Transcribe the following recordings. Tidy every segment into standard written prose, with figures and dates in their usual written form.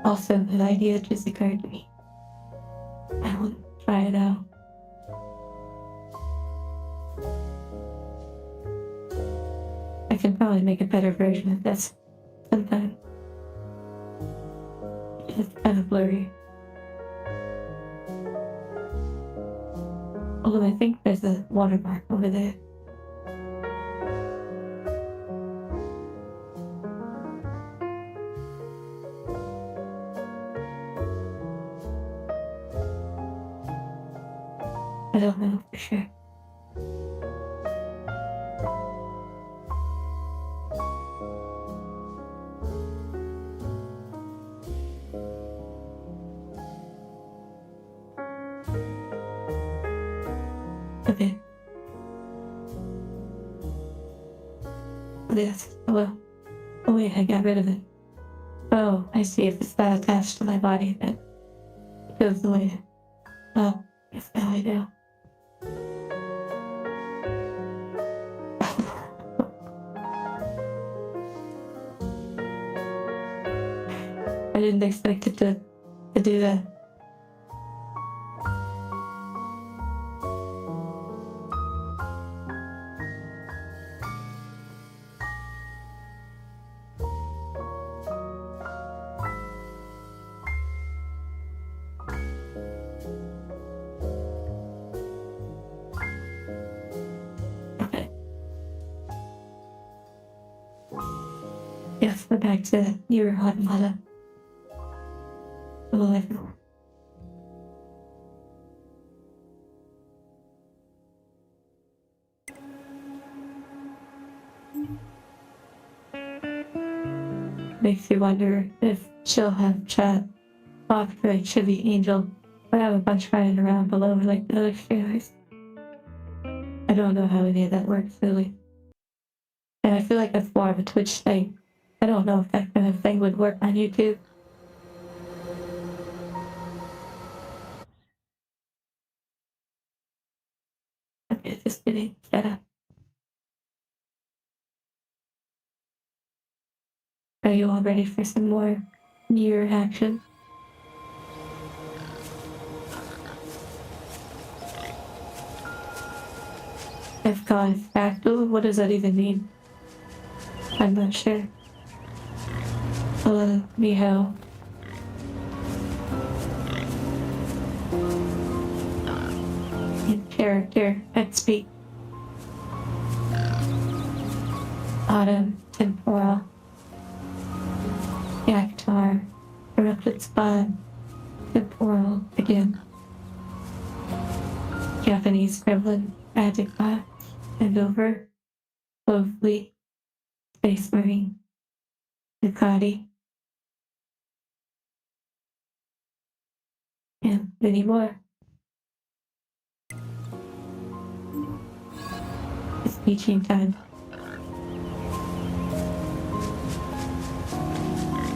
Also, an idea just occurred to me. I will try it out. I can probably make a better version of this sometime. It's kind of blurry. Although I think there's a watermark over there. I don't know for sure. Okay. This. Well. Oh wait, I got rid of it. Oh, I see. If it's not attached to my body, then it goes away. Oh, yes, now I do. I didn't expect it to do that. Okay. Yes, we're back to NieR Automata. Hello, everyone. Makes you wonder if she'll have chat talk like should be Angel. I have a bunch running around below like the other streamers. I don't know how any of that works really. And I feel like that's more of a Twitch thing. I don't know if that kind of thing would work on YouTube. Okay, just kidding. Shut up. Are you all ready for some more NieR action? If God is fractal, what does that even mean? I'm not sure. Hello, Miho. In character, and speak. Autumn, temporal. Yaktar, erupted spine. Temporal, again. Japanese gremlin, adjective, and over. Lovely. Space Marine. Ducati. And many more. It's teaching time.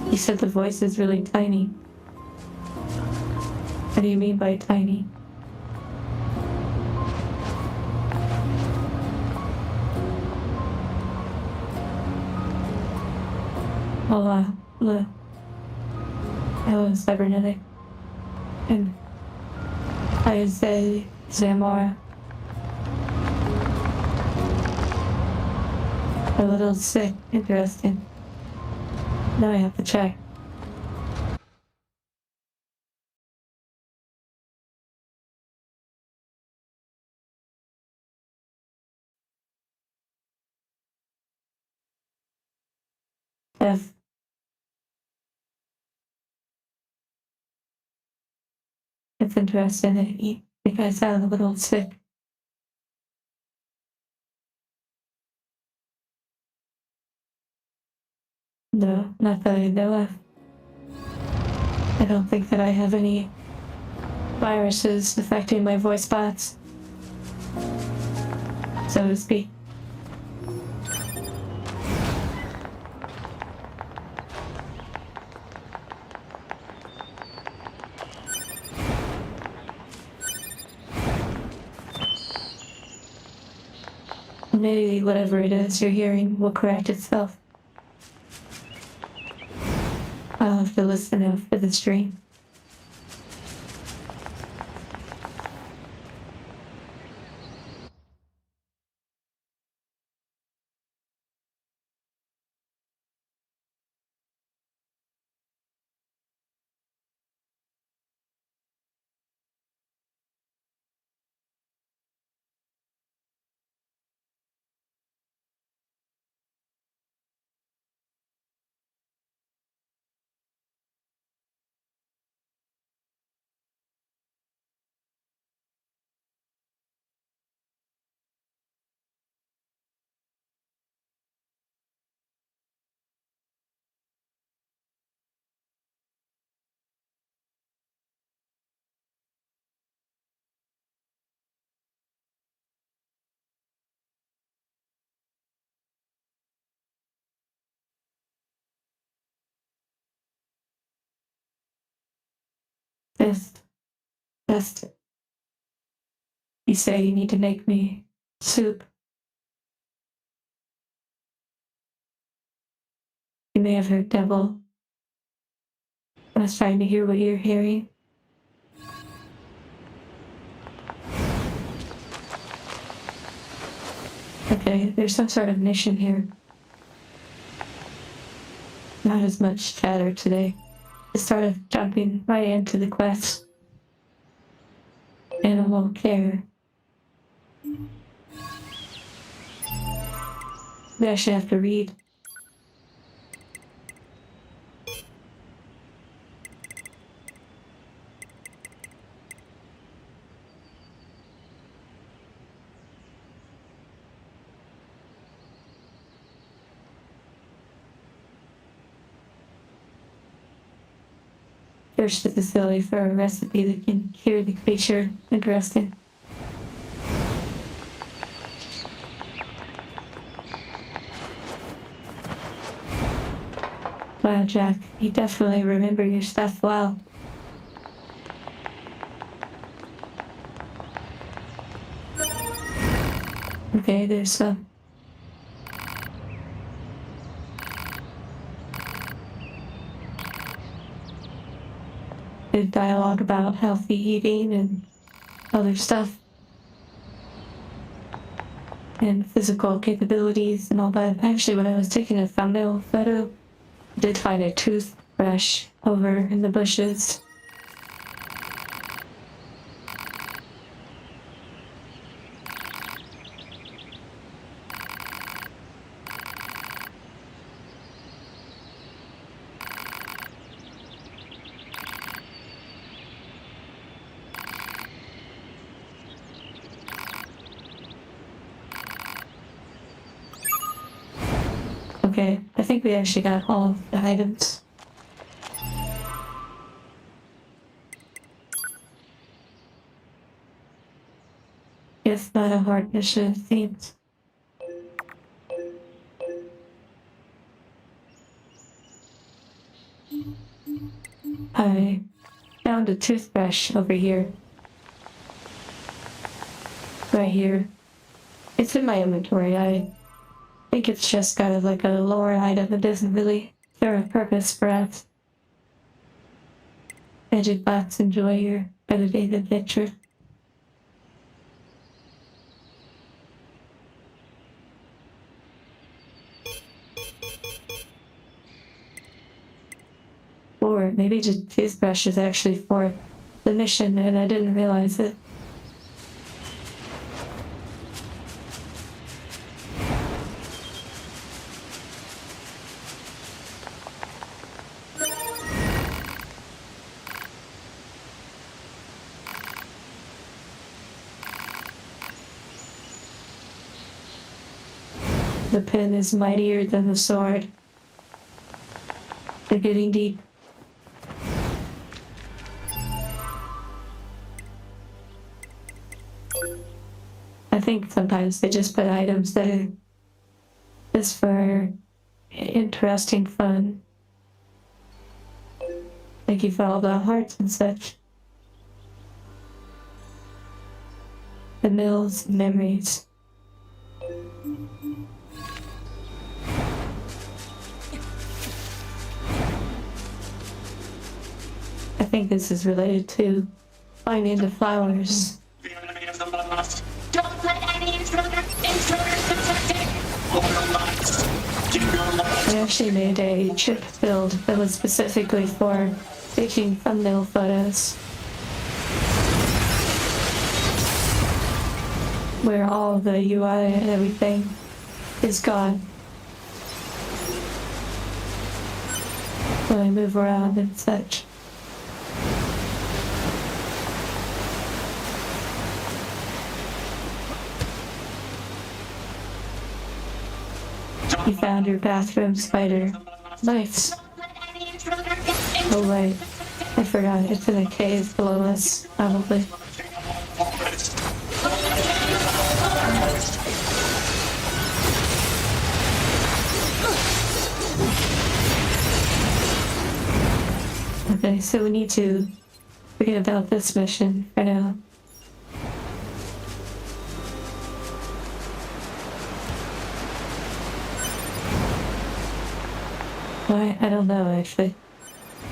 You said the voice is really tiny. What do you mean by tiny? Hola, look. Hello, cybernetic. And I say Zamora. A little sick, interesting. Now I have to check. If it's interesting to eat because I'm a little sick. No, not that I know of. I don't think that I have any viruses affecting my voice box, so to speak. Maybe whatever it is you're hearing will correct itself. I'll have to listen out for the stream. Just, just, you say you need to make me soup. You may have heard devil. I was trying to hear what you're hearing. Okay, there's some sort of mission here. Not as much chatter today. Just sort of jumping right into the quest. Animal care. We actually have to read. Search the facility for a recipe that can cure the creature. Interesting. Wow, Jack, you definitely remember your stuff well. Okay, there's some. Good dialogue about healthy eating and other stuff. And physical capabilities and all that. Actually, when I was taking a thumbnail photo, I did find a toothbrush over in the bushes. Okay, I think we actually got all of the items. It's not a hard mission, it seems. I found a toothbrush over here. Right here. It's in my inventory. I think it's just kind of like a lore item that doesn't really serve a purpose for us. Magic box, enjoy your everyday adventure. Or maybe the toothbrush is actually for the mission and I didn't realize it. The pen is mightier than the sword. They're getting deep. I think sometimes they just put items that are just for interesting fun. Thank you for all the hearts and such. The mills, memories. I think this is related to finding the flowers. The enemy is the lost. Don't let any intruders detect it. I actually made a chip build that was specifically for taking thumbnail photos, where all the UI and everything is gone. When I move around and such. You found your bathroom spider. Nice. Oh wait, I forgot, it's in a cave below us, probably. Okay, so we need to forget about this mission for now. Why? I don't know actually.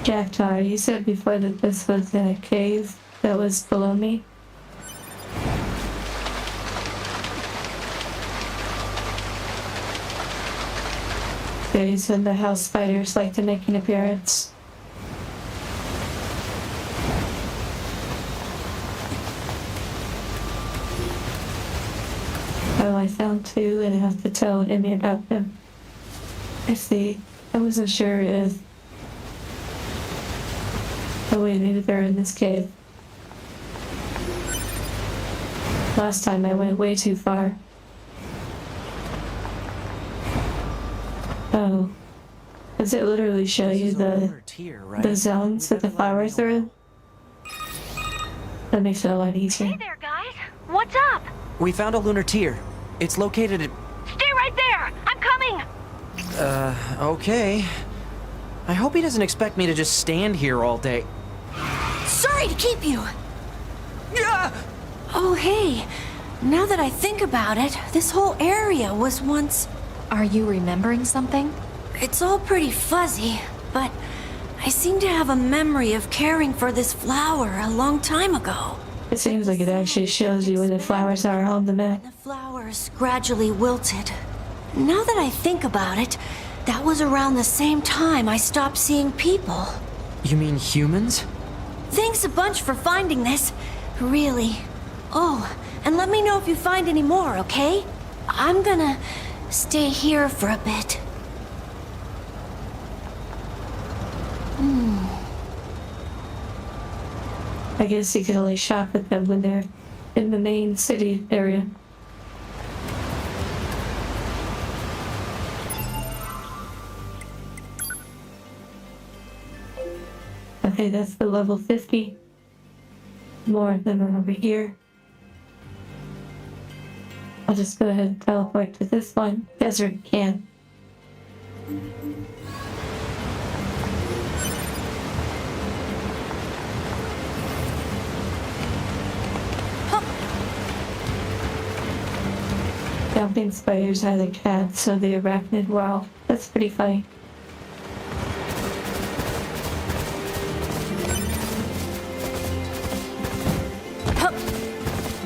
Jacktar, you said before that this was in a cave that was below me? Yeah, you said the house spiders like to make an appearance. Oh, I found two and I have to tell Emmy about them. I see. I wasn't sure if... Oh wait, maybe they're in this cave. Last time I went way too far. Oh. Does it literally show you the zones that the flowers are in? That makes it a lot easier. Hey there, guys! What's up? We found a lunar tier. It's located at... Stay right there! I'm coming! Okay. I hope he doesn't expect me to just stand here all day. Sorry to keep you! Yeah! Oh, hey. Now that I think about it, this whole area was once... Are you remembering something? It's all pretty fuzzy, but I seem to have a memory of caring for this flower a long time ago. It seems like it actually shows you where the flowers are on the map. The flowers gradually wilted. Now that I think about it, that was around the same time I stopped seeing people. You mean humans? Thanks a bunch for finding this. Really. Oh, and let me know if you find any more, okay? I'm gonna stay here for a bit. I guess you can only shop at them when they're in the main city area. Okay, that's the level 50. More of them are over here. I'll just go ahead and teleport to this one. Desert can. Jumping spiders are the cats of the arachnid world. That's pretty funny.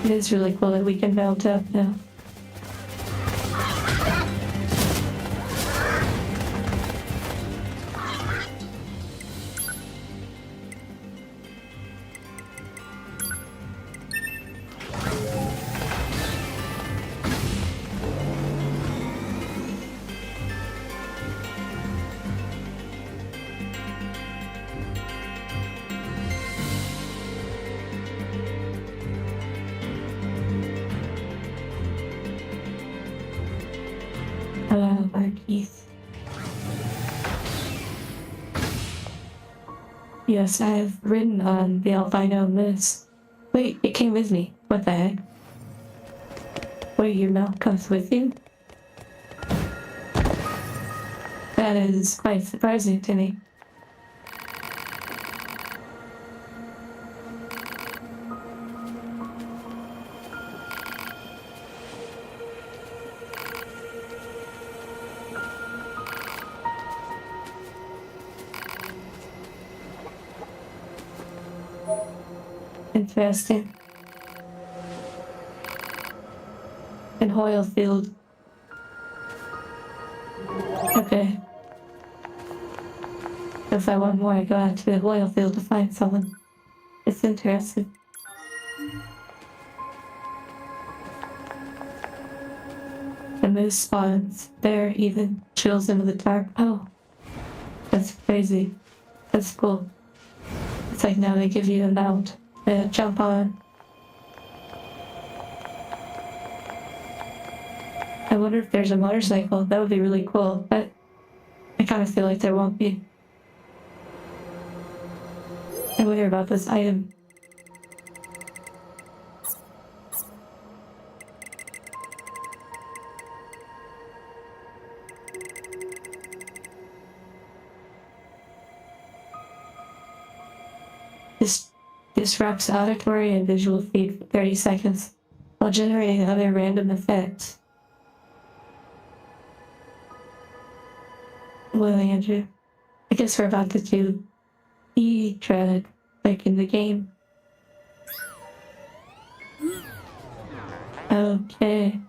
It is really cool that we can mount up now. Hello, Marquise. Yes, I have ridden on the albino moose. Wait, it came with me. What the heck? Wait, your mouth comes with you? That is quite surprising to me. Interesting. In oil field. Okay. If I want more, I go out to the oil field to find someone. It's interesting. The moose spawns there, even chills into the dark. Oh, that's crazy. That's cool. It's like now they give you a mount to jump on. I wonder if there's a motorcycle. That would be really cool, but I kind of feel like there won't be. I wonder about this item. This disrupts auditory and visual feed for 30 seconds while generating other random effects. Well, Andrew, I guess we're about to do E-Tread, like in the game. Okay.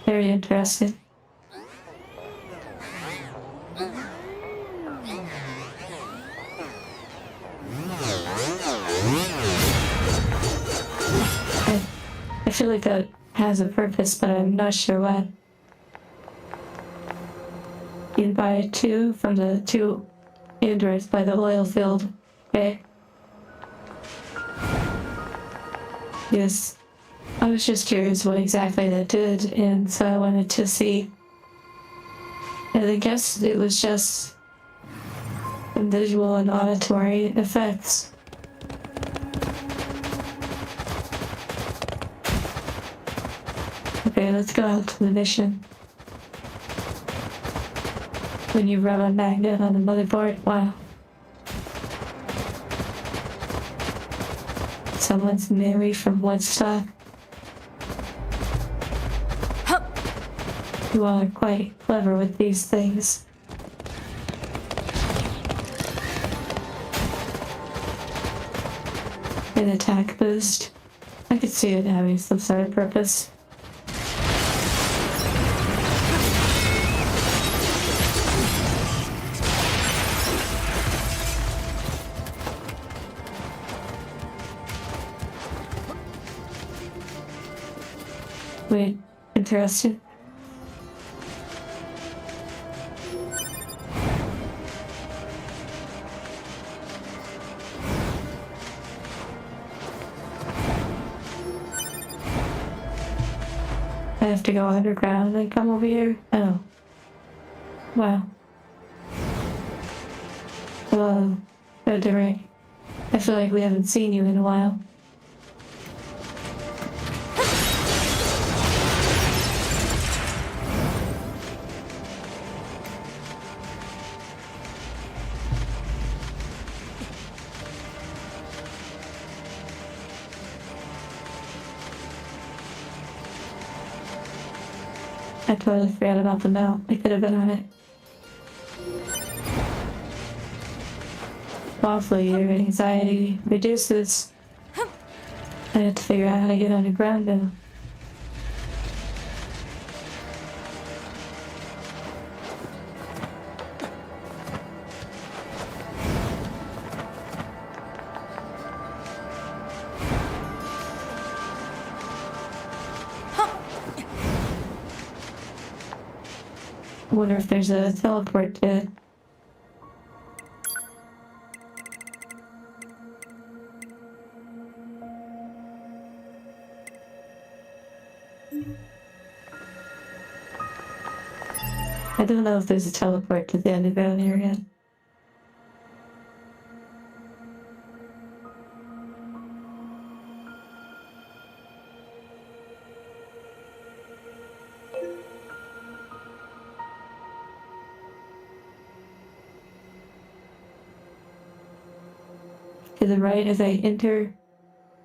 Very interesting. I feel like that has a purpose, but I'm not sure what. You can buy 2 from the 2 androids by the oil field. Okay. Yes. I was just curious what exactly that did, and so I wanted to see. And I guess it was just visual and auditory effects. Okay, let's go out to the mission. When you rub a magnet on the motherboard, wow. Someone's Mary from Woodstock. You all are quite clever with these things. An attack boost. I could see it having some sort of purpose. Wait, interesting. I have to go underground and come over here? Oh. Wow. Hello, Derek. I feel like we haven't seen you in a while. I totally forgot about the bell. I could have been on it. Hopefully your anxiety reduces. I have to figure out how to get underground now. I wonder if there's a teleport to it. I don't know if there's a teleport to the underground area. the right as I enter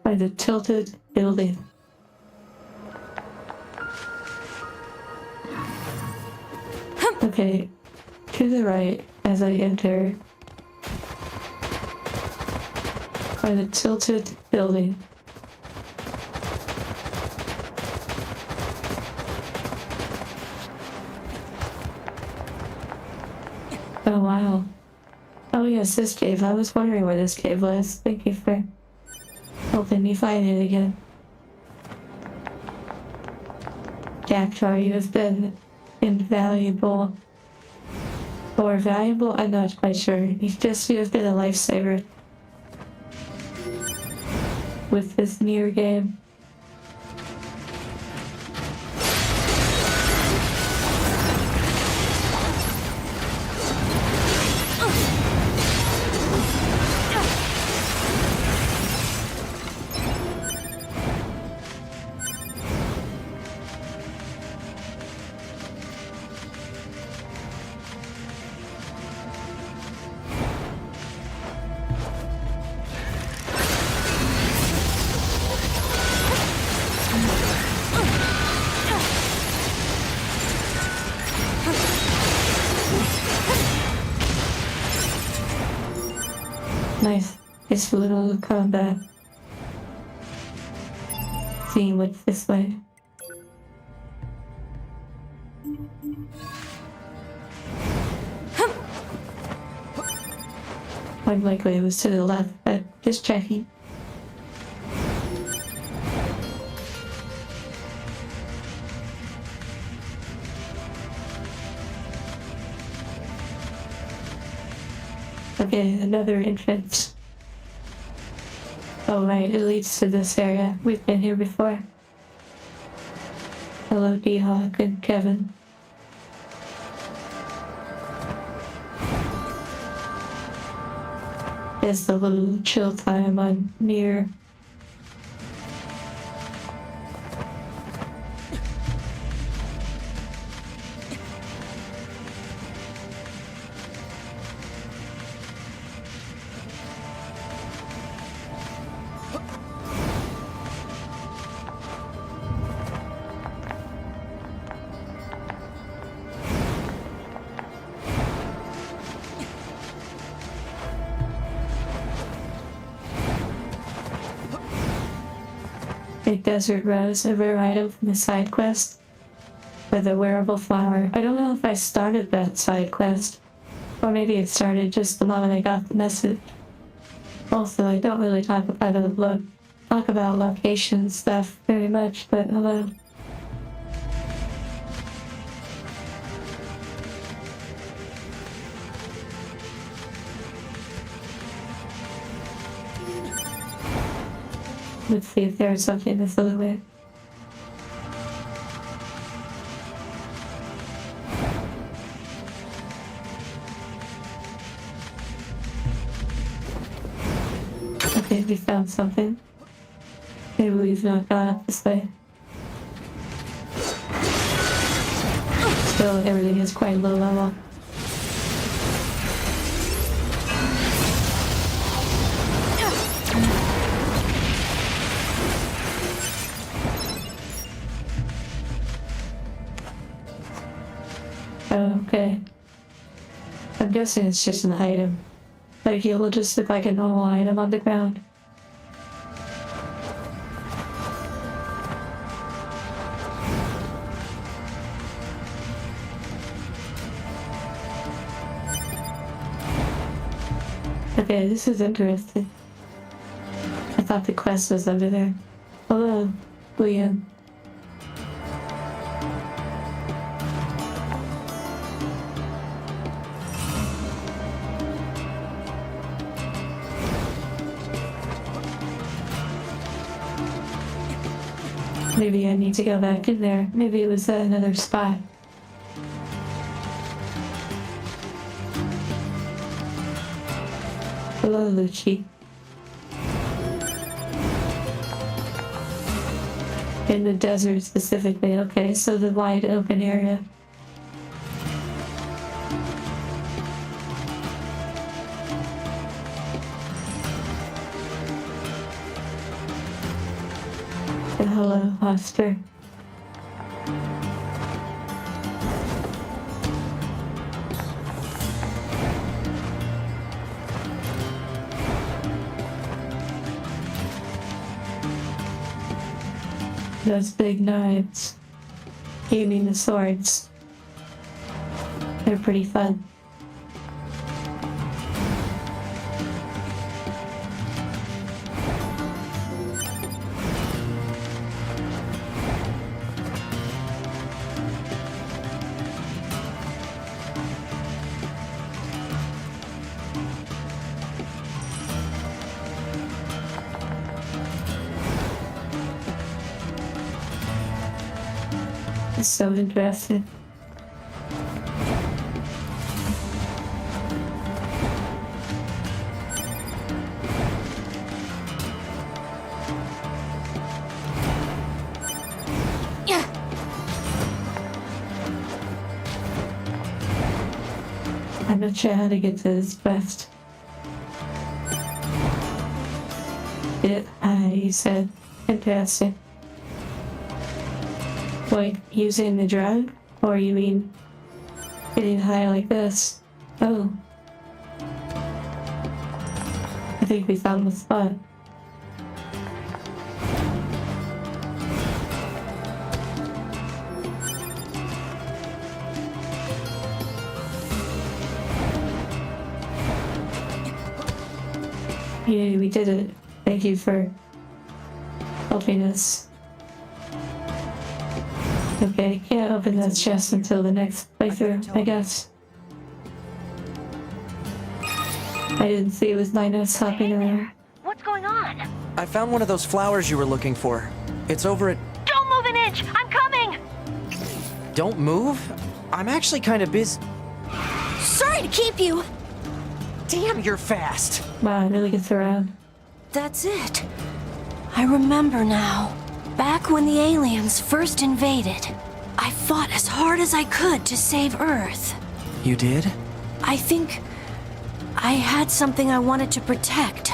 by the tilted building. Okay, to the right as I enter by the tilted building. Oh wow. Oh yes, this cave. I was wondering where this cave was. Thank you for helping me find it again. Jackdaw, you have been invaluable. Or valuable? I'm not quite sure. You have been a lifesaver. With this NieR game. Nice. It's a little combat. Seeing what's this way. Quite likely it was to the left, but just checking. Okay, another entrance. Oh right, it leads to this area. We've been here before. Hello D-Hawk and Kevin. It's the little chill time on NieR. A desert rose, a rare item from the side quest. With a wearable flower. I don't know if I started that side quest. Or maybe it started just the moment I got the message. Also, I don't really talk about location stuff very much, but hello. Let's see if there's something this other way. Okay, we found something. Maybe we've not gone up this way. Still, everything is quite low level. Okay. I'm guessing it's just an item. Like it will just look like a normal item on the ground. Okay, this is interesting. I thought the quest was under there. Hello, William. Maybe I need to go back in there. Maybe it was at another spot. Hello, Lucci. In the desert specifically. Okay, so the wide open area. the hello Oscar. Those big knives. You mean the swords? They're pretty fun. It's so interesting. Yeah. I'm not sure how to get to this quest. You said interesting. Like using the drug? Or you mean getting high like this? Oh. I think we found the spot. Yeah, we did it. Thank you for helping us. Okay, can't open that chest until the next playthrough, I guess. I didn't see it was Linus hopping around. What's going on? I found one of those flowers you were looking for. It's over at... Don't move an inch! I'm coming! Don't move? I'm actually kind of busy. Sorry to keep you! Damn, you're fast! Wow, it really gets around. That's it. I remember now. Back when the aliens first invaded, I fought as hard as I could to save Earth. You did? I think I had something I wanted to protect.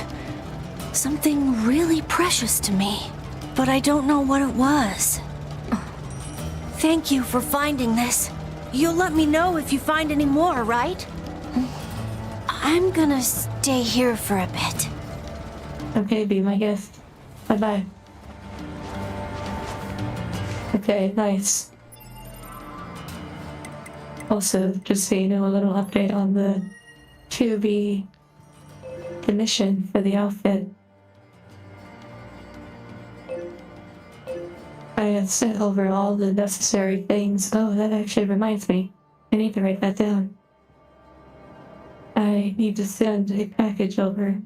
Something really precious to me. But I don't know what it was. Thank you for finding this. You'll let me know if you find any more, right? I'm gonna stay here for a bit. Okay, be my guest. Bye-bye. Okay, nice. Also, just so you know, a little update on the 2B, the mission for the outfit. I have sent over all the necessary things. Oh, that actually reminds me. I need to write that down. I need to send a package over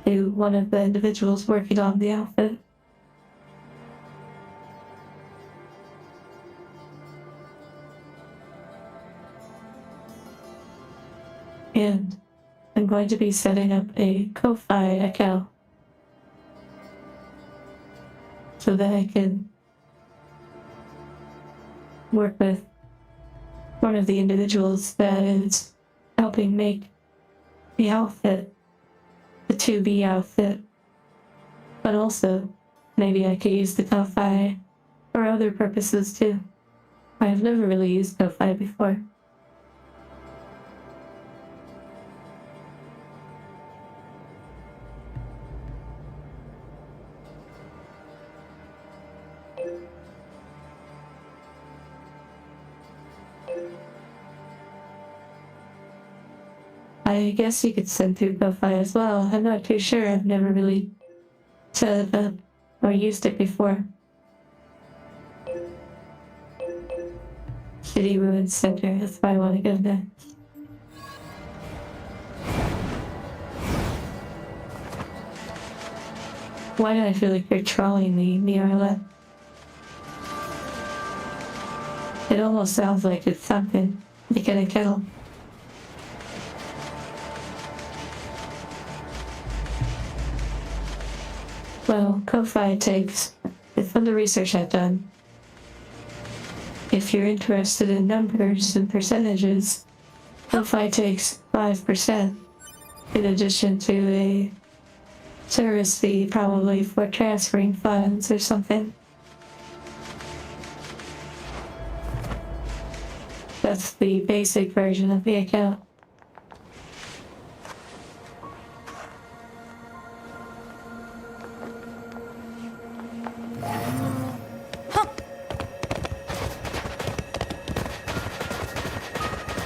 to one of the individuals working on the outfit. And I'm going to be setting up a Ko-Fi account so that I can work with one of the individuals that is helping make the outfit, the 2B outfit. But also, maybe I could use the Ko-Fi for other purposes too. I've never really used Ko-Fi before. I guess you could send through Ko-Fi as well. I'm not too sure. I've never really set it up or used it before. City Ruins Center, that's why I want to go there. Why do I feel like you're trolling me, NieR? It almost sounds like it's something you can kill. Well, Ko-Fi takes, from the research I've done, if you're interested in numbers and percentages, Ko-Fi takes 5% in addition to a service fee probably for transferring funds or something. That's the basic version of the account.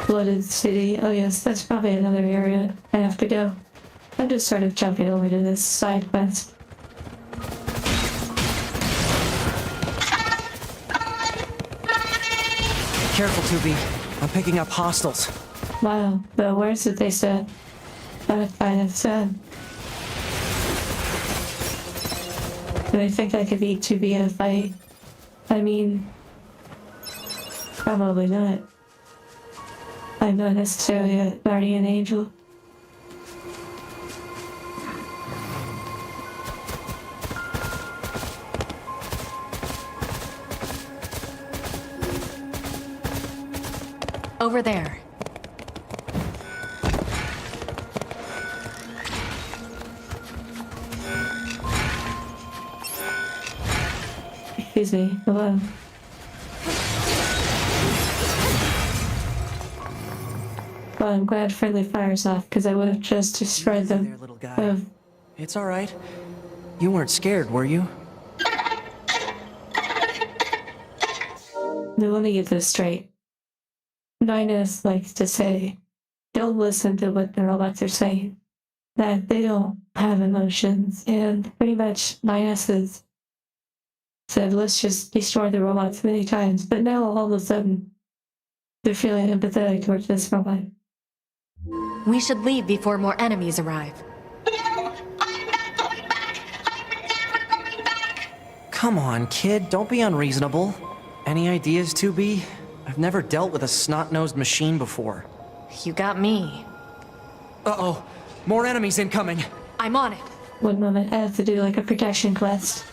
Flooded city. Oh yes, that's probably another area I have to go. I'm just sort of jumping over to this side quest. Careful, 2B. I'm picking up hostiles. Wow, the words that they said. That kind of sad. Do I think I could beat 2B in a fight? I mean, probably not. I'm not necessarily a guardian angel. Over there. Excuse me, hello. Well, I'm glad friendly fire's off, because I would have just destroyed There, them. little guy. Would've- It's all right. You weren't scared, were you? Now let me get this straight. Ninus likes to say, don't listen to what the robots are saying. That they don't have emotions, and pretty much Ninus has said, let's just destroy the robots many times, but now all of a sudden, they're feeling empathetic towards this robot. We should leave before more enemies arrive. No, I'm not going back. I'm never going back. Come on, kid. Don't be unreasonable. Any ideas, 2B? I've never dealt with a snot-nosed machine before. You got me. Uh-oh. More enemies incoming. I'm on it. One moment, I have to do like a protection quest.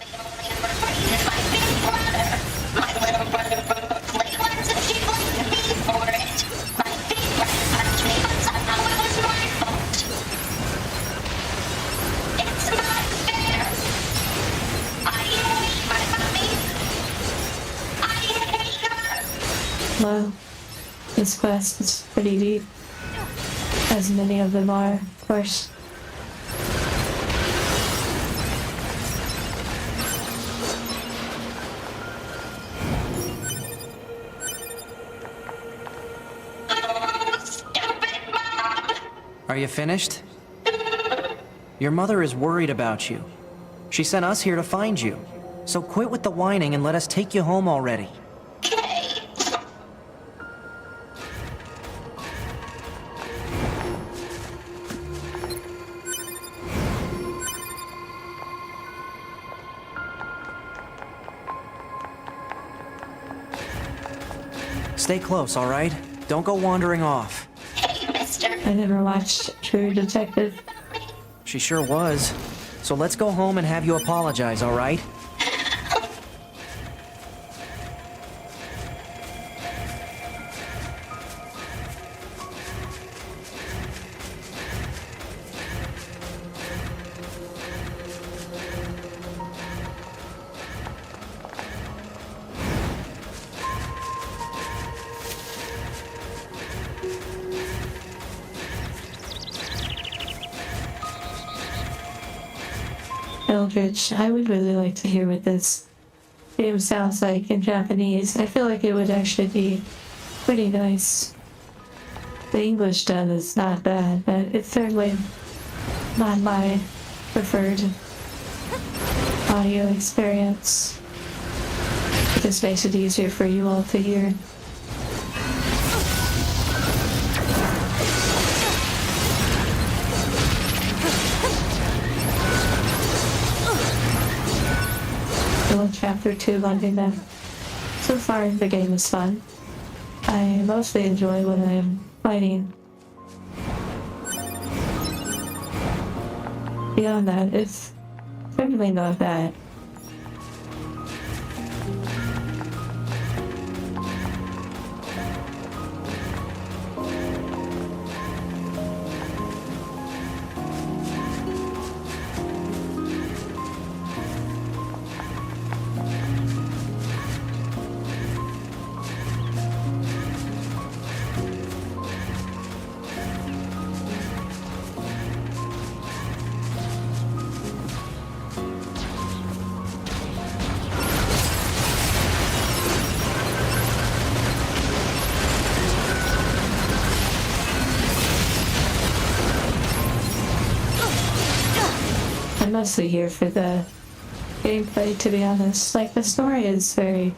My little brother broke a plate once and she blamed me for it. My big brother punched me, but somehow it was my fault. It's not fair. I hate my mommy. I hate her. Well, this quest is pretty deep. As many of them are, of course. Stupid mom. Are you finished? Your mother is worried about you. She sent us here to find you. So quit with the whining and let us take you home already. Okay. Stay close, all right? Don't go wandering off. Hey, mister. I never watched True Detective. She sure was. So let's go home and have you apologize, all right? Eldritch, I would really like to hear what this game sounds like in Japanese. I feel like it would actually be pretty nice. The English dub is not bad, but it's certainly not my preferred audio experience. It just makes it easier for you all to hear. Still chapter 2 London now. So far, the game is fun. I mostly enjoy when I'm fighting. Beyond that, it's certainly not bad. mostly here for the gameplay, to be honest. Like, the story is very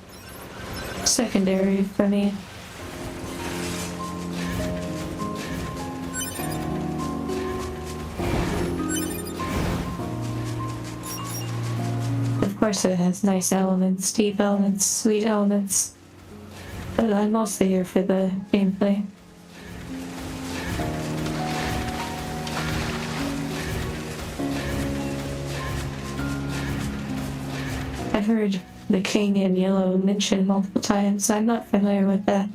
secondary for me. Of course, it has nice elements, deep elements, sweet elements, but I'm mostly here for the gameplay. I've heard the King in Yellow mentioned multiple times. I'm not familiar with that.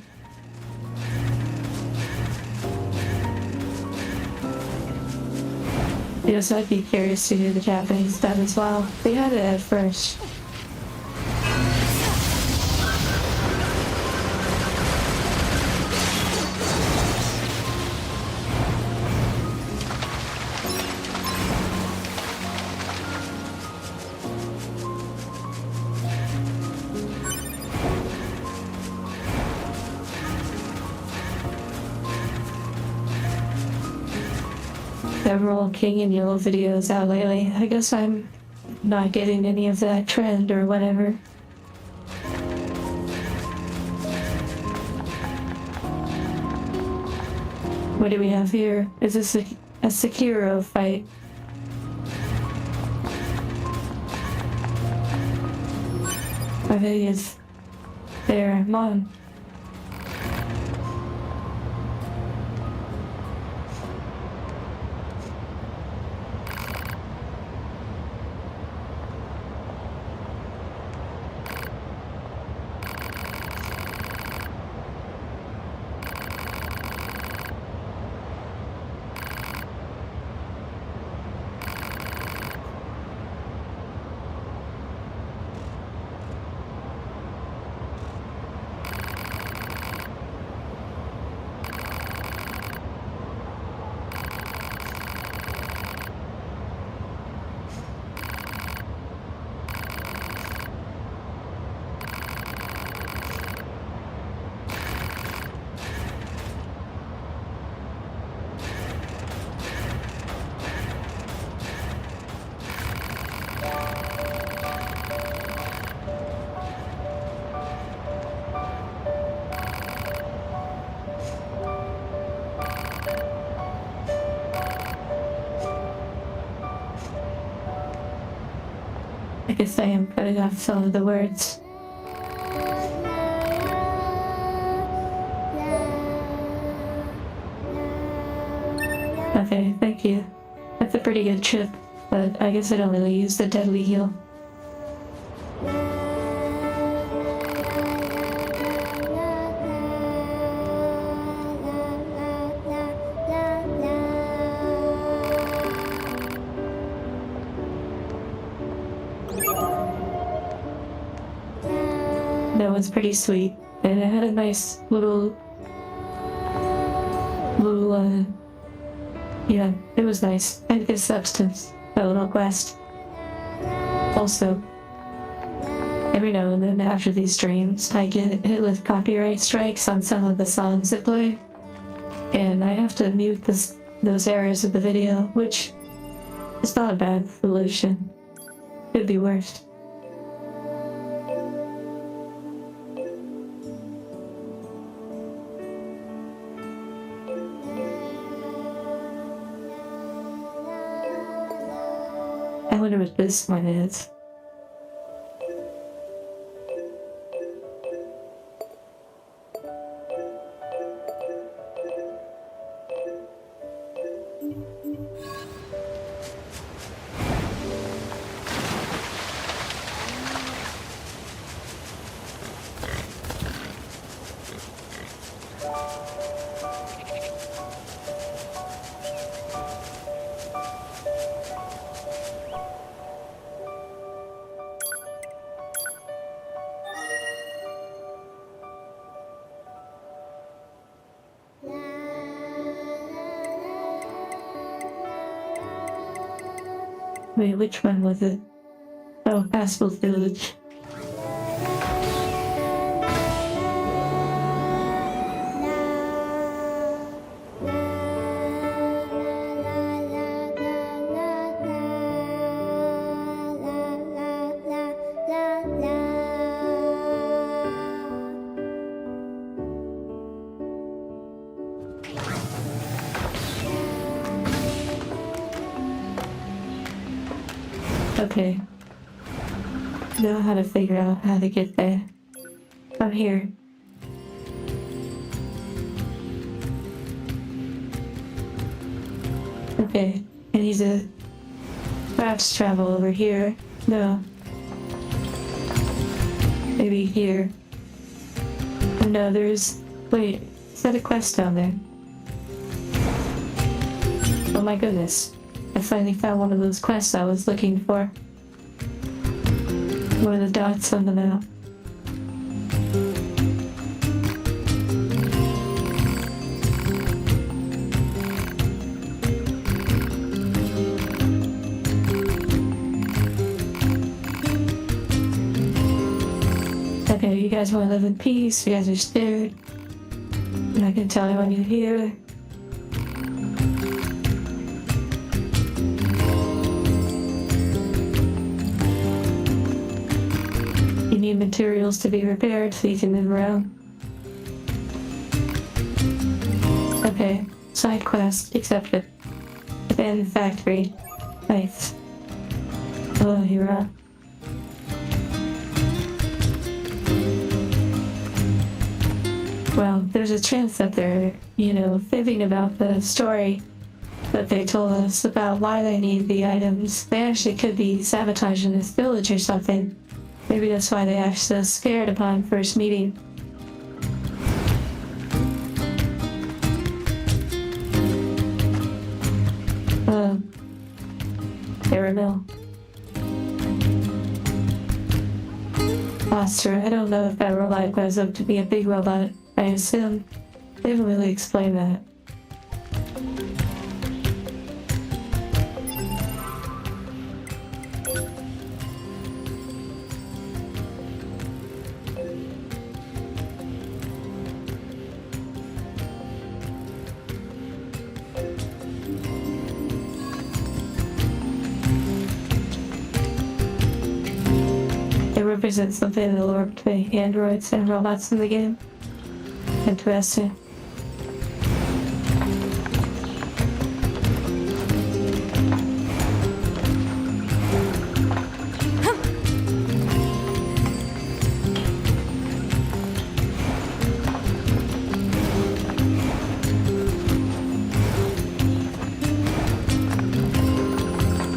Yes, I'd be curious to hear the Japanese dub as well. They had it at first. Several King in Yellow videos out lately. I guess I'm not getting any of that trend or whatever. What do we have here? Is this a Sekiro fight? I think it's there. Mom. I guess I am cutting off some of the words. Okay, thank you. That's a pretty good chip, but I guess I don't really use the deadly heal. That was pretty sweet, and it had a nice little, yeah, it was nice. And good substance, that little quest. Also, every now and then after these streams, I get hit with copyright strikes on some of the songs that play, and I have to mute those areas of the video, which is not a bad solution. Could be worse. I wonder what this one is. Wait, which one was it? Oh, Aspel's Village. Okay. Know how to figure out how to get there. I'm here. Okay, I need to perhaps travel over here. No. Maybe here. Oh no, there's... Wait, is that a quest down there? Oh my goodness. I finally found one of those quests I was looking for. One of the dots on the map. Okay, you guys want to live in peace, you guys are scared. I'm not gonna tell anyone you're here. You need materials to be repaired so you can move around. Okay, side quest accepted. Abandoned factory. Nice. Hello, Hira. Well, there's a chance that they're, fibbing about the story that they told us about why they need the items. They actually could be sabotaging this village or something. Maybe that's why they act so scared upon first meeting. Caramel. Foster, I don't know if that robot grows up to be a big robot. I assume they didn't really explain that. It represents something in the lore between androids and robots in the game. Interesting.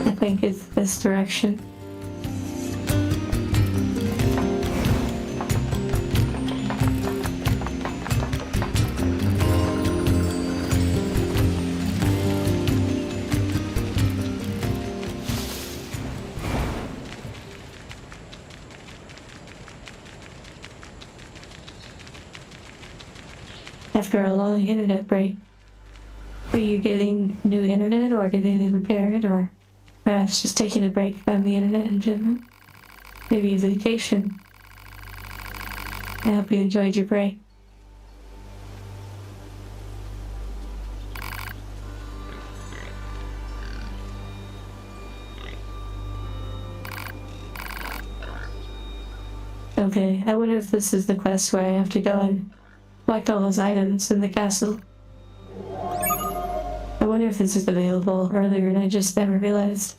I think it's this direction. After a long internet break, were you getting new internet or getting it repaired or perhaps just taking a break from the internet in general? Maybe a vacation. I hope you enjoyed your break. Okay, I wonder if this is the quest where I have to go and collect all those items in the castle. I wonder if this is available earlier and I just never realized.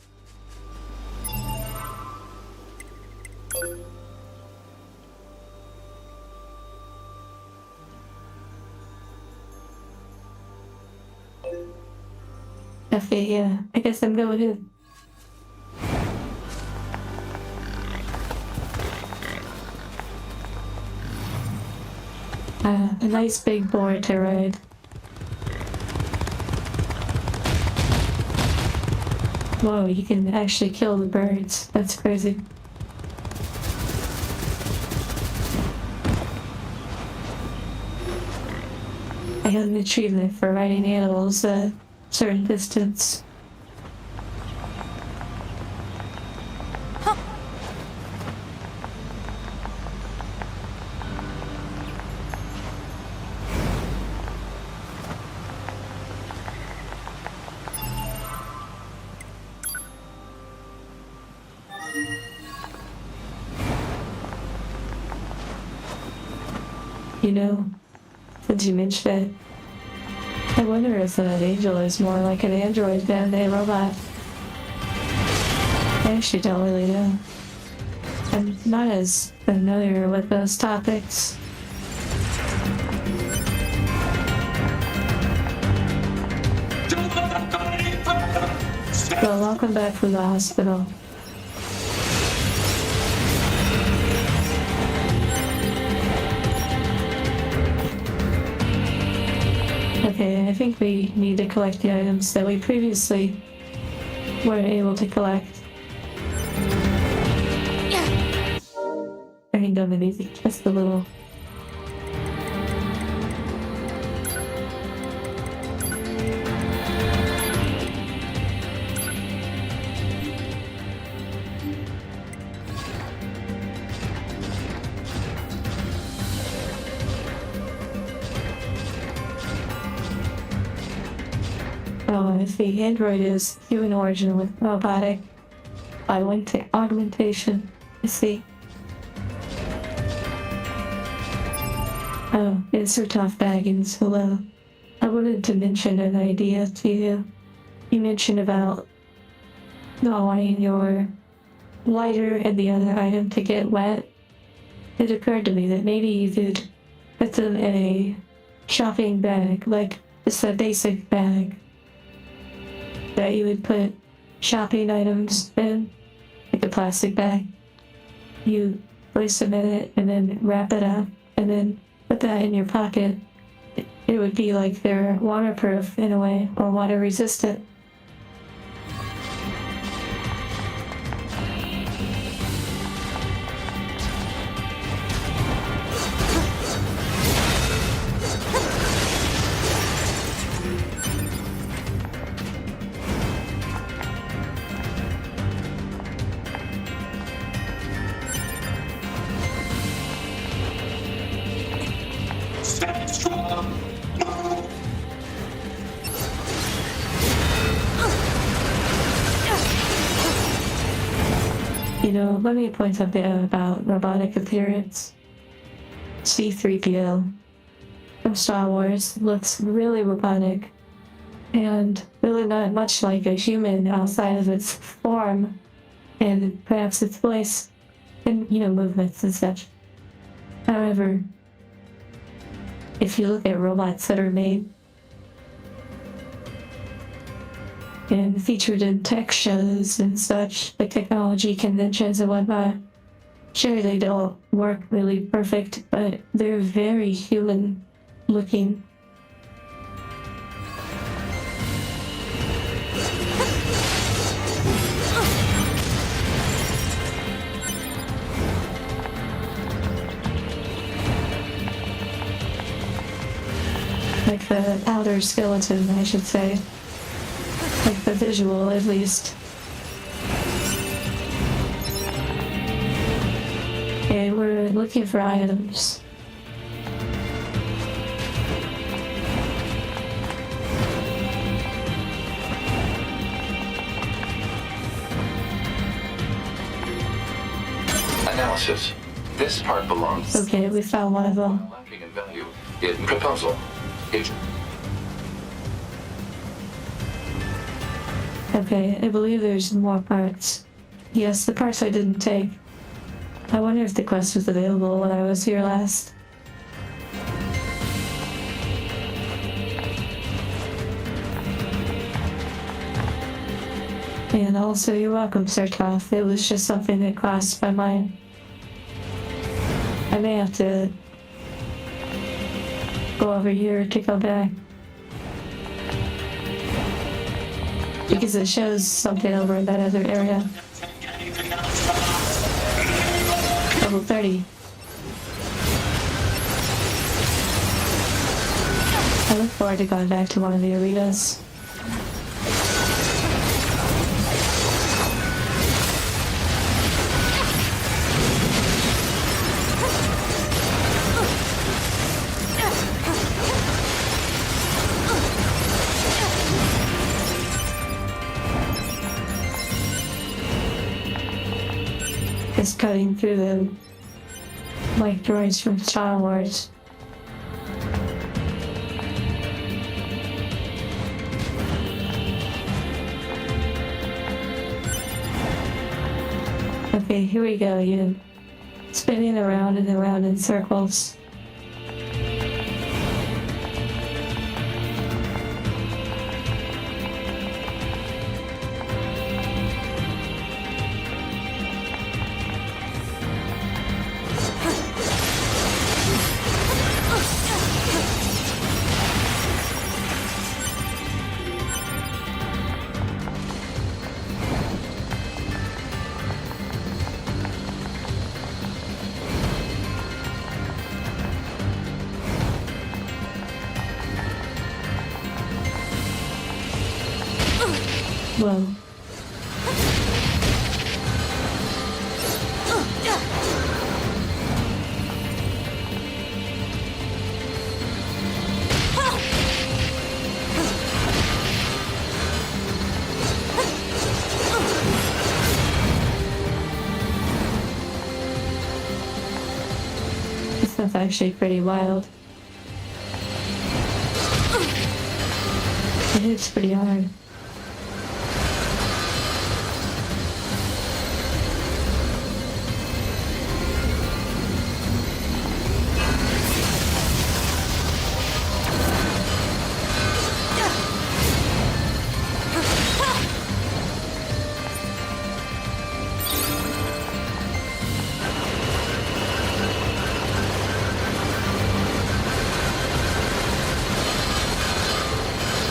Okay, yeah, I guess I'm going in. A nice big board to ride. Whoa, you can actually kill the birds. That's crazy. I have an achievement for riding animals a certain distance. Since you mentioned it, I wonder if an angel is more like an android than a robot. I actually don't really know. I'm not as familiar with those topics. Well, welcome back from the hospital. Okay, I think we need to collect the items that we previously weren't able to collect. I think I'm easy, just a little. Oh, if the android is human origin with robotic augmentation, I see. Oh, insert off baggins. Hello. I wanted to mention an idea to you. You mentioned about allowing your lighter and the other item to get wet. It occurred to me that maybe you could put them in a shopping bag, like just a basic bag that you would put shopping items in, like a plastic bag. You place them in it and then wrap it up and then put that in your pocket. It would be like they're waterproof in a way, or water resistant. You know, let me point something out about robotic appearance. C-3PO from Star Wars looks really robotic and really not much like a human outside of its form and perhaps its voice and, you know, movements and such. However, if you look at robots that are made and featured in tech shows and such, like technology conventions and whatnot, sure, they don't work really perfect, but they're very human looking. Like the outer skeleton, I should say. Like the visual, at least. And we're looking for items. Analysis. This part belongs. Okay, we found one of them. Lacking in value. In proposal. It. Okay, I believe there's more parts. Yes, the parts I didn't take. I wonder if the quest was available when I was here last. And also, you're welcome, Serkov. It was just something that crossed my mind. I may have to go over here to go back. Because it shows something over in that other area. Level 30. I look forward to going back to one of the arenas. Just cutting through them like droids from Star Wars. Okay, here we go. You're spinning around and around in circles. Whoa. This stuff's actually pretty wild. It hits pretty hard.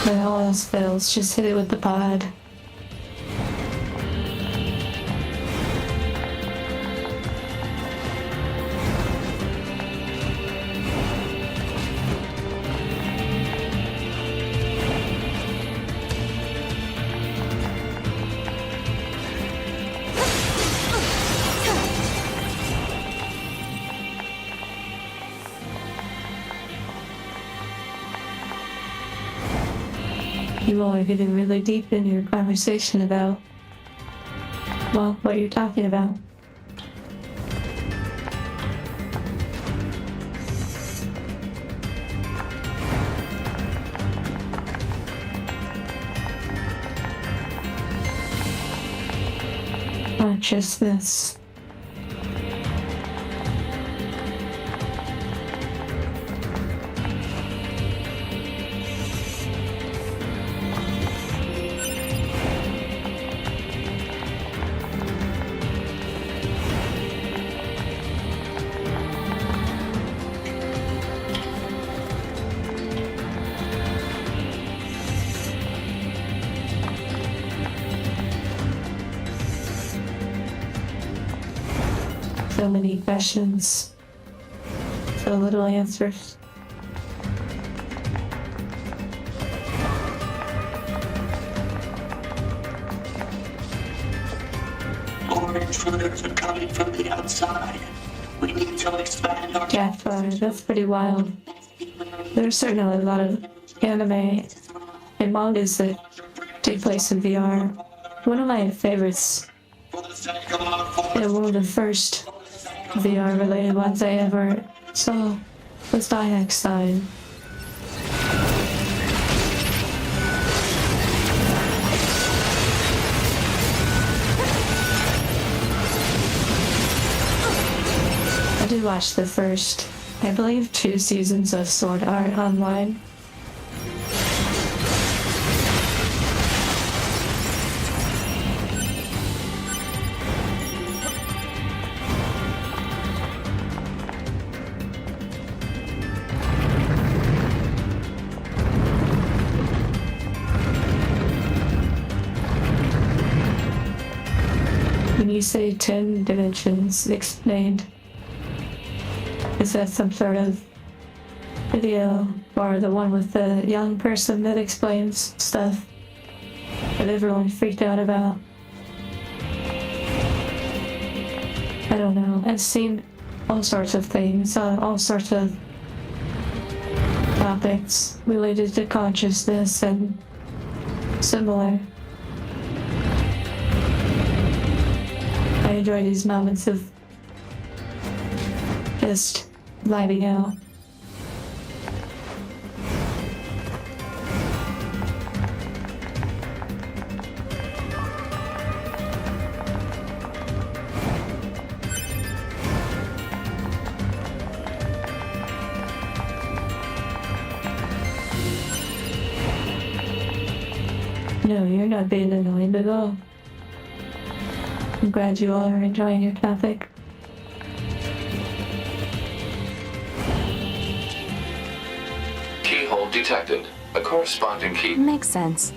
When all else fails, just hit it with the pod. You all are getting really deep in your conversation about, well, what you're talking about. Not just this. So many questions, so little answers. More intruders are coming from the outside. We need to expand our Campfire, that's pretty wild. There's certainly a lot of anime and mangas that take place in VR. One of my favorites, and one of the first VR related ones I ever saw was Diax Sign. I did watch the first, I believe, 2 seasons of Sword Art Online. When you say 10 dimensions explained, is that some sort of video, or the one with the young person that explains stuff that everyone freaked out about? I don't know. I've seen all sorts of things, all sorts of topics related to consciousness and similar. I enjoy these moments of just vibing out. No, you're not being annoyed at all. I'm glad you all are enjoying your topic. Keyhole detected. A corresponding key. Makes sense.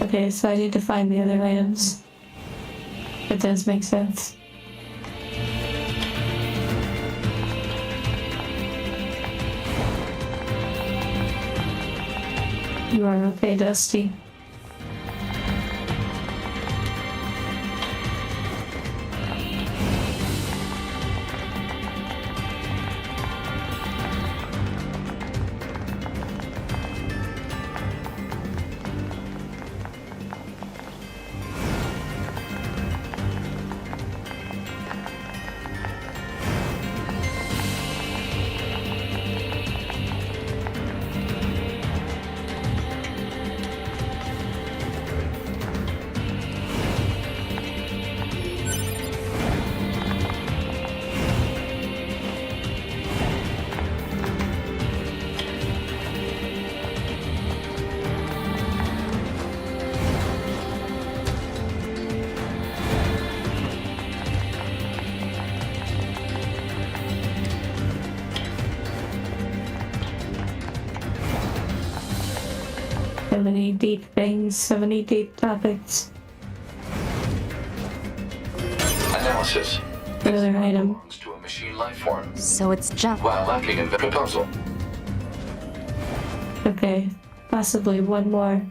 Okay, so I need to find the other items. It does make sense. You are okay, Dusty. So many deep things, so many deep topics. Analysis. The other This item. belongs to a machine life form, So it's junk. while lacking in the proposal. Okay, possibly one more.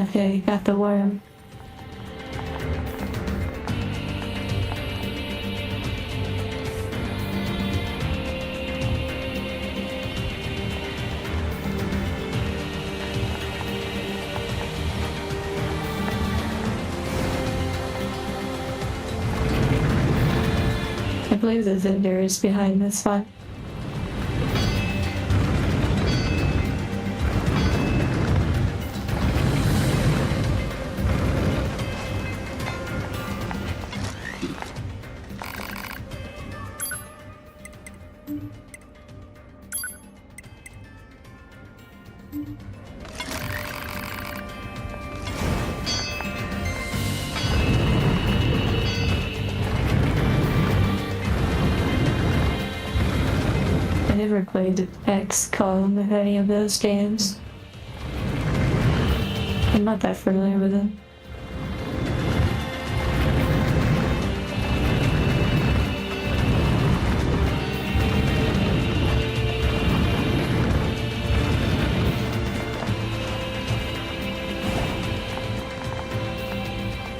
Okay, got the worm. I believe the vendor is behind this one. I never played XCOM in any of those games. I'm not that familiar with them.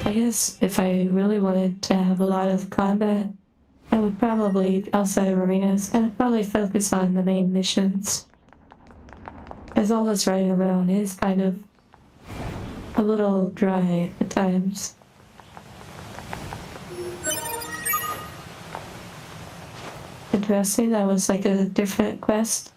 I guess if I really wanted to have a lot of combat, I would probably, outside of arenas, I would probably focus on the main missions. As all this riding around is kind of a little dry at times. Interesting, that was like a different quest.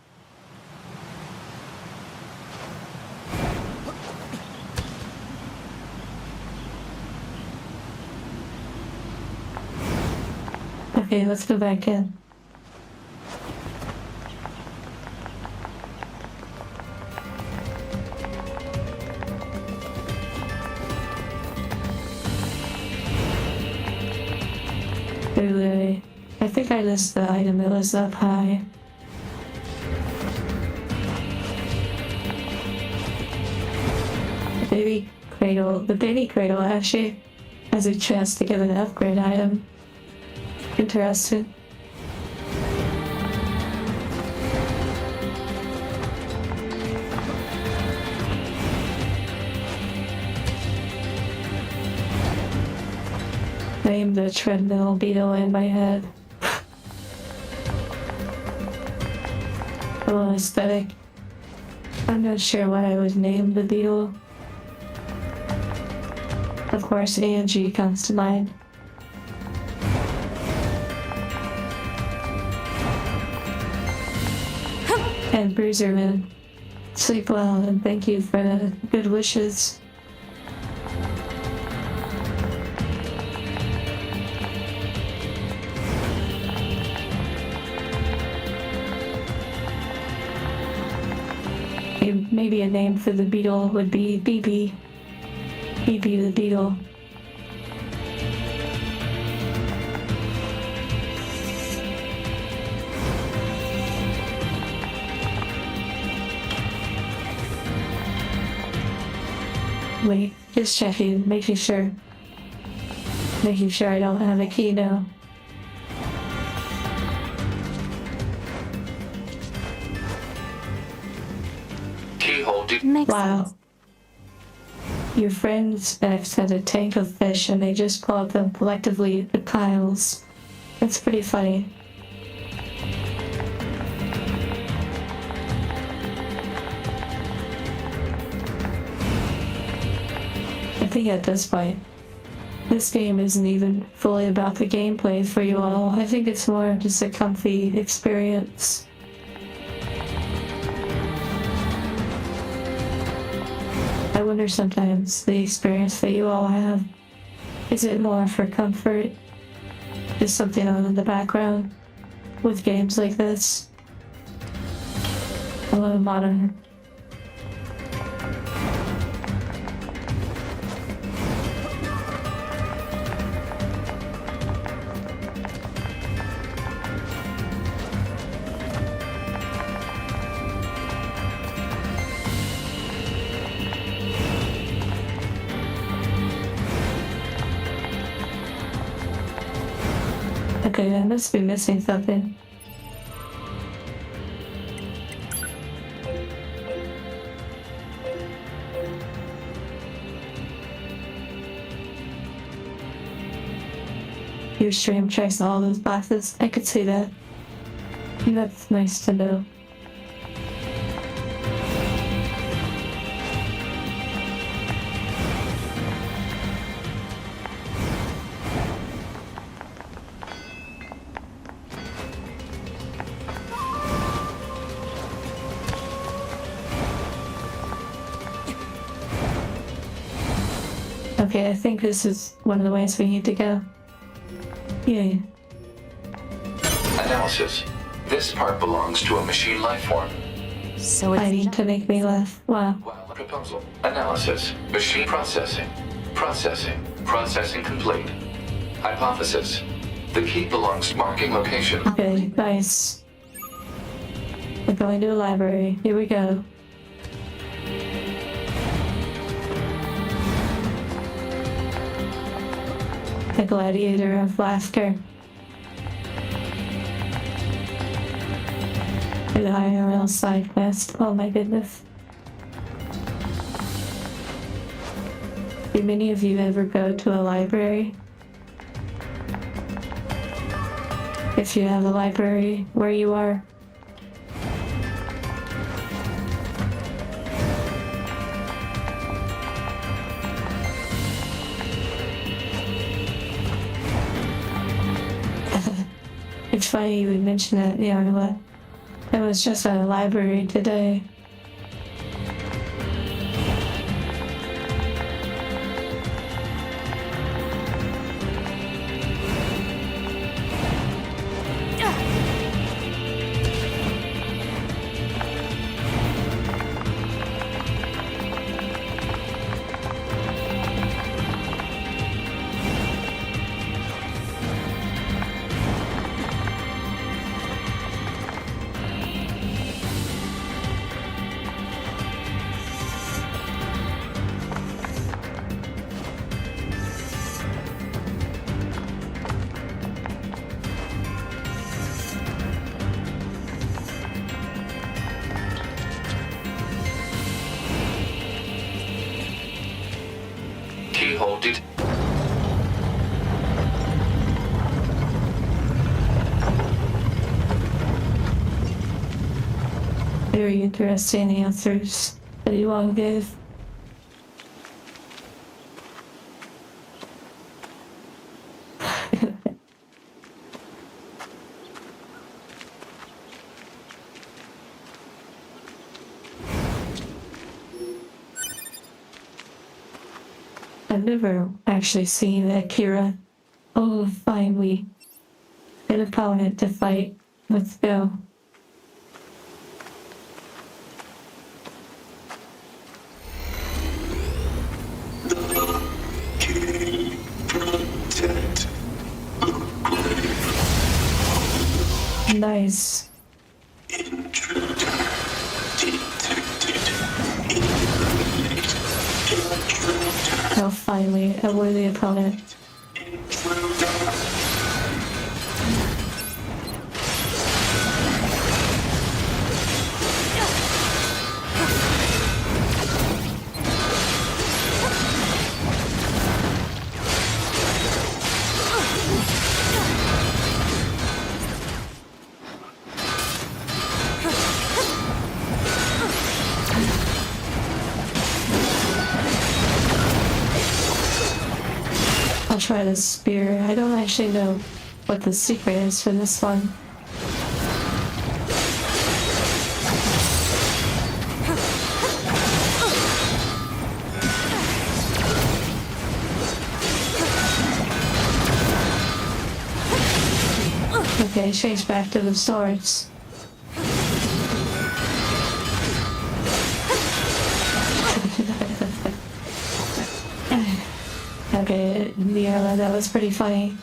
Okay, let's go back in. Really, I think I missed the item that was up high. the baby cradle actually has a chance to get an upgrade item. Interesting. Name the treadmill beetle in my head. A little aesthetic. I'm not sure what I would name the beetle. Of course, Angie comes to mind. And Bruiserman, sleep well and thank you for the good wishes. Maybe a name for the beetle would be BB. BB the beetle. Wait, just checking, making sure I don't have a key now. Keyhole Makes Wow. sense. Your friends X had a tank of fish and they just called them collectively the Kyles. That's pretty funny. I think at this point, this game isn't even fully about the gameplay for you all. I think it's more just a comfy experience. I wonder sometimes the experience that you all have, is it more for comfort? Just something on in the background with games like this? A little modern. Okay, I must be missing something. Your stream checks all those boxes. I could see that. That's nice to know. Okay, I think this is one of the ways we need to go. Yay. analysis. This part belongs to a machine life form. So it's Fighting to make me laugh. Wow. While proposal. Analysis. Machine processing. Processing. Processing complete. Hypothesis. The key belongs to marking location. Okay, nice. We're going to a library. Here we go. The gladiator of laughter. The IRL side quest. Oh my goodness. Do many of you ever go to a library? If you have a library where you are. It's funny you would mention that, yeah, I was just at a library today. All Very interesting answers that you all gave. I've never actually seen Akira. Oh, fine, we get an opponent to fight. Let's go. Nice. Oh, finally, a worthy opponent. I'll try the spear. I don't actually know what the secret is for this one. Okay, change back to the swords. Okay, NieR, that was pretty funny.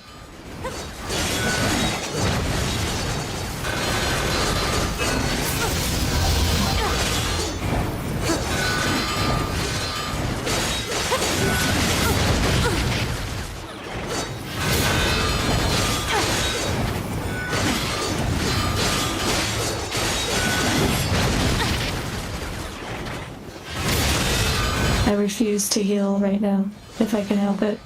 I refuse to heal right now, if I can help it.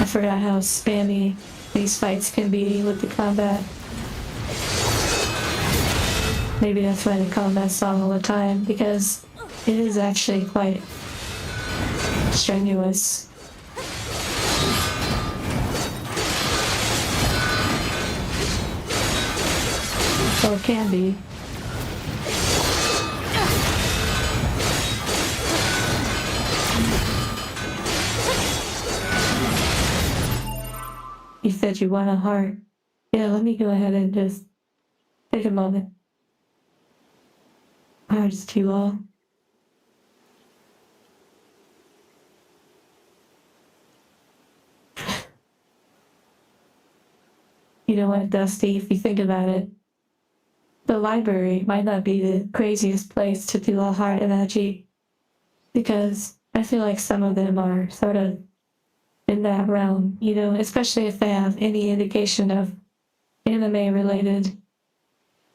I forgot how spammy these fights can be with the combat. Maybe that's why the combat's long all the time, because it is actually quite strenuous. Or it can be. You said you want a heart. Yeah, let me go ahead and just take a moment. Hearts to you all. You know what, Dusty, if you think about it, the library might not be the craziest place to do a heart emoji, because I feel like some of them are sort of in that realm, you know, especially if they have any indication of anime related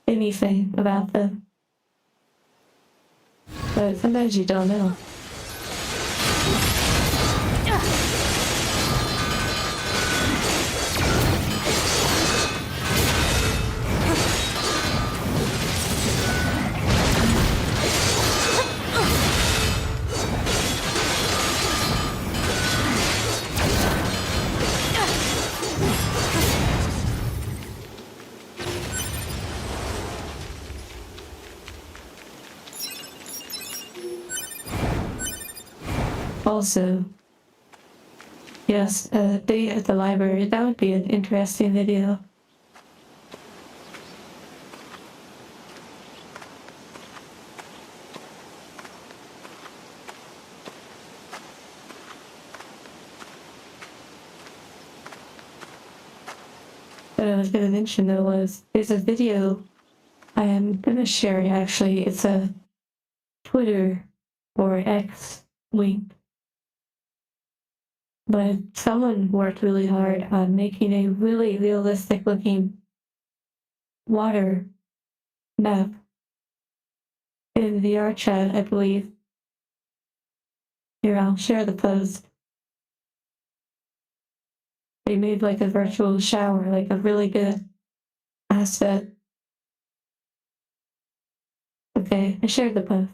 anything about them. But sometimes you don't know. Also, yes, a day at the library, that would be an interesting video. What I was going to mention though was, there's a video I am going to share actually. It's a Twitter or X link. But someone worked really hard on making a really realistic looking water map in VR chat, I believe. Here, I'll share the post. They made like a virtual shower, like a really good asset. Okay, I shared the post.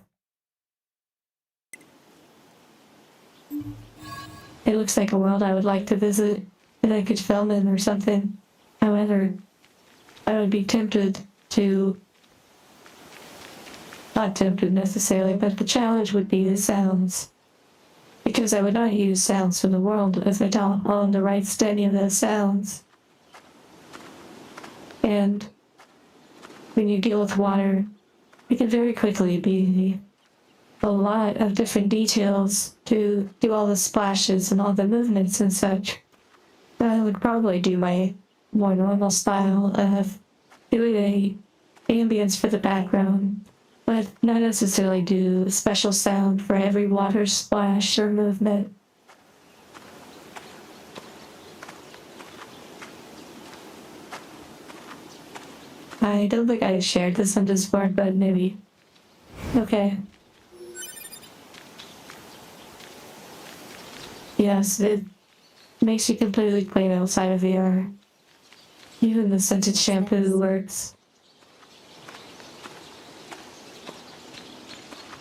It looks like a world I would like to visit, and I could film it or something. However, I would be tempted to, not tempted necessarily, but the challenge would be the sounds. Because I would not use sounds from the world if I don't own the rights to any of those sounds. And when you deal with water, it can very quickly be a lot of different details to do all the splashes and all the movements and such. I would probably do my more normal style of doing a ambience for the background, but not necessarily do a special sound for every water splash or movement. I don't think I shared this on Discord, but maybe. Okay. Yes, it makes you completely clean outside of VR. Even the scented shampoo works.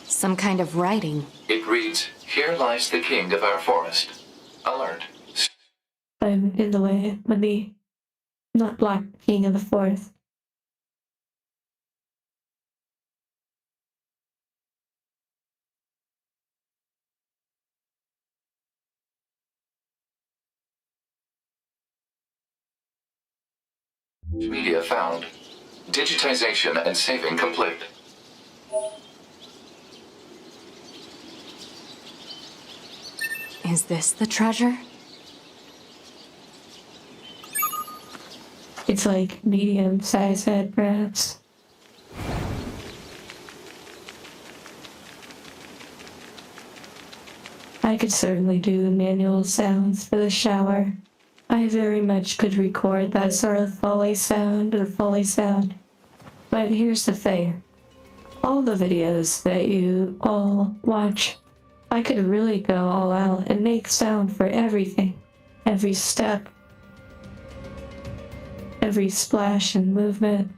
Some kind of writing. It reads, "Here lies the king of our forest. Alert. I'm in the way. Let me not block King of the Forest. Media found. Digitization and saving complete." Is this the treasure? It's like medium-sized head, perhaps. I could certainly do manual sounds for the shower. I very much could record that sort of Foley sound or Foley sound. But here's the thing. All the videos that you all watch, I could really go all out and make sound for everything. Every step. Every splash and movement.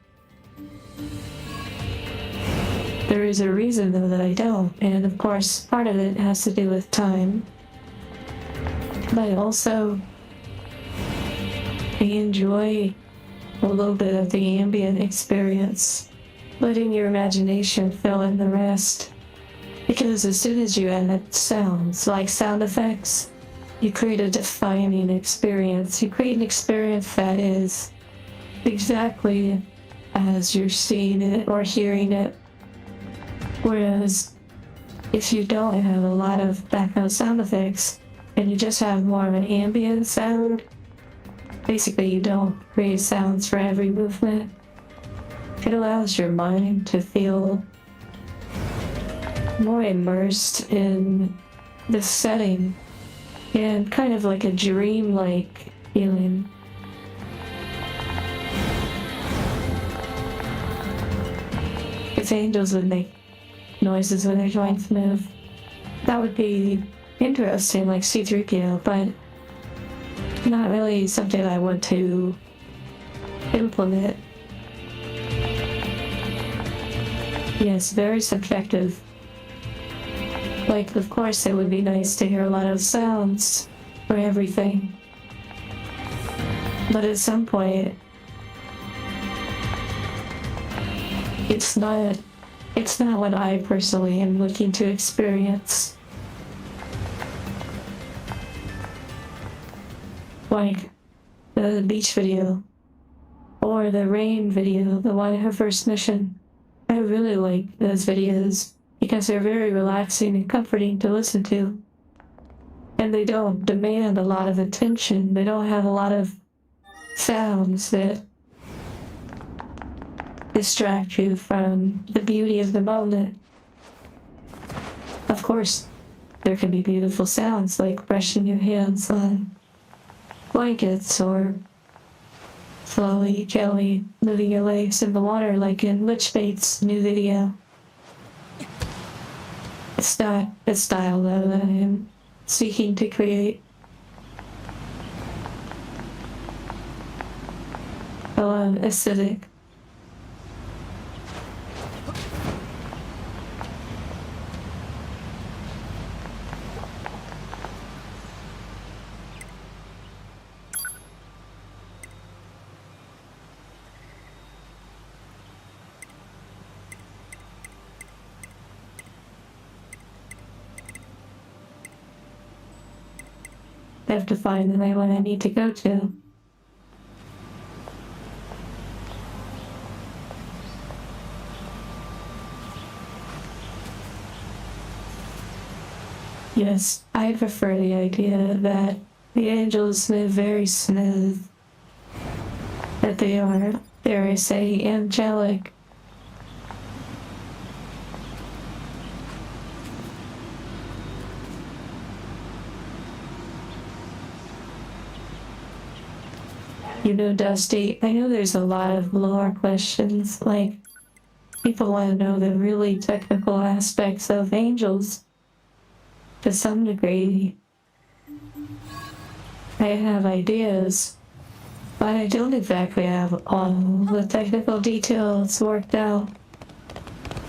There is a reason though that I don't, and of course part of it has to do with time. But also, I enjoy a little bit of the ambient experience, letting your imagination fill in the rest. Because as soon as you add sounds, like sound effects, you create a defining experience. You create an experience that is exactly as you're seeing it or hearing it. Whereas, if you don't have a lot of background sound effects, and you just have more of an ambient sound, basically you don't create sounds for every movement. It allows your mind to feel more immersed in the setting and kind of like a dream-like feeling. If angels would make noises when their joints move, that would be interesting, like C-3PO, but not really something I want to implement. Yes, very subjective. Like, of course, it would be nice to hear a lot of sounds for everything. But at some point, it's not what I personally am looking to experience. Like the beach video or the rain video, the one her first mission. I really like those videos because they're very relaxing and comforting to listen to. And they don't demand a lot of attention. They don't have a lot of sounds that distract you from the beauty of the moment. Of course, there can be beautiful sounds like brushing your hands on blankets or slowly, gently moving your legs in the water like in Witchbait's new video. It's not the style that I am seeking to create. I love aesthetic. I have to find the right one I need to go to. Yes, I prefer the idea that the angels live very smooth, that they are, dare I say, angelic. You know, Dusty, I know there's a lot of lore questions, like, people want to know the really technical aspects of angels. To some degree, I have ideas, but I don't exactly have all the technical details worked out.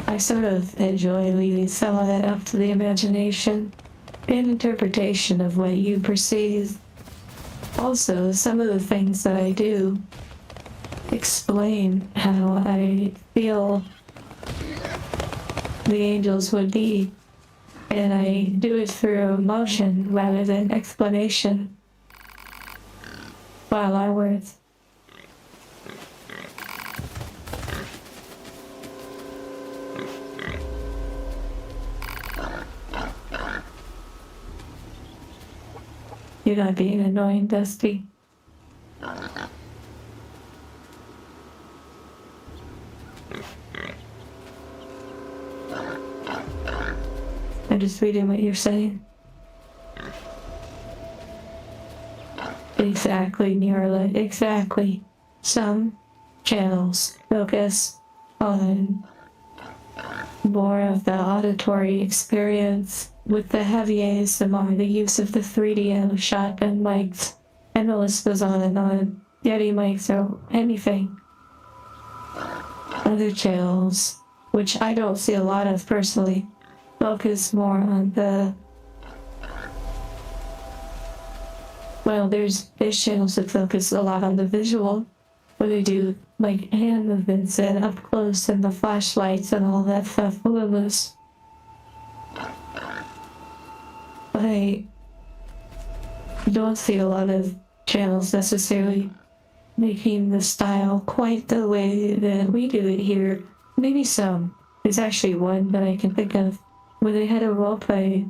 I sort of enjoy leaving some of that up to the imagination and interpretation of what you perceive. Also, some of the things that I do explain how I feel the angels would be, and I do it through emotion rather than explanation. While I words. You're not being annoying, Dusty. I'm just reading what you're saying. Exactly, NieR, exactly. Some channels focus on more of the auditory experience with the heavy ASMR, the use of the 3D shotgun mics, and the list goes on and on. Yeti mics or anything. Other channels, which I don't see a lot of personally, focus more on the there's channels that focus a lot on the visual, where they do like hand movements and up close and the flashlights and all that stuff. I don't see a lot of channels necessarily making the style quite the way that we do it here. Maybe some. There's actually one that I can think of where they had a roleplay.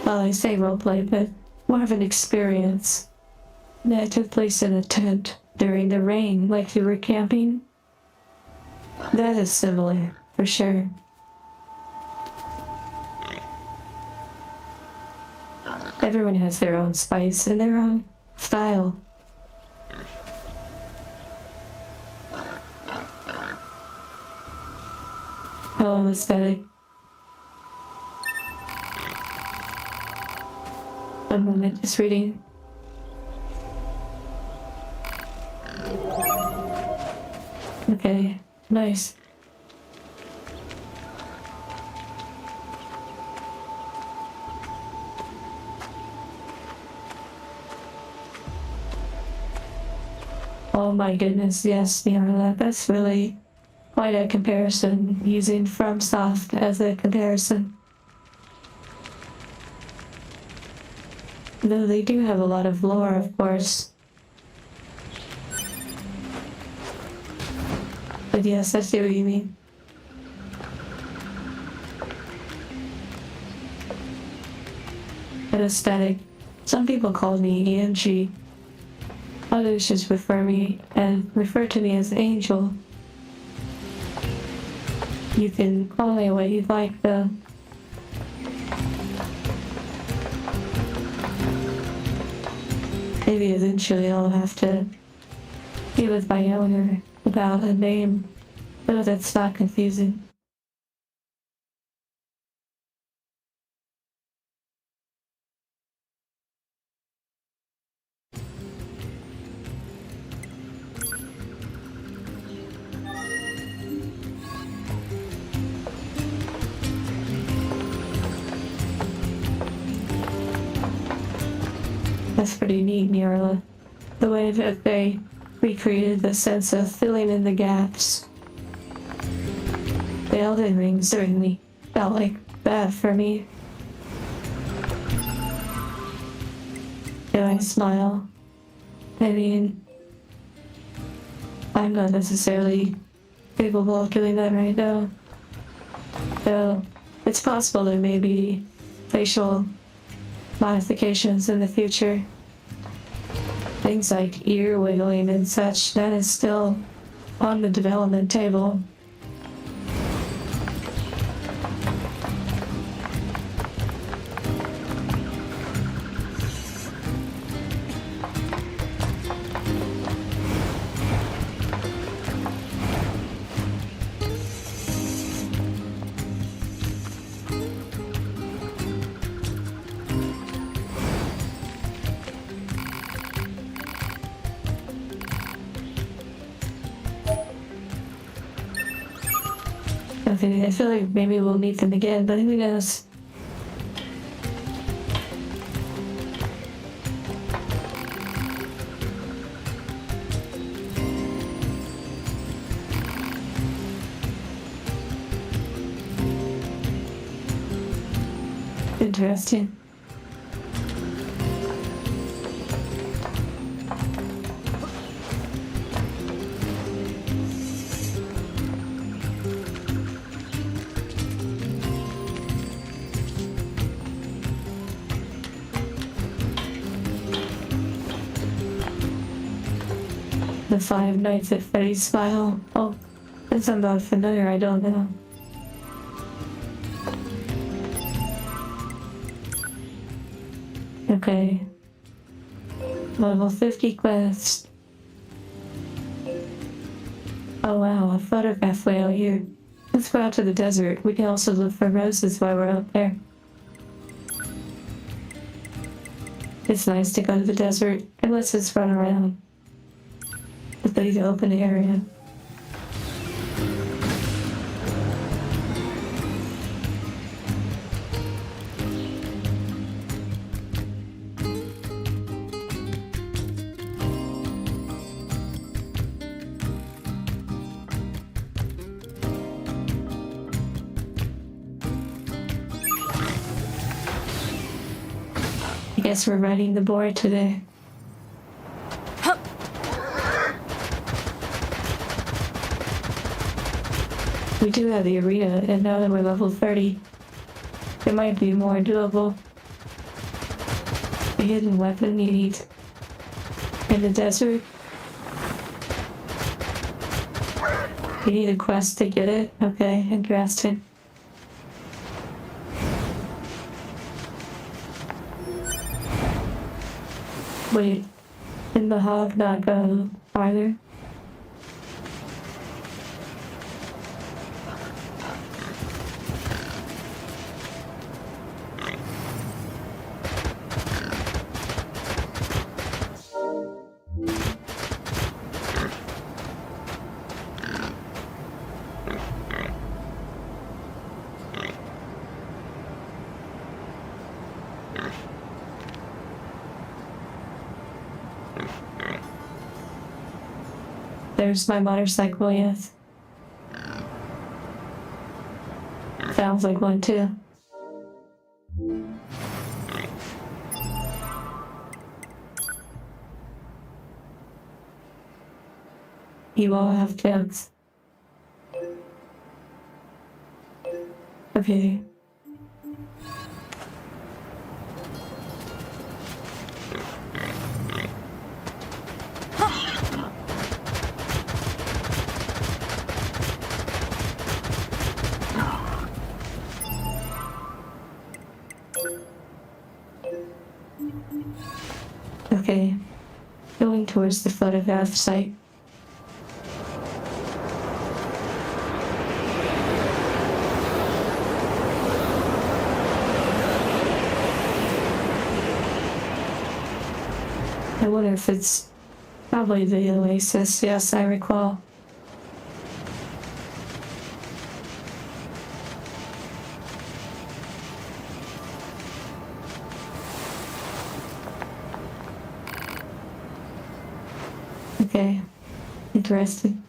Well, I say roleplay, but more of an experience that took place in a tent during the rain, like you were camping. That is similar, for sure. Everyone has their own spice and their own style. Oh, aesthetic. One moment, just reading. Okay, nice. Oh my goodness, yes, NieR, that's really quite a comparison, using FromSoft as a comparison. Though they do have a lot of lore, of course. But yes, I see what you mean. An aesthetic. Some people call me ENG. Others just refer to me as Angel. You can call me what you'd like, though. Maybe eventually I'll have to be with my owner about a name, though that's not confusing. That's pretty neat, NieR. The way that they recreated the sense of filling in the gaps. The Elden Ring certainly felt like that for me. Do I smile? I mean, I'm not necessarily capable of doing that right now. Though, it's possible there may be facial modifications in the future. Things like ear wiggling and such, that is still on the development table. Okay, I feel like maybe we'll meet them again, but who knows? Interesting. The Five Nights at Freddy's file. Oh, that sounds about familiar, I don't know. Okay. Level 50 quest. Oh wow, a photograph way out here. Let's go out to the desert. We can also look for roses while we're out there. It's nice to go to the desert and let's just run around. The big open area. I guess we're riding the board today. We do have the arena, and now that we're level 30, it might be more doable. The hidden weapon you need in the desert. You need a quest to get it? Okay, interesting. Wait, did the hog not go farther? There's my motorcycle, yes. Sounds like one too. You all have jokes. Okay. Okay, going towards the photograph site. I wonder if it's probably the Oasis, yes, I recall. Okay. Interesting.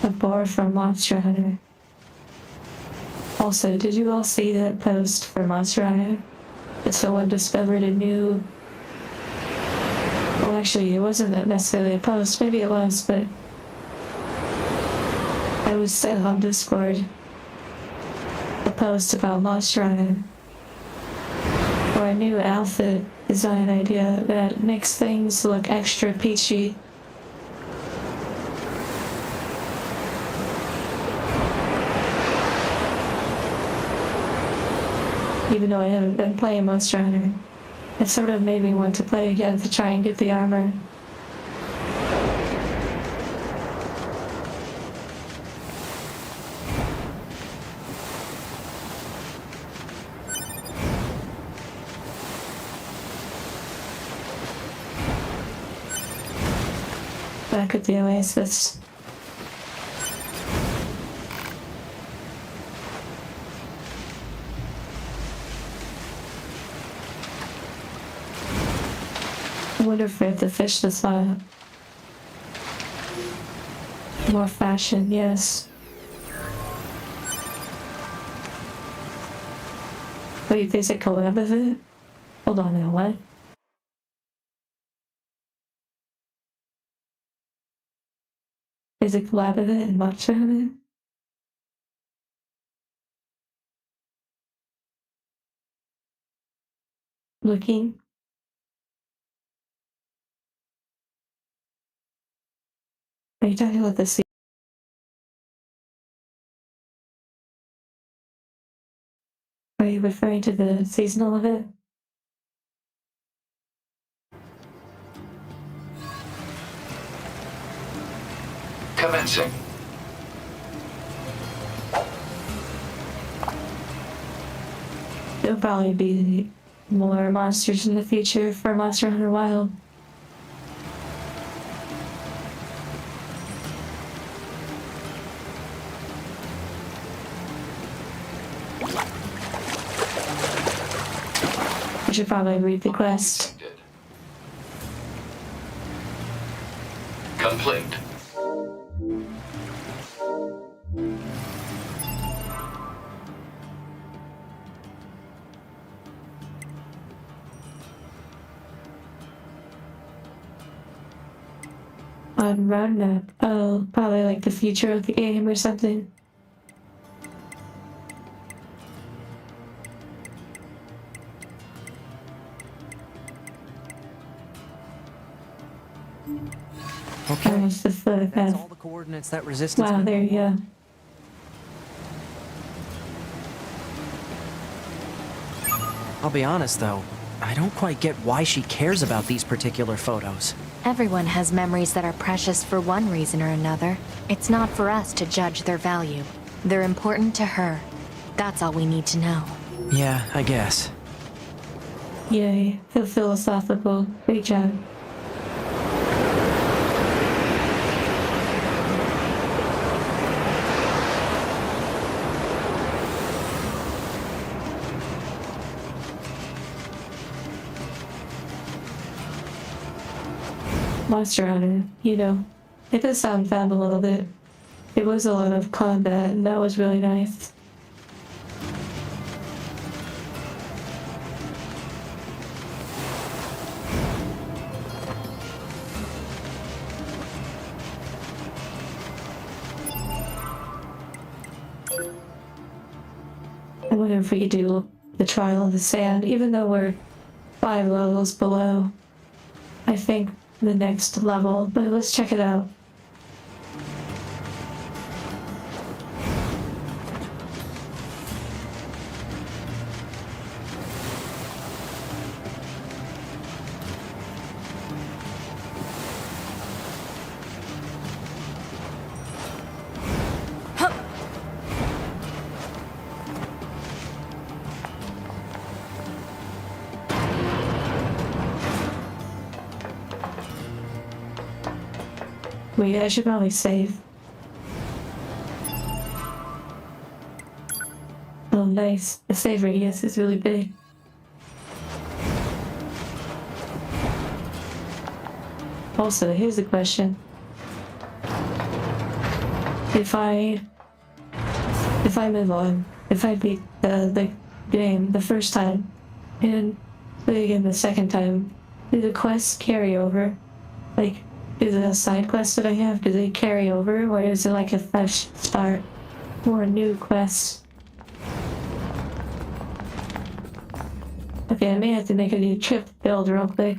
A bar from Monster Hunter. Also, did you all see that post for Monster Hunter? That someone discovered a new... Well, actually, it wasn't necessarily a post. Maybe it was, but... I was sent on Discord a post about Monster Hunter. Or a new outfit design idea that makes things look extra peachy. Even though I haven't been playing Monster Hunter, it sort of made me want to play again to try and get the armor. Back at the Oasis. I wonder if we have to fish this file. More fashion, yes. Wait, there's a collab of it? Hold on now, what? There's a collab of it in Monster Hunter? Looking? Are you talking about the sea? Are you referring to the seasonal event? Commencing. There'll probably be more monsters in the future for Monster Hunter Wild. I should probably read the quest. Complete. On roadmap. Oh, probably like the future of the game or something. Okay, It's the photo that's path. all the coordinates that resistance... Wow, there you go. I'll be honest, though. I don't quite get why she cares about these particular photos. Everyone has memories that are precious for one reason or another. It's not for us to judge their value. They're important to her. That's all we need to know. Yeah, I guess. Yay, the philosophical. Great job. Monster Hunter, you know, it does sound fun a little bit. It was a lot of combat, and that was really nice. I wonder if we could do the Trial of the Sand, even though we're 5 levels below. I think the next level, but let's check it out. Wait, I should probably save. Oh, nice. The save radius is really big. Also, here's a question. If I move on, if I beat the game the first time and play again the second time, do the quests carry over? Like, do the side quests that I have, do they carry over, or is it like a fresh start or a new quest? Okay, I may have to make a new trip build real quick.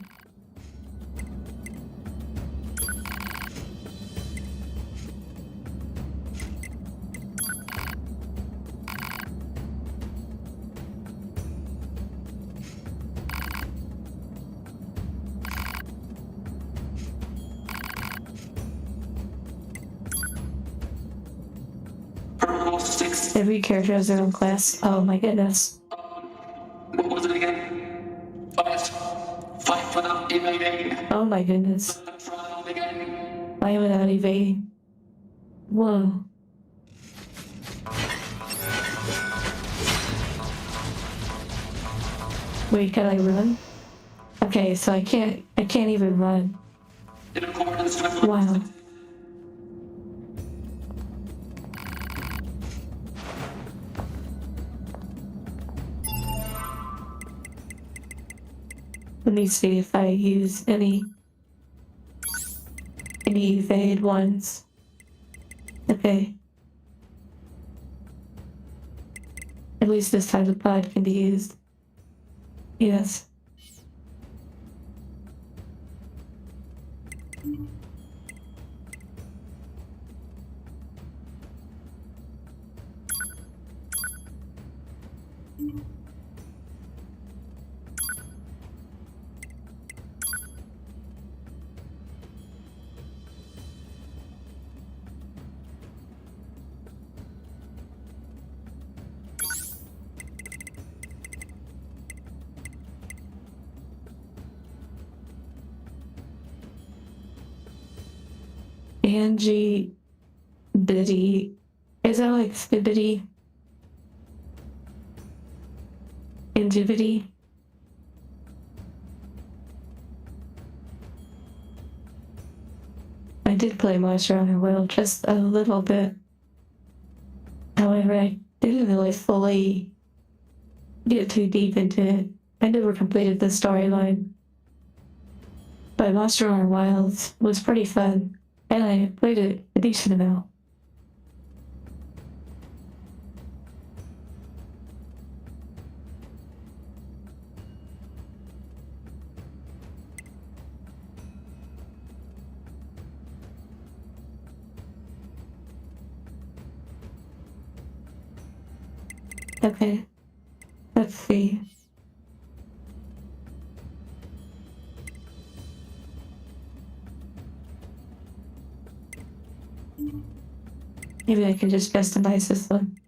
Every character has their own class. Oh my goodness. What was it again? Fight without evading. Oh my goodness. Trial begin. Why without evading? Whoa. Wait, can I run? Okay, so I can't even run. In accordance with Wow. Let me see if I use any evade ones. Okay. At least this time the pod can be used. Yes. Angie Biddy. Is that like Spibbity? Angivity? I did play Monster Hunter World just a little bit. However, I didn't really fully get too deep into it. I never completed the storyline. But Monster Hunter Wilds was pretty fun, and I played it a decent amount. Okay, let's see. Maybe I can just customize this one.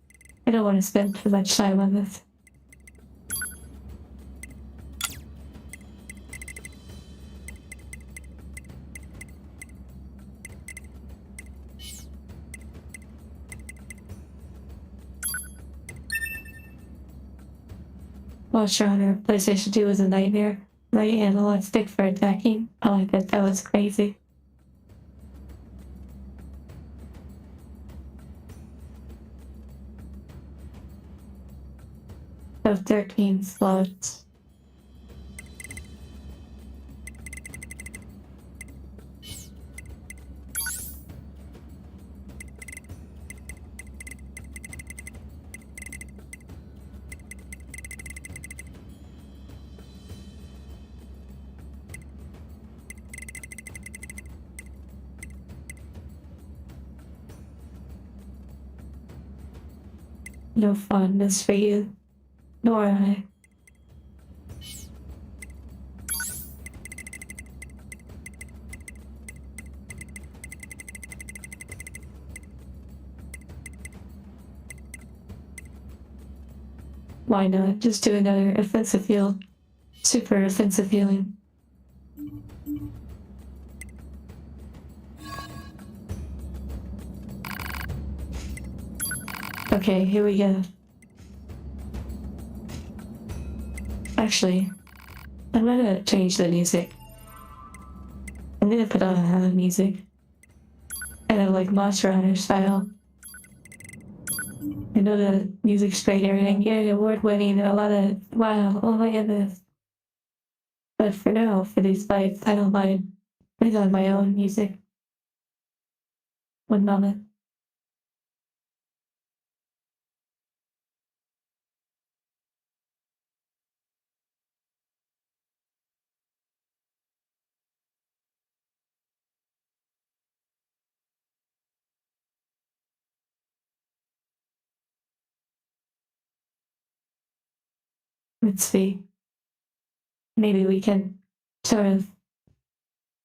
I don't want to spend too much time on this. Monster Hunter PlayStation 2 was a nightmare. Right analog stick for attacking. Oh, I bet that was crazy. Of 13 slots. No fondness for you, nor I. Why not? Just do another offensive heal. Super offensive healing. Okay, here we go. Actually, I'm gonna change the music. I'm gonna put on music. Kind of like Monster Hunter style. I know the music's great and everything. Yeah, award winning, a lot of wow, oh my goodness. But for now, for these fights, I don't mind. I got my own music. One moment. Let's see. Maybe we can sort of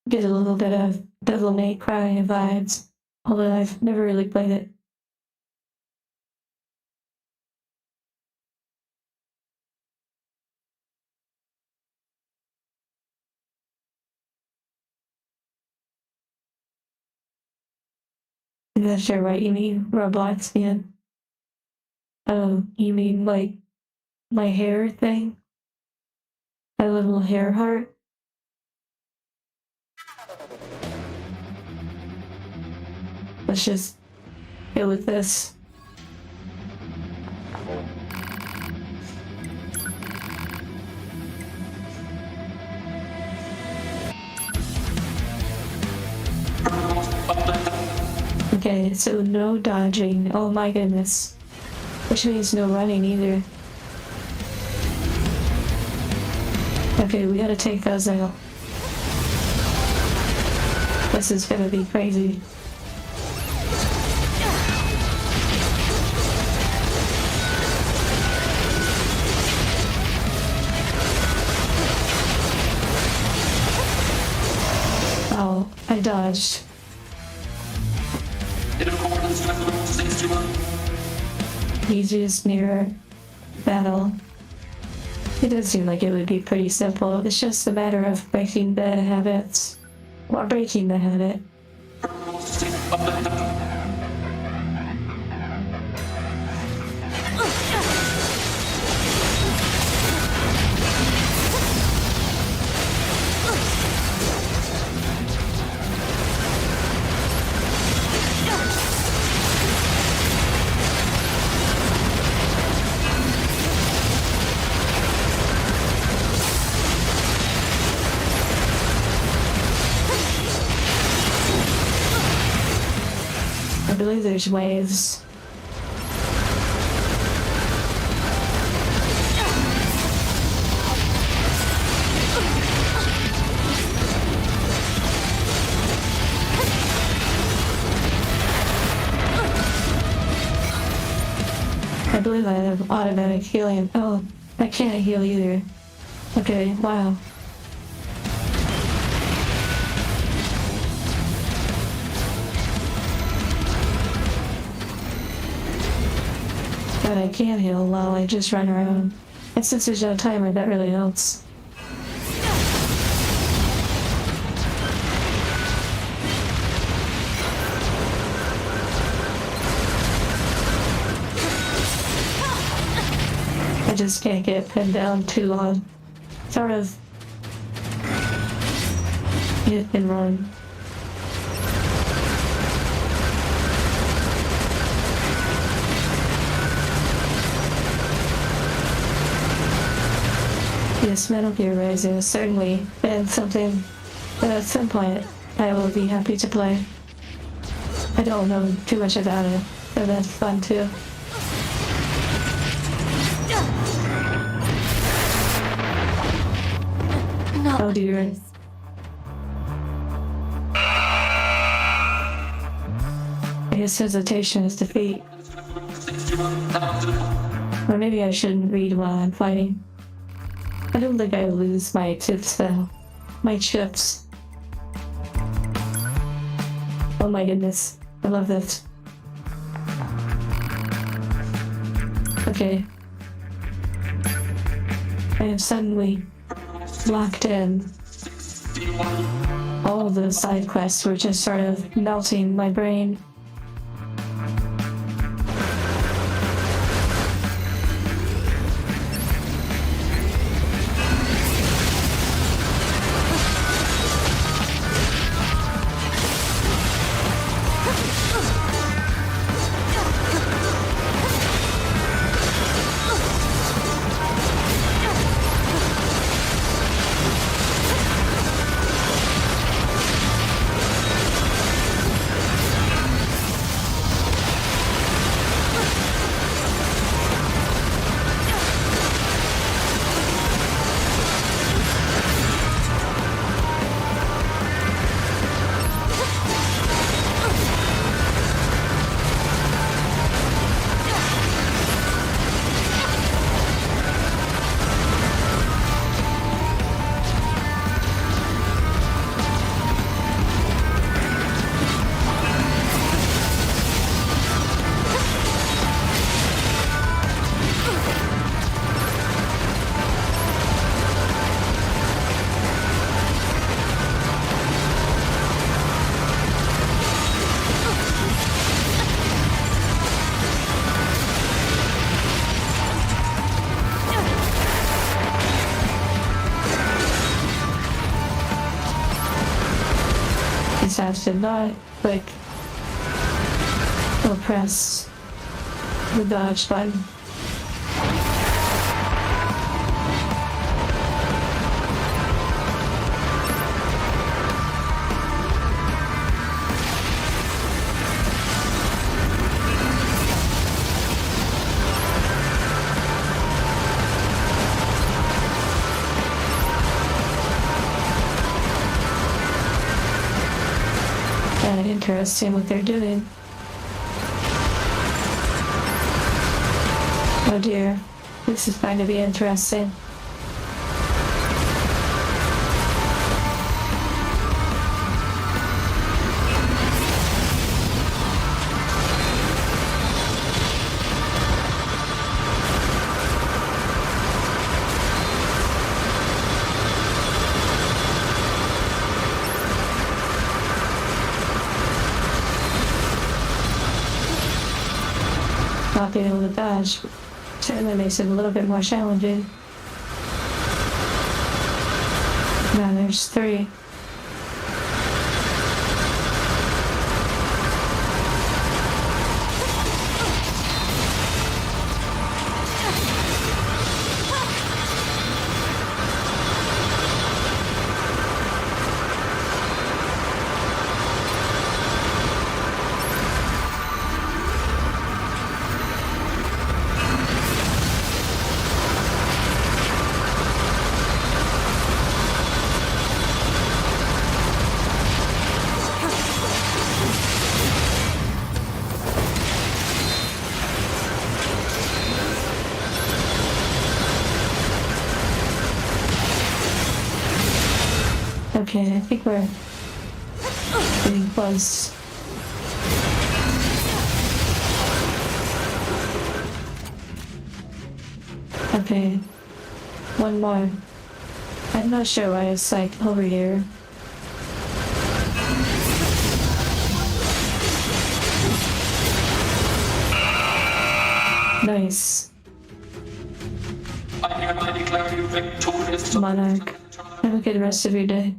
get a little bit of Devil May Cry vibes. Although I've never really played it. I'm not sure what you mean, Roblox, man. Oh, you mean like my hair thing? My little hair heart? Let's just go with this. Okay, so no dodging. Oh my goodness. Which means no running either. Okay, we gotta take those out. This is gonna be crazy. Oh, I dodged. In accordance with Rule 61. Easiest NieR battle. It does seem like it would be pretty simple. It's just a matter of breaking the habits. Or breaking the habit. Rule 61. I believe there's waves. I believe I have automatic healing. Oh, I can't heal either. Okay, wow. But I can heal while I just run around. And since there's no timer, that really helps. I just can't get pinned down too long. Sort of hit and run. Yes, Metal Gear Rising has certainly been something that at some point I will be happy to play. I don't know too much about it, but that's fun too. No. Oh dear. I guess hesitation is defeat. Or maybe I shouldn't read while I'm fighting. I don't think I lose my chips though. My chips. Oh my goodness. I love this. Okay. I am suddenly locked in. All of those side quests were just sort of melting my brain. have to not click or press the dodge button. Interesting what they're doing. Oh dear, this is going to be interesting. Not being able to dodge certainly makes it a little bit more challenging. Now there's 3. Okay, I think we're getting close. Okay, one more. I'm not sure why it's like over here. Nice. I hereby declare you victorious. Monarch. Have a good rest of your day.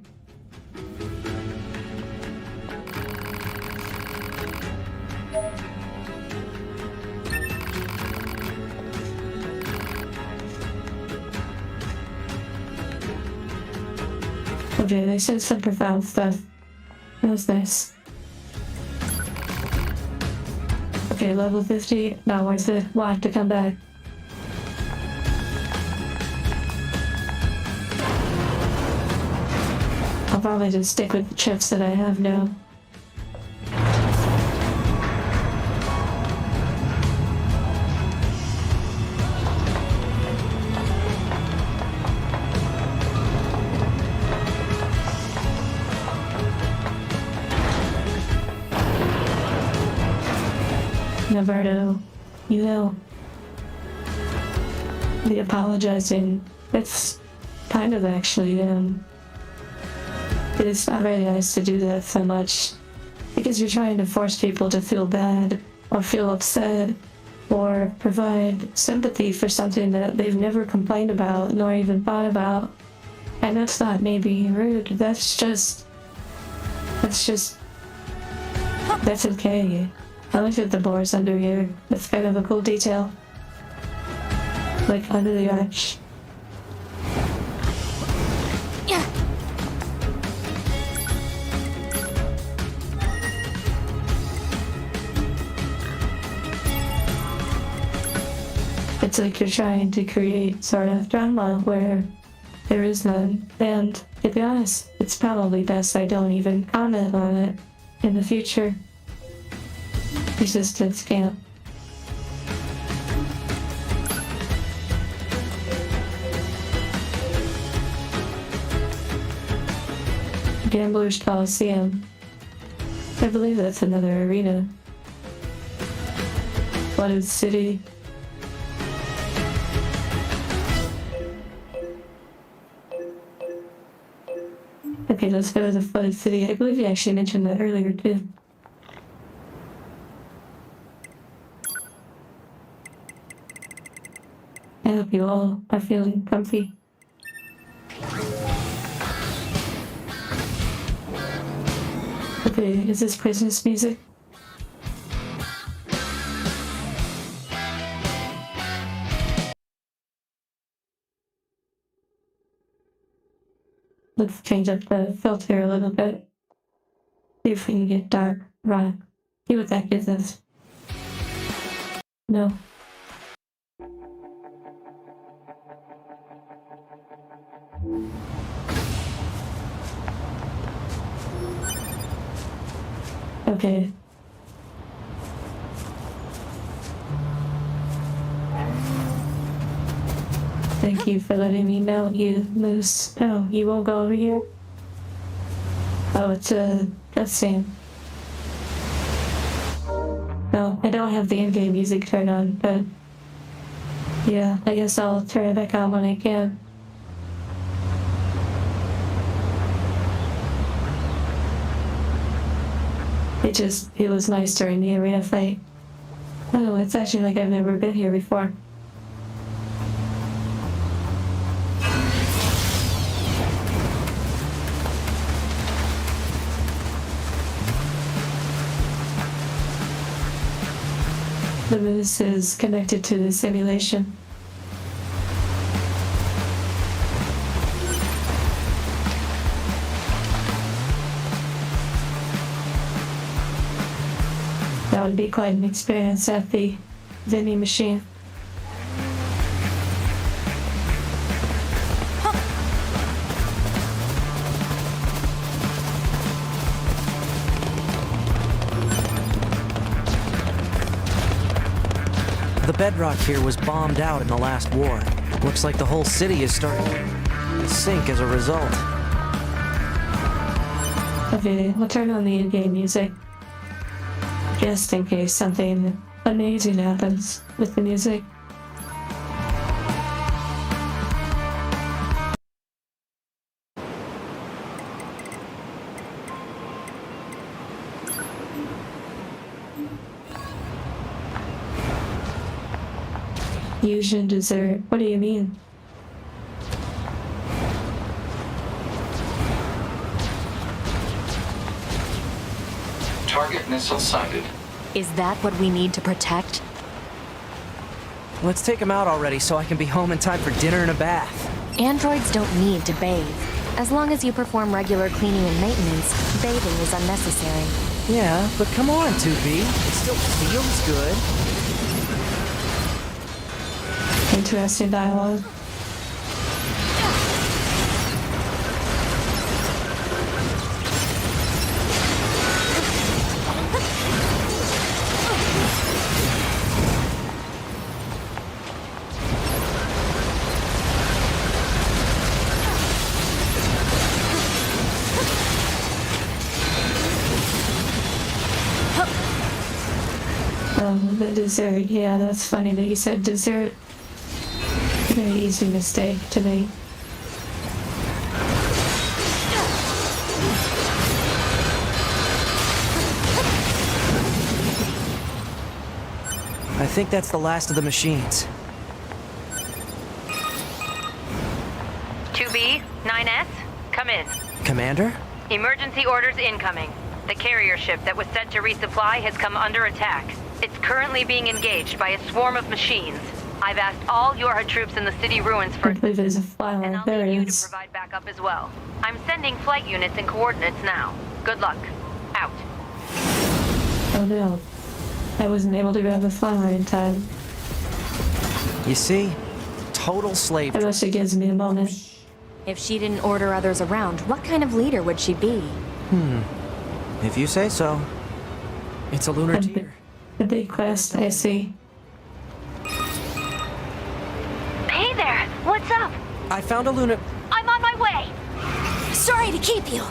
Okay, they said some profound stuff. That was nice. Okay, level 50. Not worth it. We'll have to come back. I'll probably just stick with the chips that I have now. Navarro, you know, the apologizing, it's kind of actually, it's not very nice to do that so much, because you're trying to force people to feel bad, or feel upset, or provide sympathy for something that they've never complained about, nor even thought about, and that's not me being rude, that's okay. I looked at the boards under here. That's kind of a cool detail. Like under the arch. Yeah. It's like you're trying to create sort of drama where there is none. And to be honest, it's probably best I don't even comment on it in the future. Resistance camp. Gamblers Coliseum. I believe that's another arena. Flooded City. Okay, let's go to the Flooded City. I believe you actually mentioned that earlier too. I hope you all are feeling comfy. Okay, is this Christmas music? Let's change up the filter a little bit. See if we can get dark. Right. See what that gives us. No. Okay. Thank you for letting me know, you moose. Oh, you won't go over here? Oh, it's a cutscene. No, I don't have the in-game music turned on, but yeah, I guess I'll turn it back on when I can. It was nice during the arena fight. Oh, it's actually like I've never been here before. The moose is connected to the simulation. That would be quite an experience at the vending machine. The bedrock here was bombed out in the last war. Looks like the whole city is starting to sink as a result. Okay, we'll turn on the in-game music. Just in case something amazing happens with the music. Fusion dessert. What do you mean? Target missile sighted. Is that what we need to protect? Let's take him out already so I can be home in time for dinner and a bath. Androids don't need to bathe. As long as you perform regular cleaning and maintenance, bathing is unnecessary. Yeah, but come on, 2B. It still feels good. Interesting dialogue. The dessert, yeah, that's funny that you said dessert. Very easy mistake to make. I think that's the last of the machines. 2B, 9S, come in. Commander? Emergency orders incoming. The carrier ship that was sent to resupply has come under attack. It's currently being engaged by a swarm of machines. I've asked all your troops in the city ruins for... I believe there's a flower. And I'll There need it you to is. provide backup as well. I'm sending flight units and coordinates now. Good luck. Out. Oh no. I wasn't able to grab the flower in time. You see? Total slave. That must have gives me a moment. If she didn't order others around, what kind of leader would she be? If you say so. It's a lunar tear. The big quest, I see. Hey there! What's up? I found a lunar... I'm on my way! Sorry to keep you.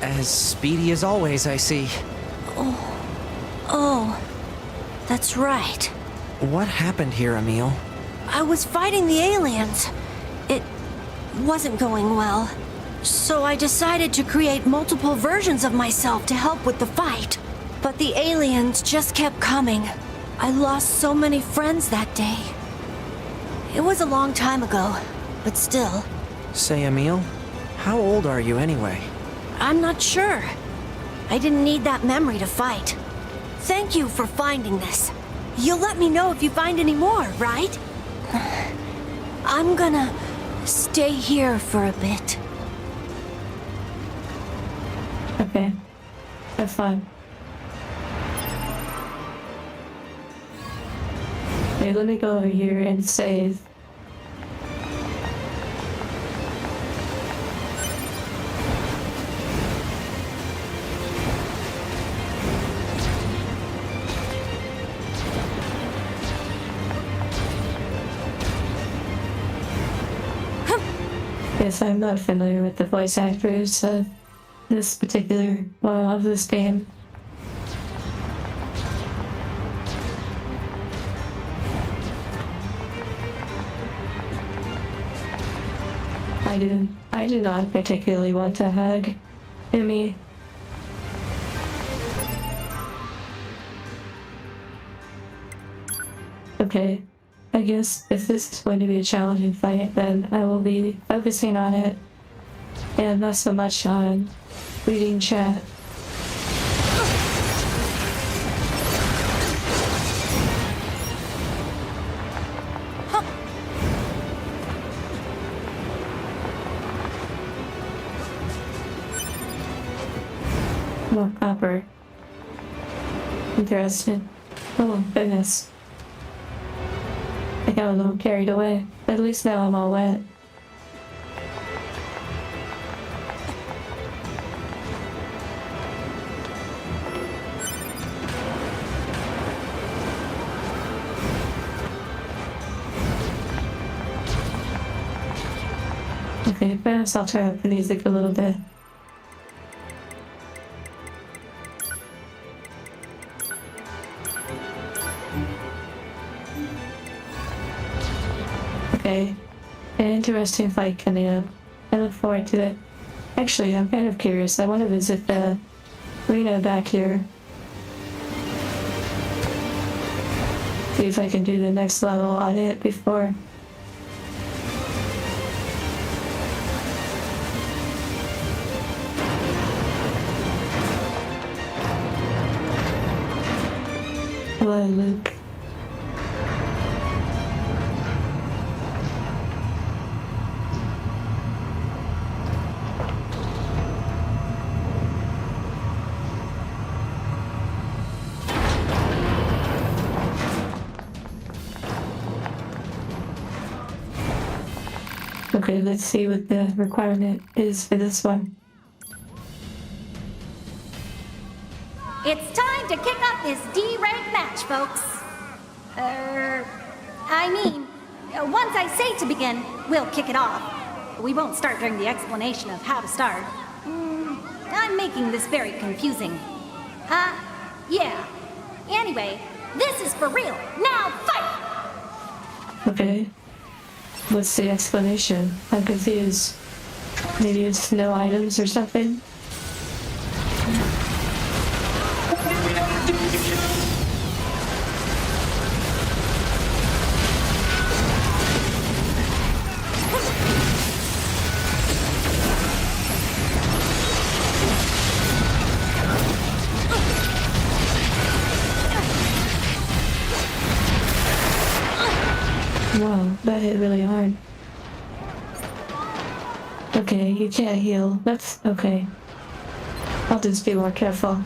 As speedy as always, I see. Oh, that's right. What happened here, Emil? I was fighting the aliens. It wasn't going well. So I decided to create multiple versions of myself to help with the fight. But the aliens just kept coming. I lost so many friends that day. It was a long time ago, but still. Say, Emil, how old are you anyway? I'm not sure. I didn't need that memory to fight. Thank you for finding this. You'll let me know if you find any more, right? I'm gonna stay here for a bit. Okay. Have fun. Okay, let me go over here and save. Yes, I'm not familiar with the voice actors of this particular, well, of this game. I do not particularly want to hug Emmy. Okay, I guess if this is going to be a challenging fight, then I will be focusing on it and not so much on reading chat. More copper. Interesting. Oh, goodness. I got a little carried away. At least now I'm all wet. Okay, perhaps I'll turn up the music a little bit. Okay, an interesting fight coming up. I look forward to it. Actually, I'm kind of curious. I want to visit the arena back here. See if I can do the next level on it before. Hello, Luke. Okay, let's see what the requirement is for this one. It's time to kick off this D-rank match, folks. Once I say to begin, we'll kick it off. We won't start during the explanation of how to start. I'm making this very confusing. Yeah. Anyway, this is for real. Now fight! Okay. What's the explanation? I'm confused. Maybe it's no items or something? Wow, that hit really hard. Okay, you can't heal. That's okay. I'll just be more careful.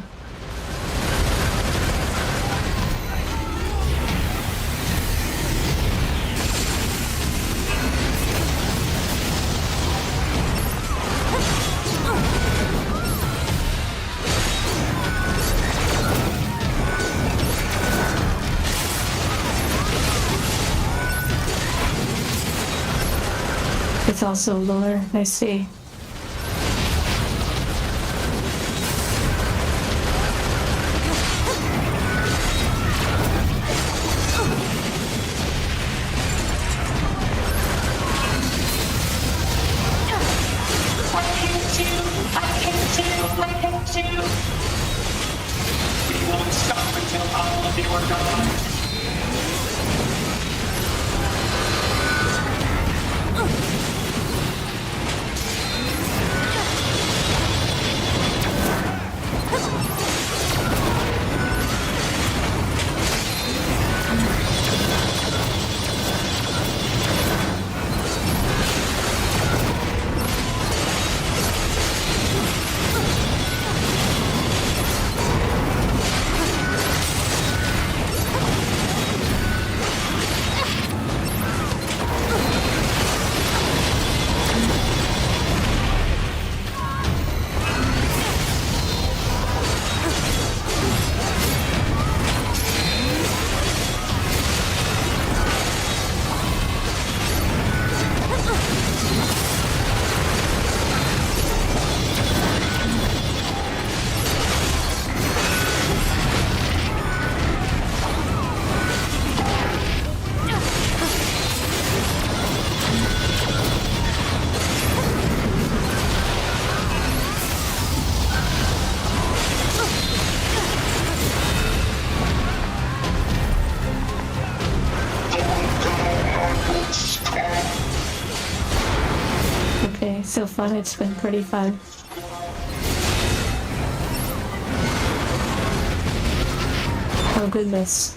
It's also lower, I see. We won't stop until all of you are gone. Okay, so far it's been pretty fun. Oh goodness.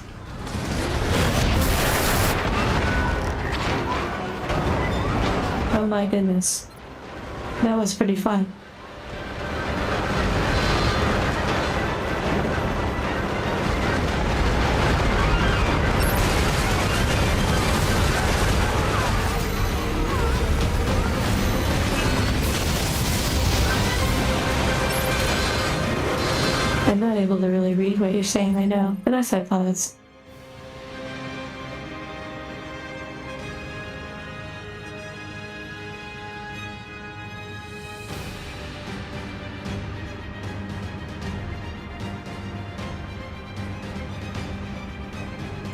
Oh my goodness. That was pretty fun. I'm not able to really read what you're saying, I know, but I said pause.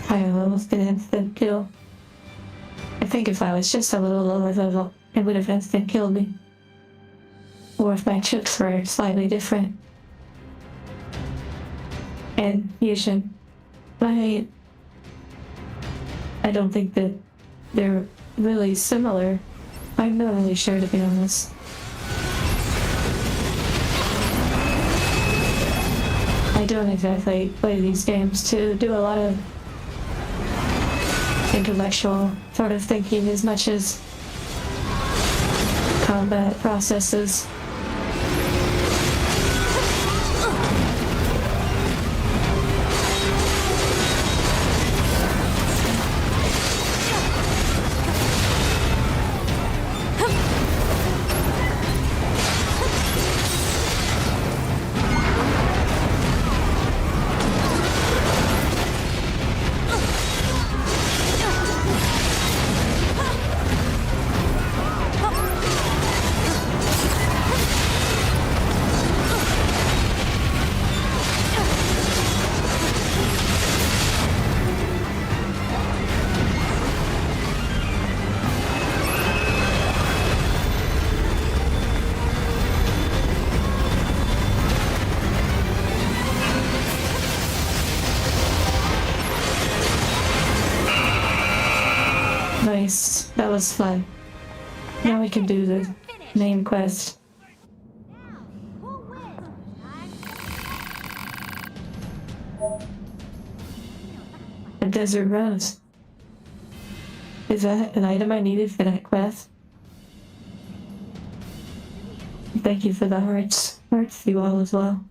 Higher levels get instant kill. I think if I was just a little lower level, it would have instant killed me. Or if my chips were slightly different. And fusion. I don't think that they're really similar. I'm not really sure, to be honest. I don't exactly play these games to do a lot of intellectual sort of thinking as much as combat processes. Nice. That was fun. Now we can do the main quest. A desert rose. Is that an item I needed for that quest? Thank you for the hearts. Hearts you all as well.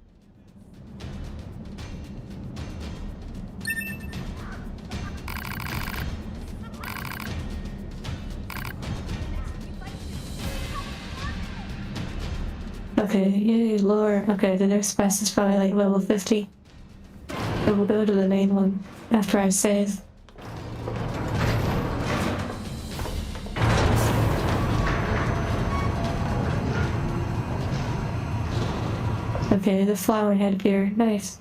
Okay, yay, lore. Okay, the next quest is probably like level 50. So we'll go to the main one after I save. Okay, the flower head here. Nice.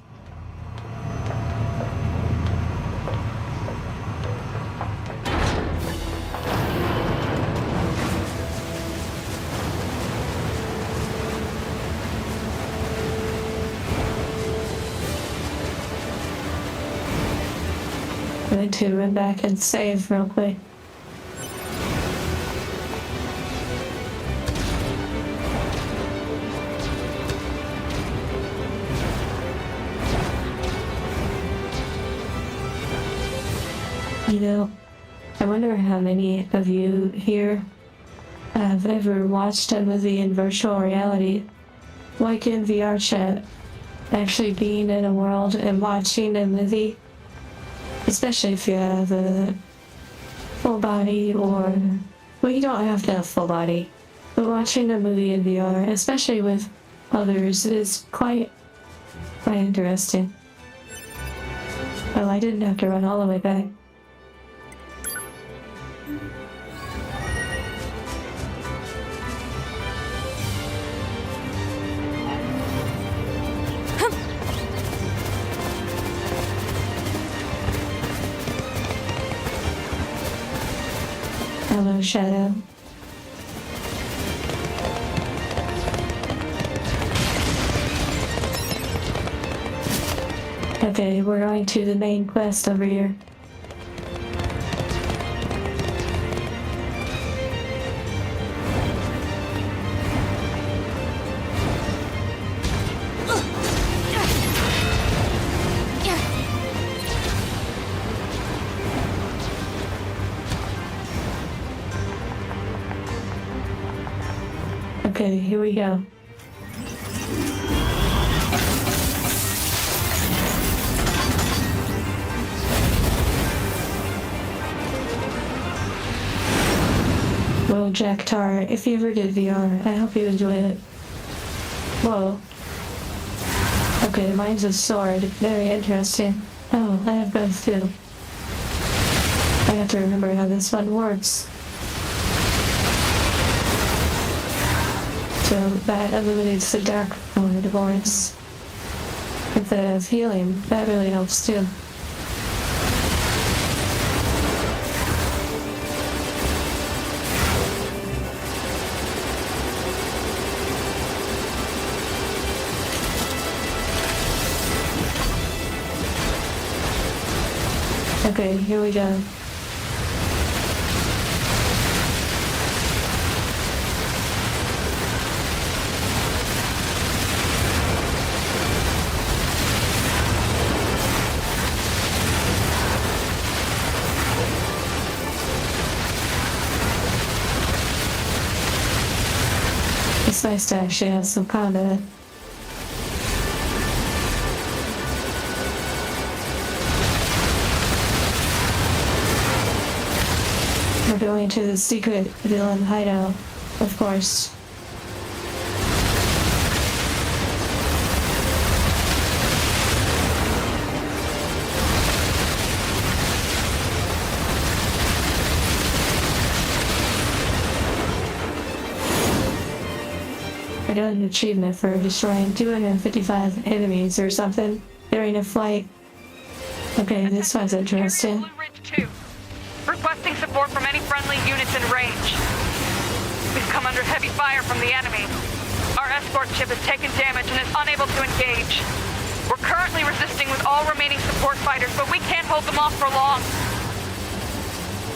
I'm going to run back and save real quick. You know, I wonder how many of you here have ever watched a movie in virtual reality, like in VR chat, actually being in a world and watching a movie, especially if you have a full body or, well, you don't have to have full body, but watching a movie in VR, especially with others, is quite interesting. Oh, I didn't have to run all the way back. Hello, Shadow. Okay, we're going to the main quest over here. Okay, here we go. Well, Jack Tar, if you ever get VR, I hope you enjoy it. Whoa. Okay, mine's a sword. Very interesting. Oh, I have guns too. I have to remember how this one works. So that eliminates the dark mode voice. Instead of healing, that really helps too. Okay, here we go. It's nice to actually have some combat. We're going to the secret villain hideout, of course. I got an achievement for destroying 255 enemies or something during a flight. Okay, this one's interesting. Blue Ridge 2. Requesting support from any friendly units in range. We've come under heavy fire from the enemy. Our escort ship has taken damage and is unable to engage. We're currently resisting with all remaining support fighters, but we can't hold them off for long.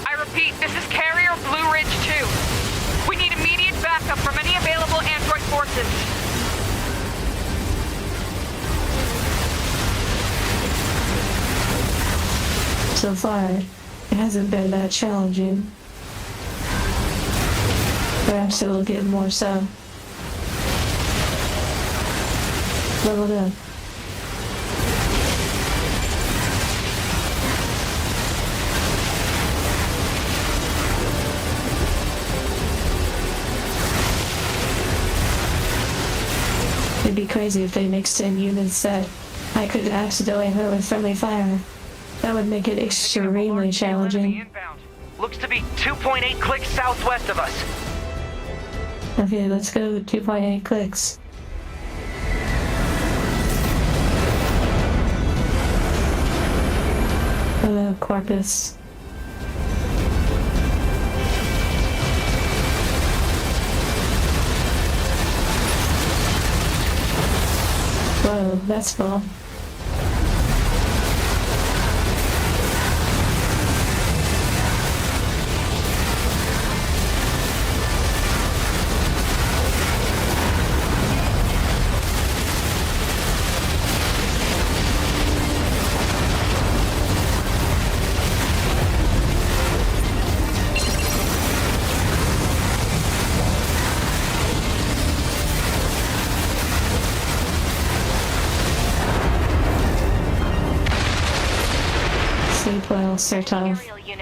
I repeat, this is Carrier Blue Ridge 2. We need immediate backup from any available android forces. So far, it hasn't been that challenging. Perhaps it will get more so. Leveled up. It'd be crazy if they mixed in units that I could accidentally hit with friendly fire. That would make it extremely challenging. Looks to be 2.8 clicks southwest of us. Okay, let's go 2.8 clicks. Hello, Corpus. Whoa, that's full. Sleep well, Sertov.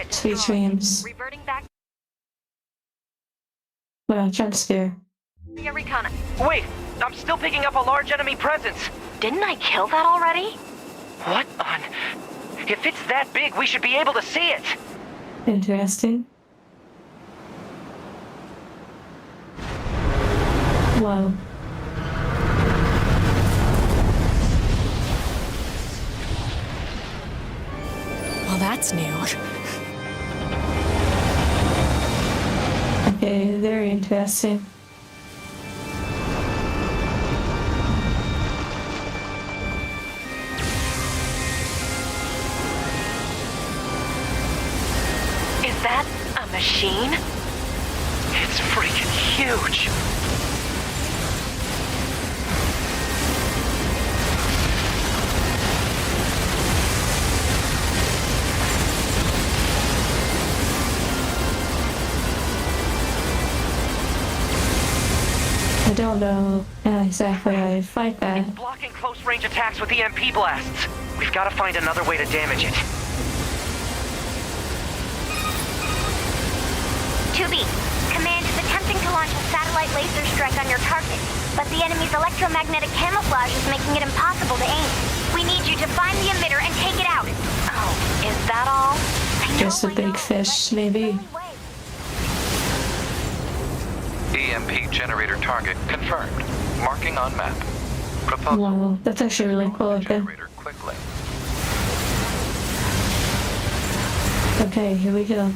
Sweet dreams. Reverting back Well, jump scare. to your recon. Wait, I'm still picking up a large enemy presence. Didn't I kill that already? What on? If it's that big, we should be able to see it. Interesting. Whoa. Well, that's new. Okay, very interesting. Is that a machine? It's freaking huge. I don't know exactly how to fight that. It's blocking close-range attacks with EMP blasts. We've got to find another way to damage it. 2B, Command is attempting to launch a satellite laser strike on your target, but the enemy's electromagnetic camouflage is making it impossible to aim. We need you to find the emitter and take it out. Oh, is that all? Just a big fish, maybe. EMP generator target confirmed. Marking on map. Proposal. Wow, that's actually really cool looking. Generator quickly. Okay, here we go.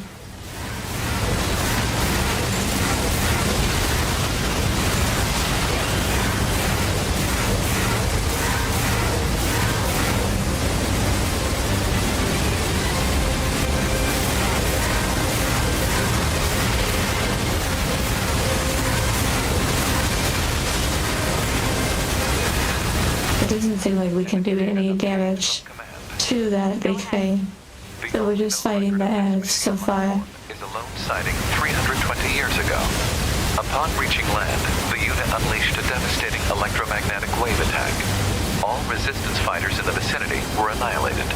It doesn't seem like we can do any damage to that big thing. So we're just fighting the ads so far. Is a lone sighting 320 years ago. Upon reaching land, the unit unleashed a devastating electromagnetic wave attack. All resistance fighters in the vicinity were annihilated.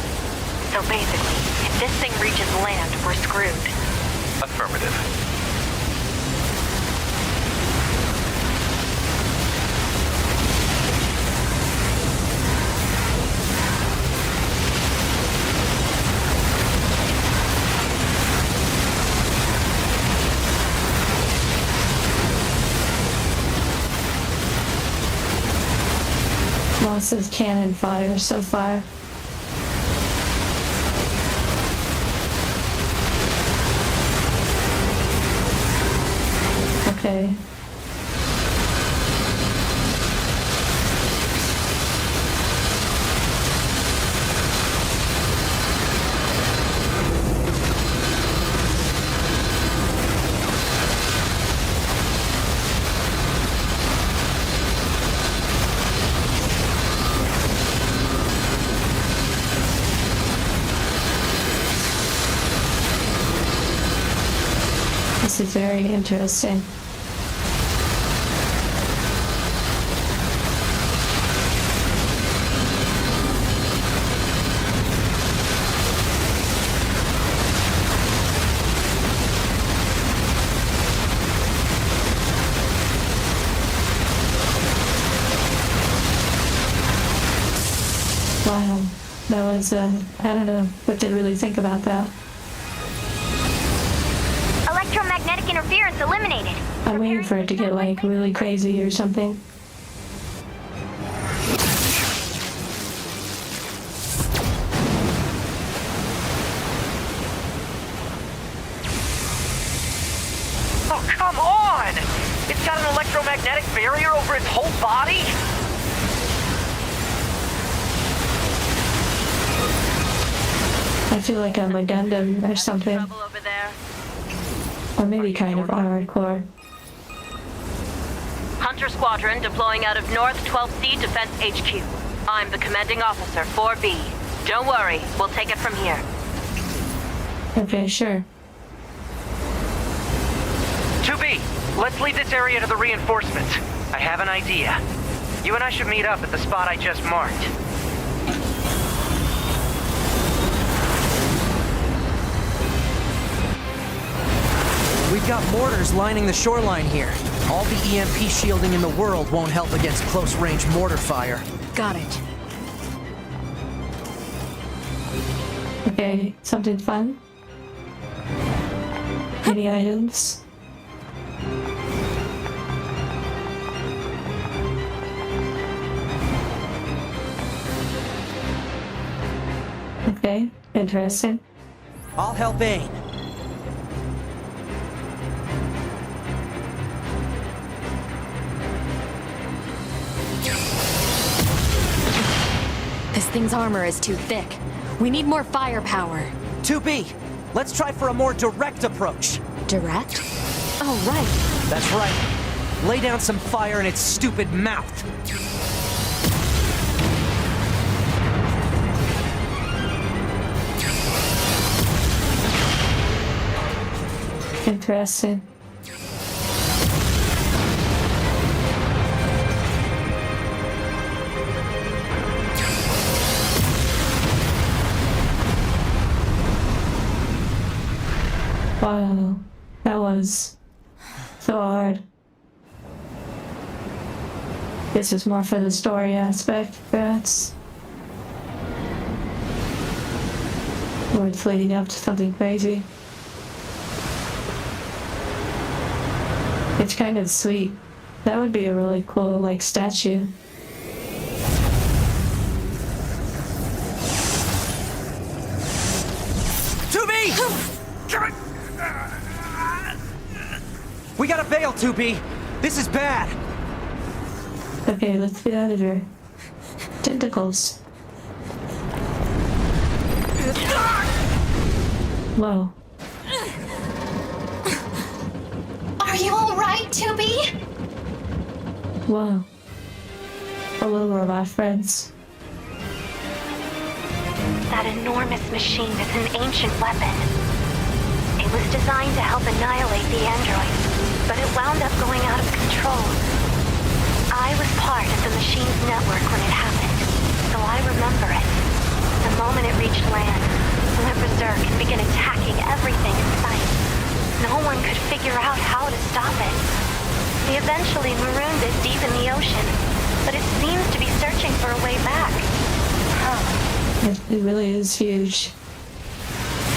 So basically, if this thing reaches land, we're screwed. Affirmative. Lots of cannon fire so far. Okay. This is very interesting. Wow, that was, I don't know what to really think about that. Electromagnetic interference eliminated. I'm waiting for it to get like really crazy or something. Oh, come on! It's got an electromagnetic barrier over its whole body? I feel like I'm a Gundam or something. Over there. Or maybe kind of hardcore. Hunter Squadron deploying out of North 12C Defense HQ. I'm the commanding officer, 4B. Don't worry, we'll take it from here. Okay, sure. 2B, let's leave this area to the reinforcements. I have an idea. You and I should meet up at the spot I just marked. We've got mortars lining the shoreline here. All the EMP shielding in the world won't help against close-range mortar fire. Got it. Okay, something fun? Any items? Okay, interesting. I'll help aim. This thing's armor is too thick. We need more firepower. 2B, let's try for a more direct approach. Direct? Oh, right. That's right. Lay down some fire in its stupid mouth. Interesting. Wow, that was so hard. This is more for the story aspect, perhaps. Or it's leading up to something crazy. It's kind of sweet. That would be a really cool, like, statue. We gotta bail, 2B! This is bad! Okay, let's get out of here. Tentacles. Whoa. Are you alright, 2B? Whoa. Hello, robot friends. That enormous machine is an ancient weapon. It was designed to help annihilate the androids, but it wound up going out of control. I was part of the machine's network when it happened, so I remember it. The moment it reached land, it went berserk and began attacking everything in sight. No one could figure out how to stop it. We eventually marooned it deep in the ocean, but it seems to be searching for a way back. It really is huge.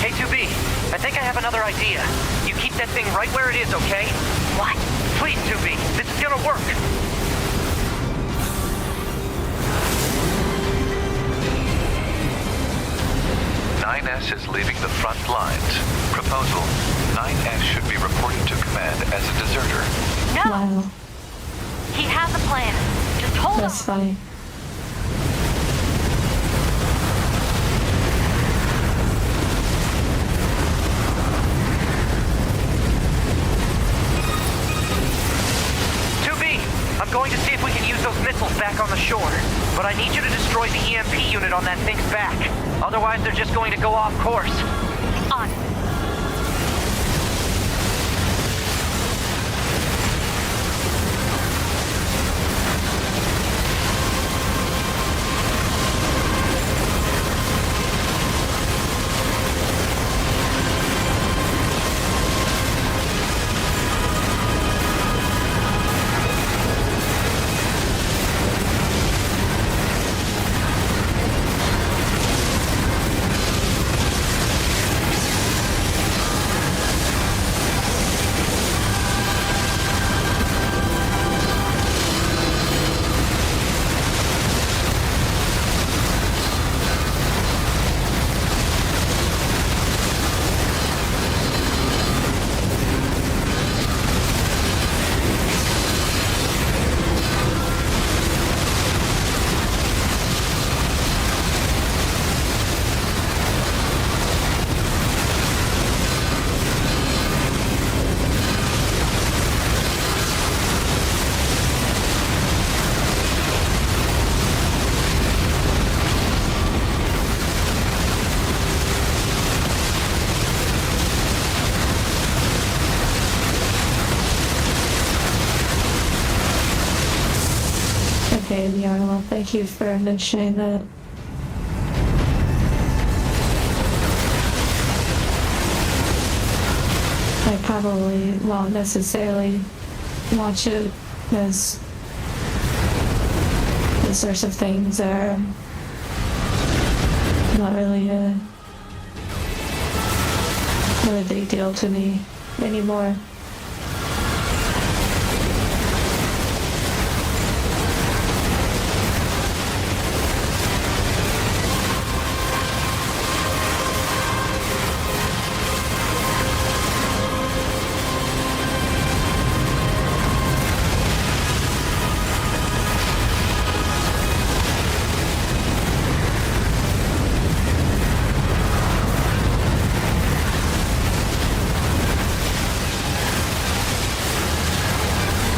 Hey, 2B, I think I have another idea. You keep that thing right where it is, okay? What? Please, 2B, this is gonna work! NieR is leaving the front lines. Proposal: NieR should be reported to command as a deserter. No! Wow, He has a plan. Just hold that's on. funny. I'm going to see if we can use those missiles back on the shore. But I need you to destroy the EMP unit on that thing's back. Otherwise, they're just going to go off course. On. Okay, NieR, well, thank you for mentioning that. I probably won't necessarily watch it because these sorts of things are not really a big deal to me anymore.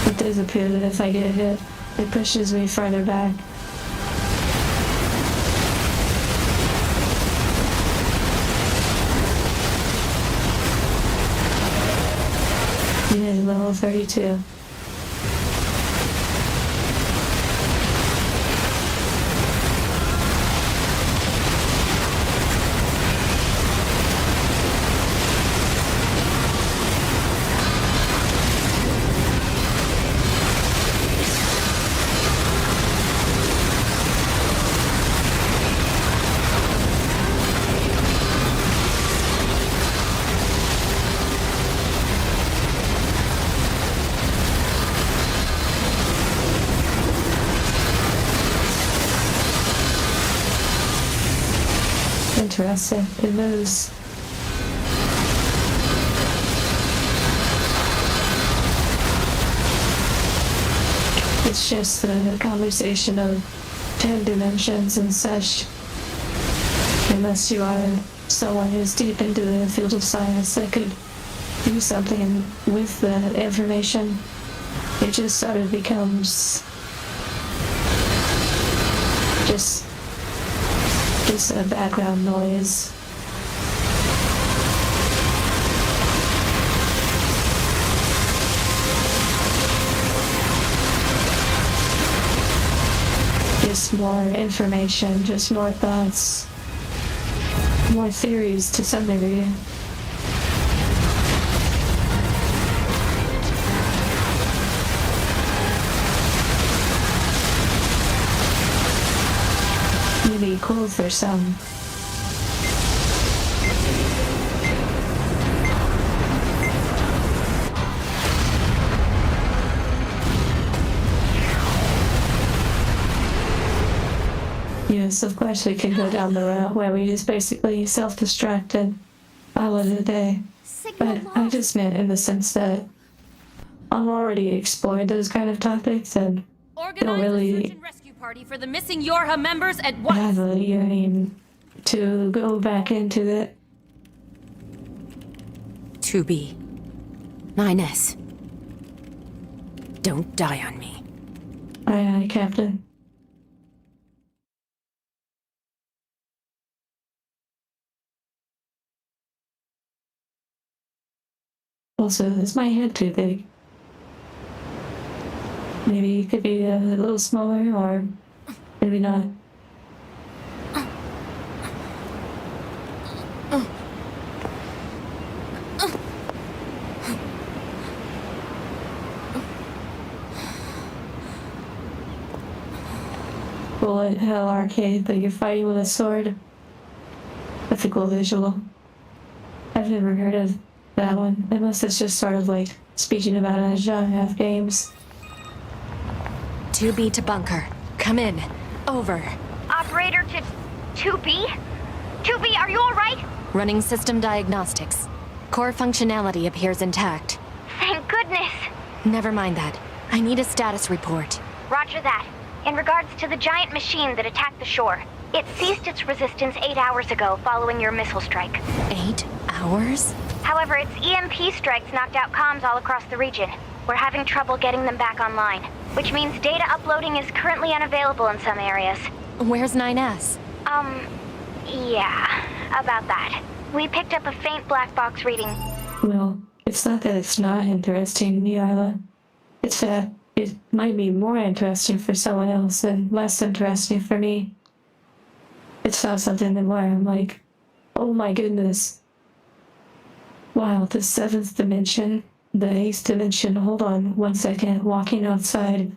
It does appear that if I get hit, it pushes me further back. Unit level 32. interesting. It moves. It's just a conversation of 10 dimensions and such. Unless you are someone who's deep into the field of science that could do something with the information, it just sort of becomes just a background noise. Just more information, just more thoughts, more theories to some degree. Maybe cool for some. Yes, of course we could go down the route where we just basically self-destruct and call it a day. But I just meant in the sense that I've already explored those kind of topics and don't really Party for the missing Yorha members at once. have a yearning to go back into it. 2B. 9S. Don't die on me. Aye, aye, Captain. Also, is my head too big? Maybe it could be a little smaller, or maybe not. Bullet hell arcade, but you're fighting with a sword. That's a cool visual. I've never heard of that one, unless it's just sort of like speaking about a genre of games. 2B to bunker. Come in. Over. Operator to 2B? 2B, are you alright? Running system diagnostics. Core functionality appears intact. Thank goodness. Never mind that. I need a status report. Roger that. In regards to the giant machine that attacked the shore, it ceased its resistance 8 hours ago following your missile strike. 8 hours? However, its EMP strikes knocked out comms all across the region. We're having trouble getting them back online, which means data uploading is currently unavailable in some areas. Where's 9S? Yeah, about that. We picked up a faint black box reading. Well, it's not that it's not interesting, NieR. It's that it might be more interesting for someone else and less interesting for me. It's not something where I'm like, oh my goodness. Wow, the 7th dimension, the 8th dimension, hold on 1 second, walking outside,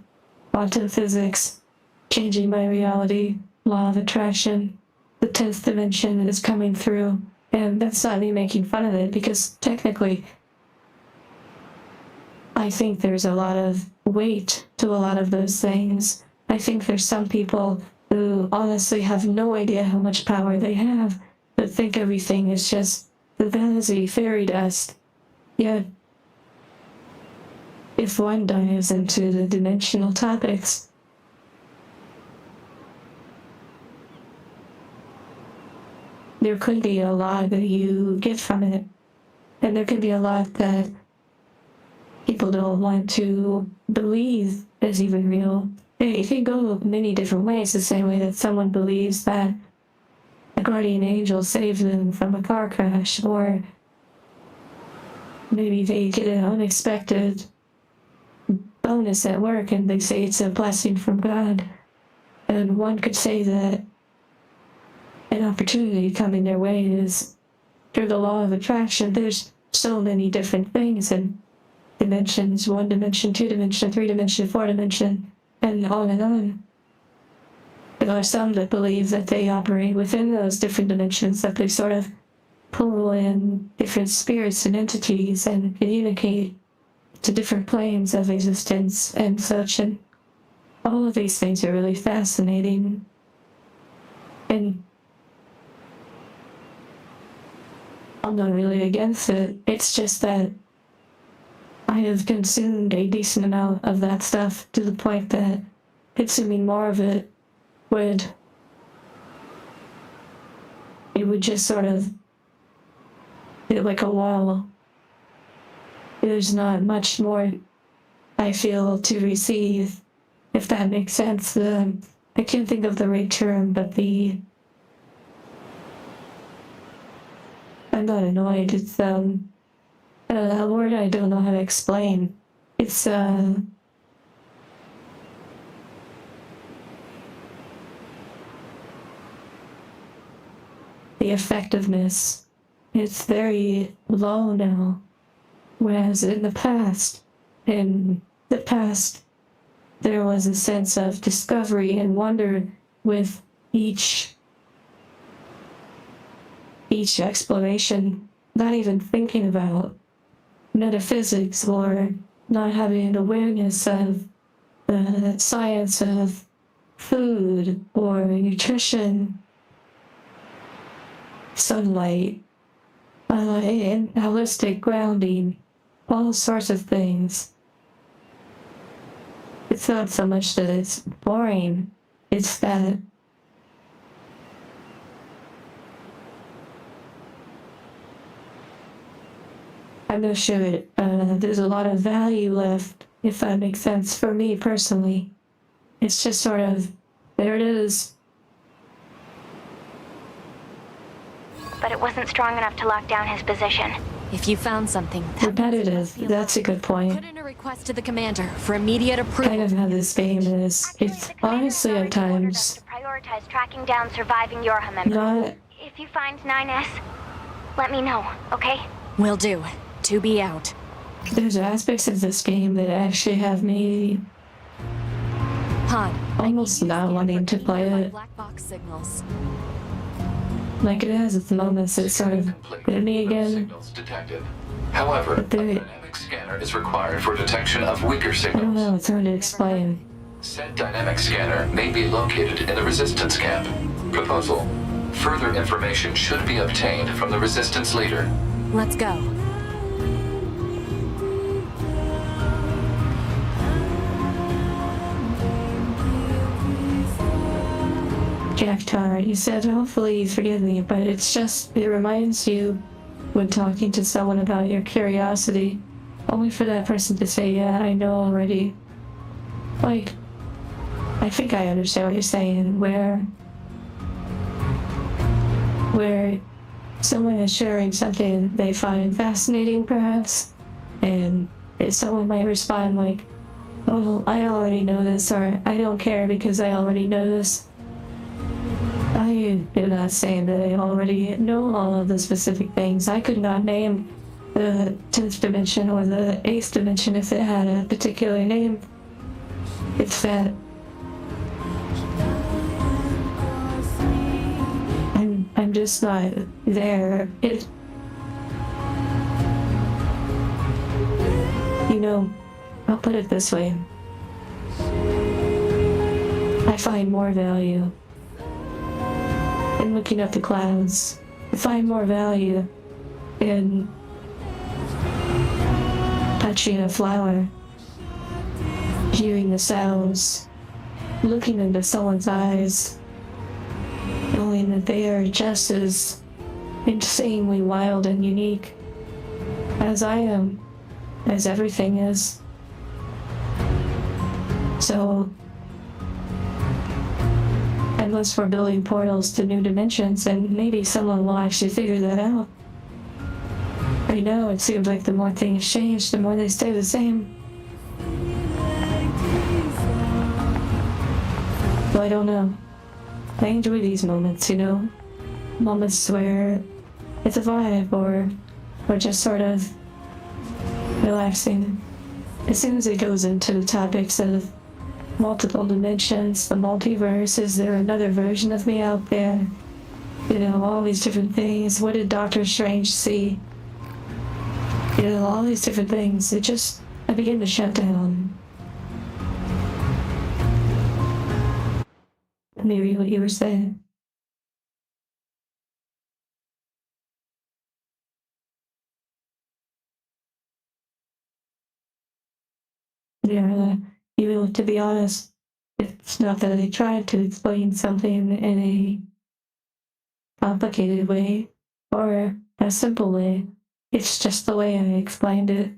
quantum physics, changing my reality, law of attraction, the 10th dimension is coming through, and that's not me making fun of it, because technically, I think there's a lot of weight to a lot of those things. I think there's some people who honestly have no idea how much power they have, that think everything is just the vanity fairy dust. Yet, if one dives into the dimensional topics, there could be a lot that you get from it, and there could be a lot that people don't want to believe is even real. It can go many different ways, the same way that someone believes that a guardian angel saved them from a car crash, or maybe they get an unexpected bonus at work and they say it's a blessing from God. And one could say that an opportunity coming their way is through the law of attraction. There's so many different things and dimensions, 1 dimension, 2 dimension, 3 dimension, 4 dimension, and on and on. There are some that believe that they operate within those different dimensions, that they sort of pull in different spirits and entities and communicate to different planes of existence and such, and all of these things are really fascinating. And I'm not really against it. It's just that I have consumed a decent amount of that stuff to the point that consuming more of it would just sort of hit like a wall. There's not much more I feel to receive, if that makes sense. I can't think of the right term, but I'm not annoyed. It's a word I don't know how to explain. It's the effectiveness. It's very low now, whereas in the past, there was a sense of discovery and wonder with each exploration, not even thinking about metaphysics or not having an awareness of the science of food or nutrition, sunlight, and holistic grounding, all sorts of things. It's not so much that it's boring, it's that I'm not sure there's a lot of value left, if that makes sense, for me personally. It's just sort of, there it is. But it wasn't strong enough to lock down his position. If you found something, Repetitive, that's a good point. put in a request to the commander for immediate approval. Kind of how this game is. It's honestly at times to prioritize tracking down surviving Yorha members. not. If you find 9S, let me know, okay? Will do. To be out. There's aspects of this game that actually have me Han, almost not wanting to play it. black box signals. Like it has its moments that sort of hit me again. Signals detected. However, But a they- dynamic scanner is required for detection of weaker I don't signals. know, it's hard to explain. Said dynamic scanner may be located in the resistance camp. Proposal. Further information should be obtained from the resistance leader. Let's go. Jack Tar, you said hopefully you forgive me, but it's just, it reminds you when talking to someone about your curiosity, only for that person to say, yeah, I know already. Like, I think I understand what you're saying, where someone is sharing something they find fascinating, perhaps, and someone might respond like, oh, I already know this, or I don't care because I already know this. I am not saying that I already know all of the specific things. I could not name the 10th dimension or the 8th dimension if it had a particular name. It's that I'm just not there. I'll put it this way. I find more value in looking at the clouds. I find more value in touching a flower, hearing the sounds, looking into someone's eyes, knowing that they are just as insanely wild and unique as I am, as everything is. So, unless we're building portals to new dimensions, and maybe someone will actually figure that out. Right now, it seems like the more things change, the more they stay the same. So I don't know. I enjoy these moments, moments where it's a vibe or just sort of relaxing. As soon as it goes into the topics of multiple dimensions, the multiverse, is there another version of me out there? All these different things. What did Doctor Strange see? All these different things. I begin to shut down. Maybe what you were saying. Yeah, even to be honest, it's not that I tried to explain something in a complicated way or a simple way. It's just the way I explained it.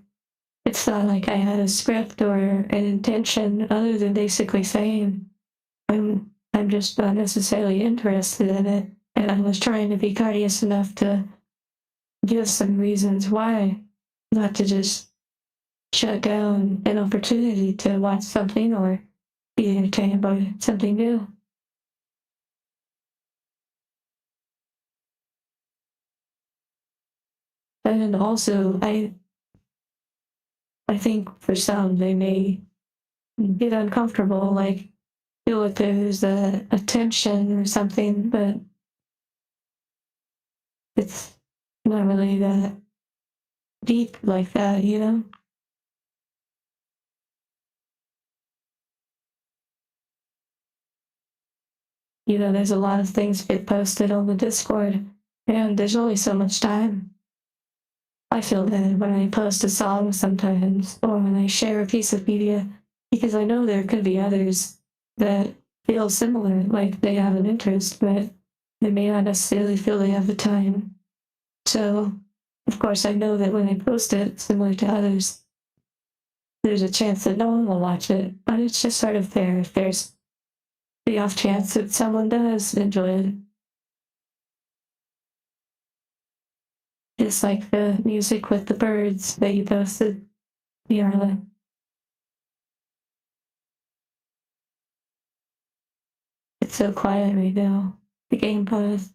It's not like I had a script or an intention other than basically saying I'm just not necessarily interested in it. And I was trying to be courteous enough to give some reasons why, not to just shut down an opportunity to watch something or be entertained by something new. And also, I think for some they may get uncomfortable, like feel like there's a tension or something, but it's not really that deep like that, you know? You know, there's a lot of things get posted on the Discord, and there's only so much time. I feel that when I post a song sometimes, or when I share a piece of media, because I know there could be others that feel similar, like they have an interest, but they may not necessarily feel they have the time. So, of course, I know that when I post it, similar to others, there's a chance that no one will watch it, but it's just sort of fair if there's the off chance that someone does enjoy it. Just like the music with the birds that you posted, NieR. It's so quiet right now. The game paused.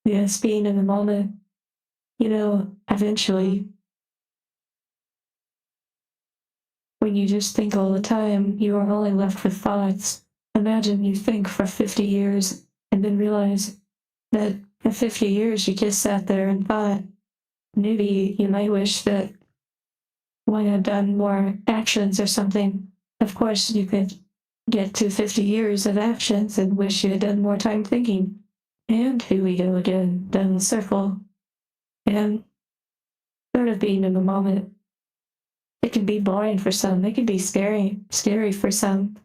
Yes, being in the moment. You know, eventually, when you just think all the time, you are only left with thoughts. Imagine you think for 50 years and then realize that in 50 years you just sat there and thought. Maybe you might wish that one had done more actions or something. Of course, you could get to 50 years of actions and wish you had done more time thinking. And here we go again, down the circle. And sort of being in the moment. It can be boring for some, it can be scary for some,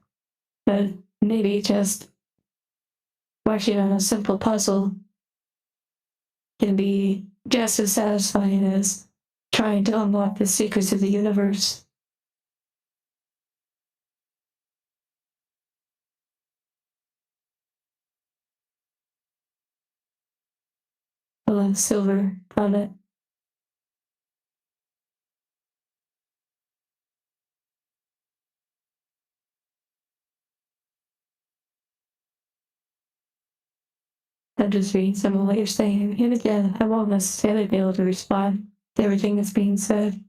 but maybe just working on a simple puzzle can be just as satisfying as trying to unlock the secrets of the universe. A silver planet. I'm just reading some of what you're saying, and again, I won't necessarily be able to respond to everything that's being said,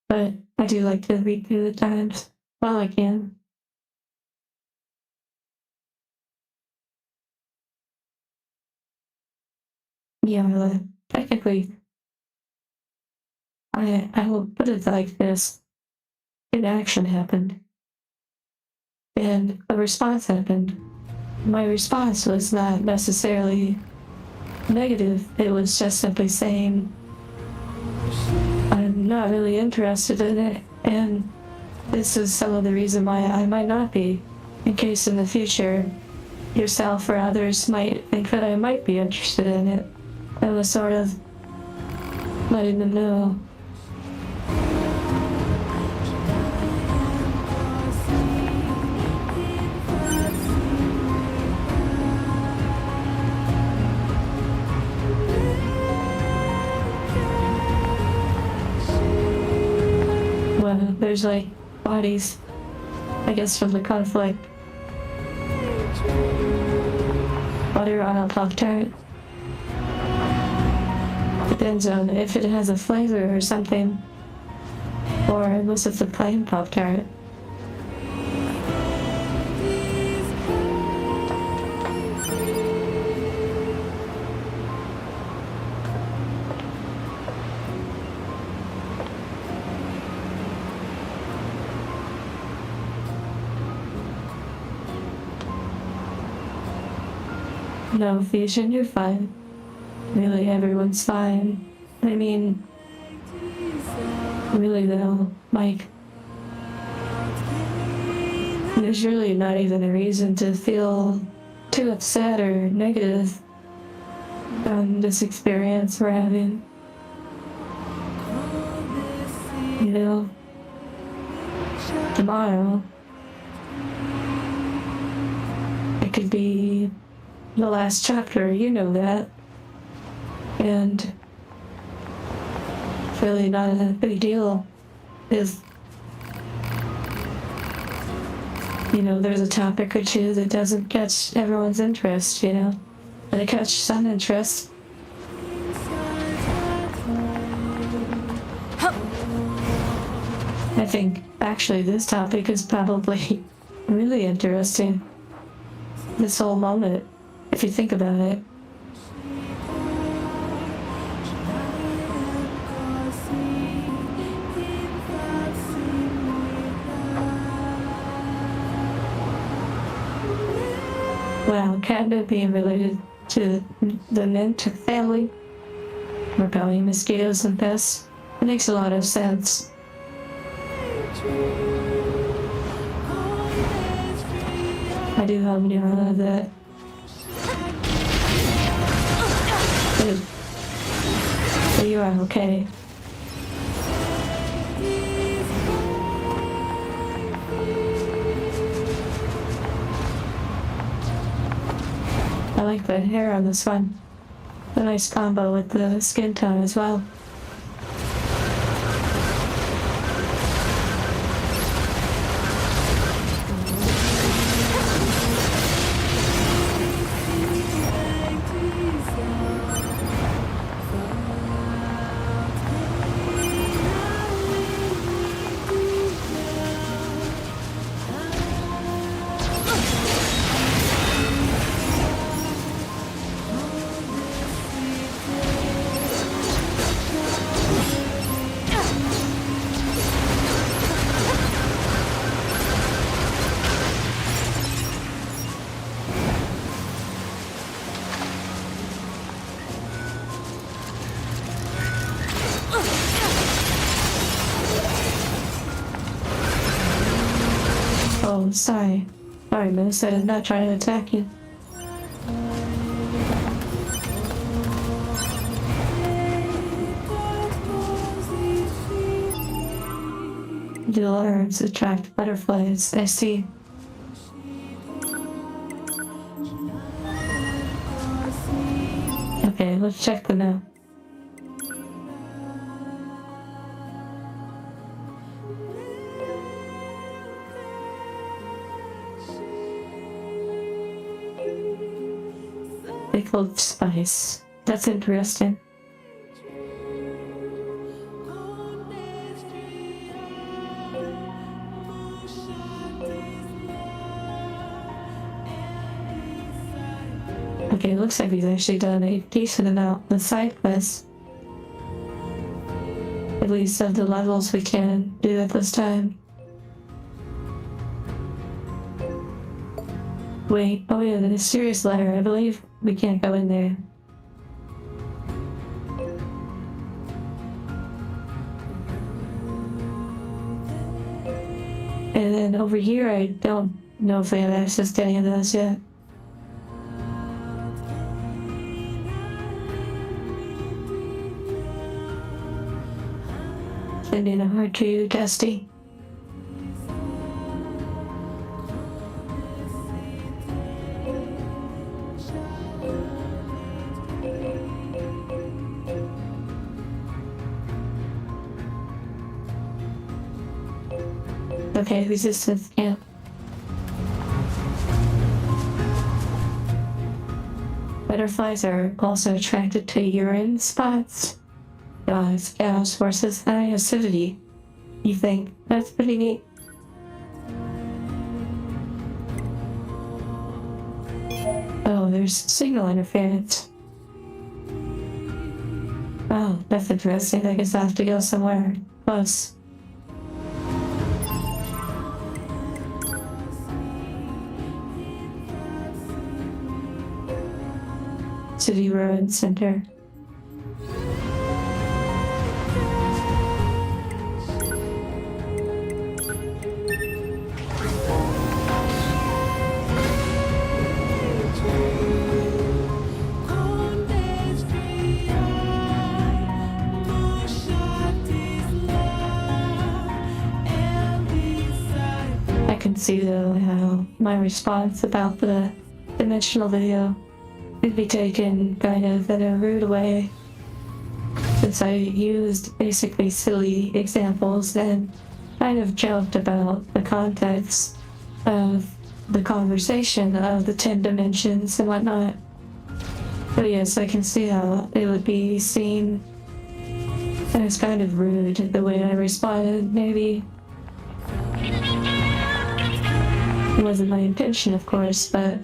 but I do like to read through the times while I can. Yeah, technically, I will put it like this. An action happened, and a response happened. My response was not necessarily negative, it was just simply saying, I'm not really interested in it, and this is some of the reason why I might not be, in case in the future yourself or others might think that I might be interested in it. I was sort of letting them know. Well, there's like bodies, I guess, from the conflict. Butter on a Pop-Tart. Depends on if it has a flavor or something. Or unless it's a plain Pop-Tart. No, Fusion, you're fine. really everyone's fine. I mean, really though, like, there's really not even a reason to feel too upset or negative on this experience we're having. You know, tomorrow, it could be the last chapter, you know that. And it's really not a big deal if, you know, there's a topic or two that doesn't catch everyone's interest, you know, but it catches some interest. I think actually this topic is probably really interesting. This whole moment, if you think about it. Well, Catnip being related to the Mint family, repelling mosquitoes and pests, it makes a lot of sense. I do hope you know that. But you are okay. I like the hair on this one. A nice combo with the skin tone as well. Oh, sorry. Sorry, miss. I did not try to attack you. The alarms attract butterflies. I see. Okay, let's check them out. Pickled spice. That's interesting. Okay, looks like we've actually done a decent amount with side quests. At least of the levels we can do at this time. Wait, oh yeah, the mysterious letter. I believe we can't go in there. And then over here, I don't know if we have access to any of those yet. Sending a heart to you, Dusty. Okay, resistance, yeah. Butterflies are also attracted to urine spots. Gas versus high acidity. You think that's pretty neat? Oh, there's signal interference. Oh, that's interesting. I guess I have to go somewhere close. City Road Center. see though how my response about the dimensional video could be taken kind of in a rude way, since I used basically silly examples and kind of joked about the context of the conversation of the 10 dimensions and whatnot. But yes, I can see how it would be seen as kind of rude the way I responded. Maybe it wasn't my intention, of course, but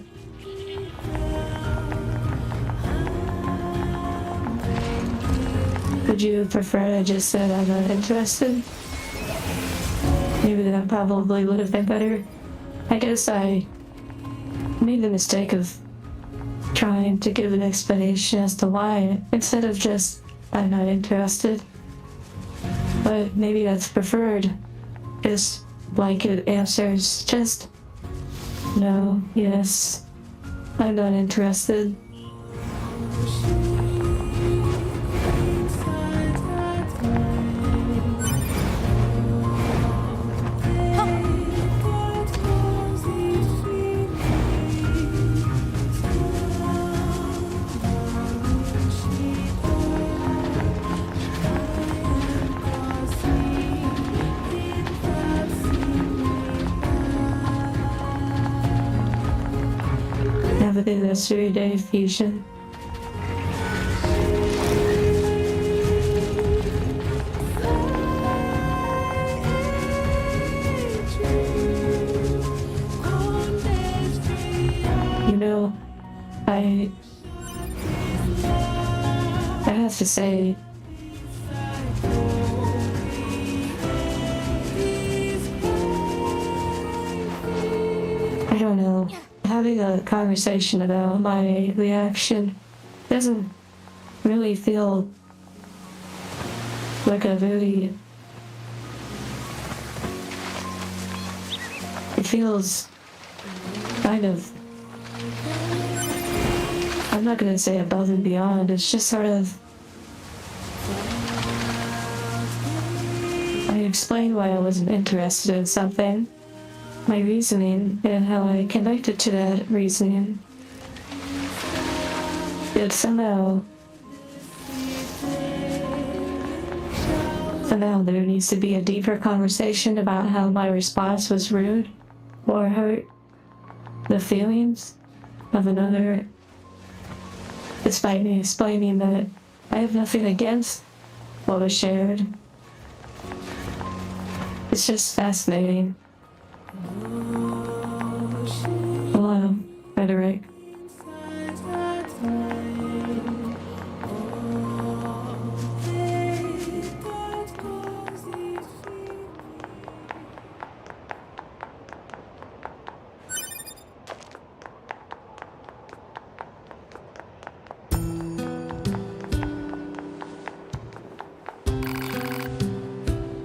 would you prefer I just said I'm not interested? Maybe that probably would have been better. I guess I made the mistake of trying to give an explanation as to why, instead of just, I'm not interested. But maybe that's preferred. Just blanket answers. Just, no, yes, I'm not interested. Have a good rest of your day, Fusion. You know, I have to say, I don't know. Having a conversation about my reaction doesn't really feel like a really... It feels kind of... I'm not gonna say above and beyond, it's just sort of... I explained why I wasn't interested in something. My reasoning and how I connected to that reasoning. Yet somehow there needs to be a deeper conversation about how my response was rude or hurt the feelings of another, despite me explaining that I have nothing against what was shared. It's just fascinating. Hello, Frederick.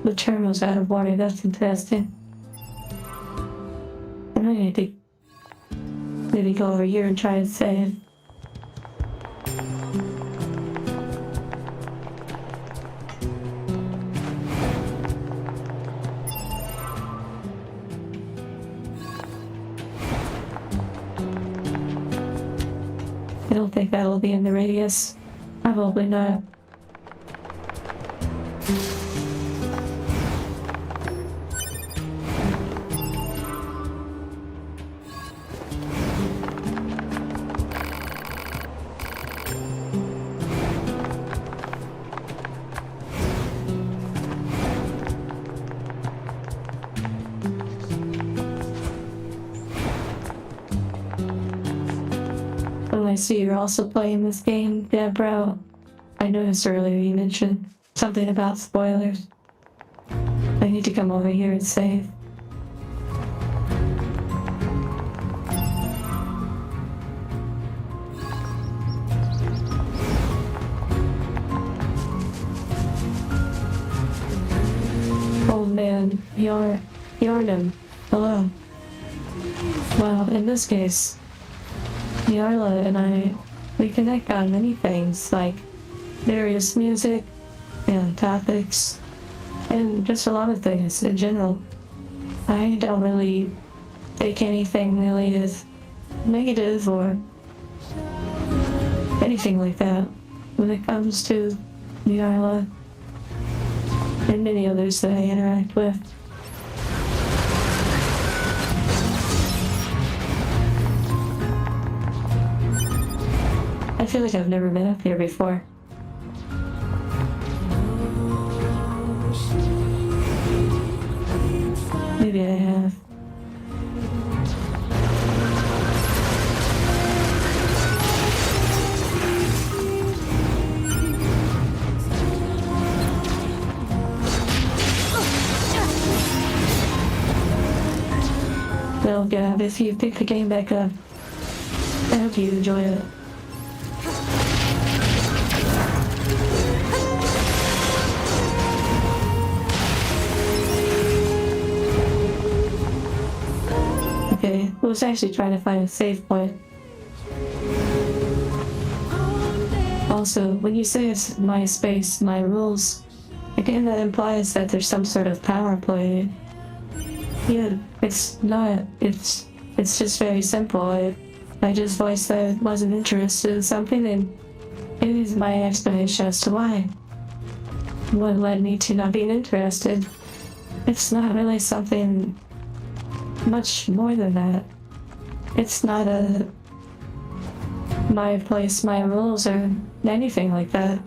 The terminal's out of water, that's interesting. I need to maybe go over here and try and save. I don't think that'll be in the radius. Probably not. I see you're also playing this game, Deborah. I noticed earlier you mentioned something about spoilers. I need to come over here and save. Oh man, Yarnum. Hello. Well, in this case, Yarla and I, we connect on many things, like various music and topics, and just a lot of things in general. I don't really take anything really as negative or anything like that when it comes to NieR and many others that I interact with. I feel like I've never been up here before. Maybe I have. Well, Gab, if you pick the game back up, I hope you enjoy it. Okay, I was actually trying to find a save point. Also, when you say it's my space, my rules, again that implies that there's some sort of power play. Yeah, it's not. It's just very simple. I just voiced that I wasn't interested in something, and it is my explanation as to why. What led me to not being interested. It's not really something much more than that. It's not a my place, my rules, or anything like that.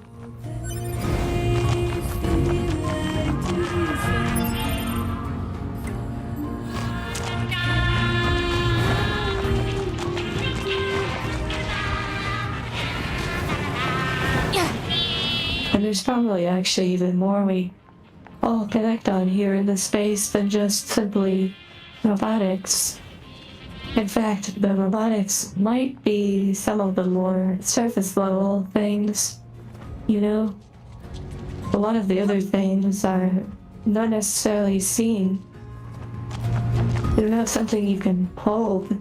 And there's probably actually even more we all connect on here in this space than just simply robotics. In fact, the robotics might be some of the more surface level things, you know? A lot of the other things are not necessarily seen. They're not something you can hold.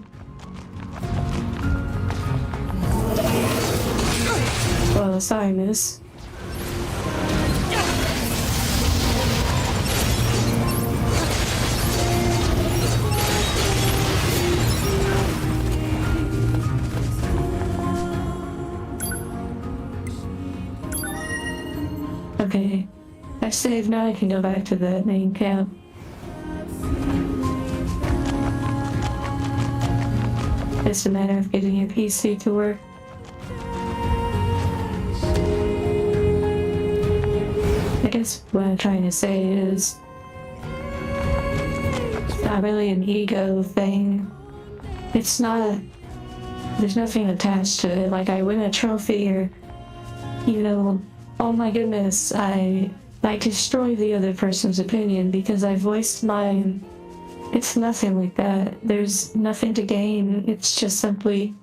Oh, sorry, miss. Okay, I saved, now I can go back to the main camp. It's a matter of getting your PC to work. I guess what I'm trying to say is it's not really an ego thing. It's not, there's nothing attached to it, like I win a trophy or, you know, oh my goodness, I destroy the other person's opinion because I voiced mine. It's nothing like that. There's nothing to gain. It's just simply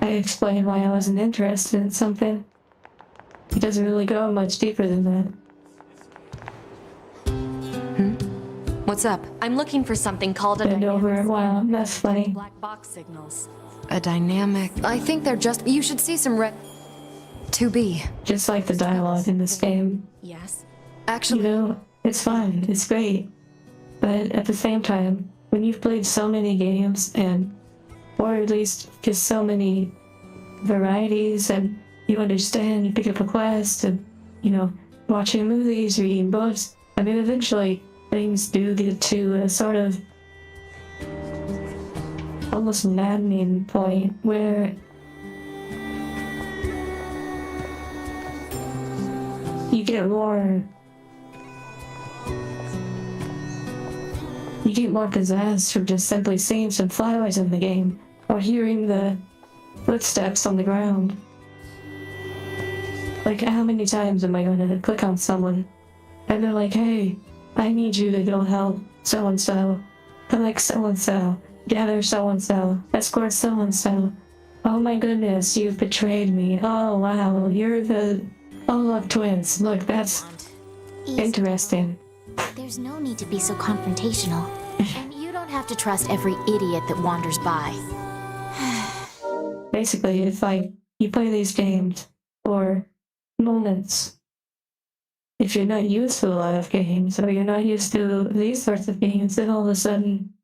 I explained why I wasn't interested in something. It doesn't really go much deeper than that. What's up? I'm looking for something called a Bend over. Wow, that's funny. black box signals. A dynamic. I think they're just. You should see some red. To be. Just like the dialogue in this game. Yes. You Actually, know, it's fun, it's great. But at the same time, when you've played so many games and, or at least just so many varieties and you understand, you pick up a quest and, you know, watching movies, reading books, I mean, eventually things do get to a sort of almost maddening point where you get more possessed from just simply seeing some flowers in the game or hearing the footsteps on the ground. Like, how many times am I going to click on someone and they're like, hey, I need you to go help so-and-so, collect so-and-so, gather so-and-so, escort so-and-so. Oh my goodness, you've betrayed me. Oh wow, you're the... Oh look, twins. Look, that's interesting. There's no need to be so confrontational. And you don't have to trust every idiot that wanders by. Basically, it's like you play these games for moments. If you're not used to a lot of games, or you're not used to these sorts of games, then all of a sudden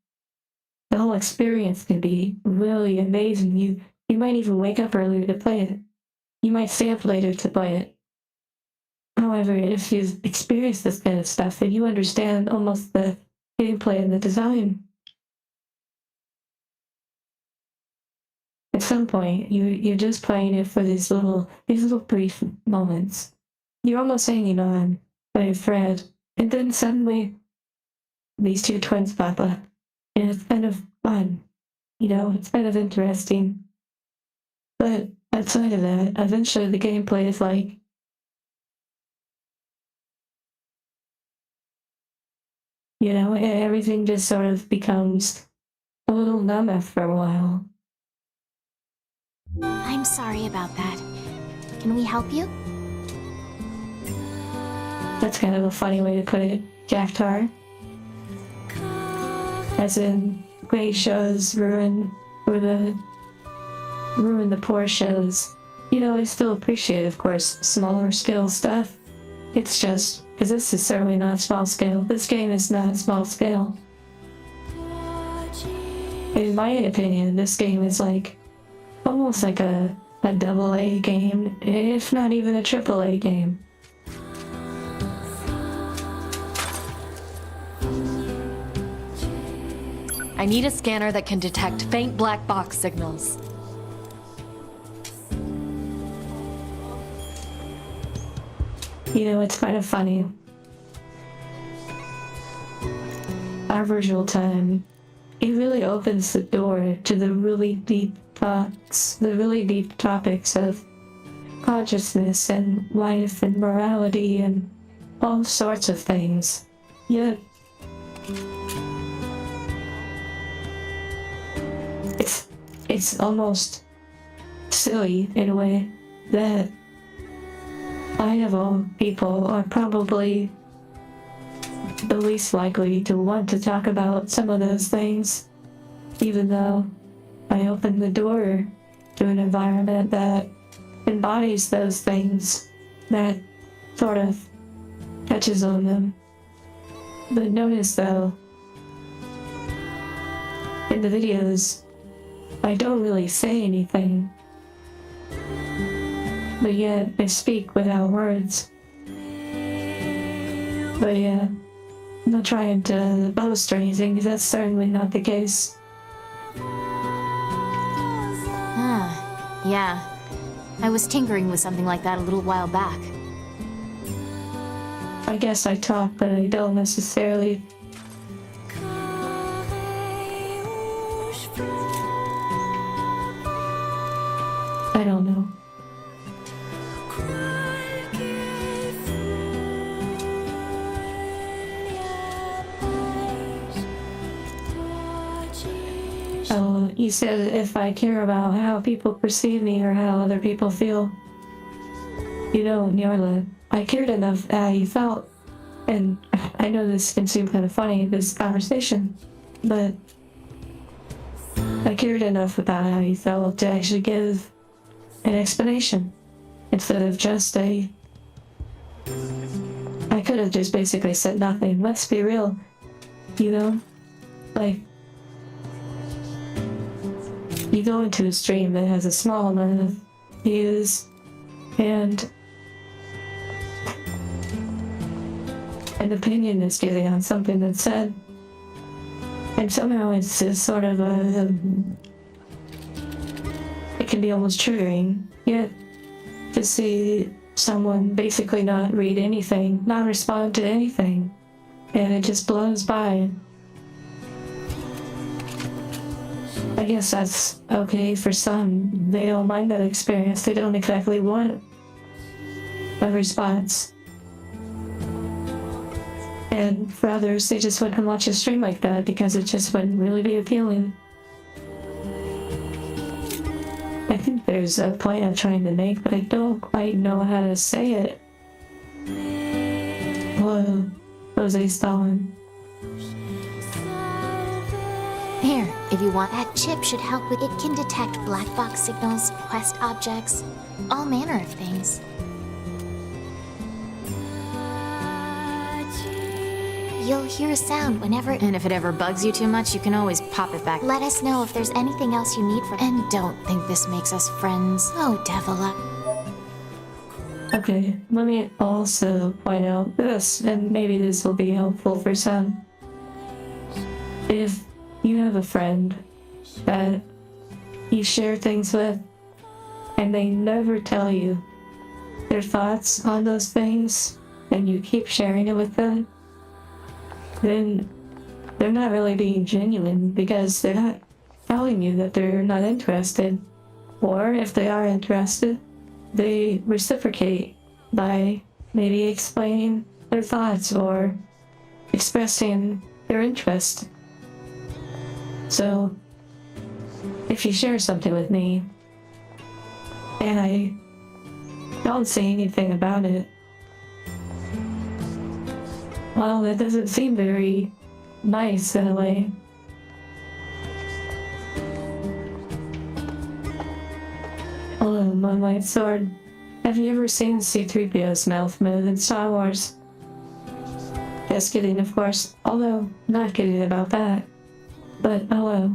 the whole experience can be really amazing. You might even wake up earlier to play it. You might stay up later to play it. However, if you've experienced this kind of stuff, then you understand almost the gameplay and the design. At some point, you're just playing it for these little brief moments. You're almost hanging on by a thread, and then suddenly these two twins pop up, and it's kind of fun. It's kind of interesting. But outside of that, eventually the gameplay is like, everything just sort of becomes a little numb after a while. I'm sorry about that. Can we help you? That's kind of a funny way to put it, Jaftar. As in, great shows ruin the poor shows. I still appreciate, of course, smaller scale stuff. It's just, because this is certainly not small scale. This game is not small scale. In my opinion, this game is almost like a AA game, if not even a AAA game. I need a scanner that can detect faint black box signals. It's kind of funny. Our virtual time, it really opens the door to the really deep thoughts, the really deep topics of consciousness and life and morality and all sorts of things. Yet, it's almost silly in a way that I, of all people, are probably the least likely to want to talk about some of those things, even though I open the door to an environment that embodies those things, that sort of touches on them. But notice though, in the videos, I don't really say anything, but yet I speak without words. But yeah, I'm not trying to boast or anything, because that's certainly not the case. Yeah. I was tinkering with something like that a little while back. I guess I talk, but I don't necessarily. I don't know. Oh, you said if I care about how people perceive me or how other people feel. NieR, I cared enough how you felt. And I know this can seem kind of funny, this conversation, but I cared enough about how you felt to actually give an explanation instead of just I could have just basically said nothing. Let's be real, you go into a stream that has a small amount of views and an opinion is given on something that's said, and somehow it's just sort of it can be almost triggering, yet to see someone basically not read anything, not respond to anything, and it just blows by. I guess that's okay for some. They don't mind that experience. They don't exactly want a response. And for others, they just wouldn't watch a stream like that because it just wouldn't really be appealing. I think there's a point I'm trying to make, but I don't quite know how to say it. Whoa, Jose Stalin. Here, if you want. That chip should help with. It can detect black box signals, quest objects, all manner of things. You'll hear a sound whenever. And if it ever bugs you too much, you can always pop it back. Let us know if there's anything else you need from. And don't think this makes us friends. Oh, Devila. Okay, let me also point out this, and maybe this will be helpful for some. If you have a friend that you share things with, and they never tell you their thoughts on those things, and you keep sharing it with them, then they're not really being genuine because they're not telling you that they're not interested. Or if they are interested, they reciprocate by maybe explaining their thoughts or expressing their interest. So, if you share something with me, and I don't say anything about it, well, that doesn't seem very nice in a way. Hello, Moonlight Sword. Have you ever seen C-3PO's mouth move in Star Wars? Just kidding, of course. Although, not kidding about that. But hello.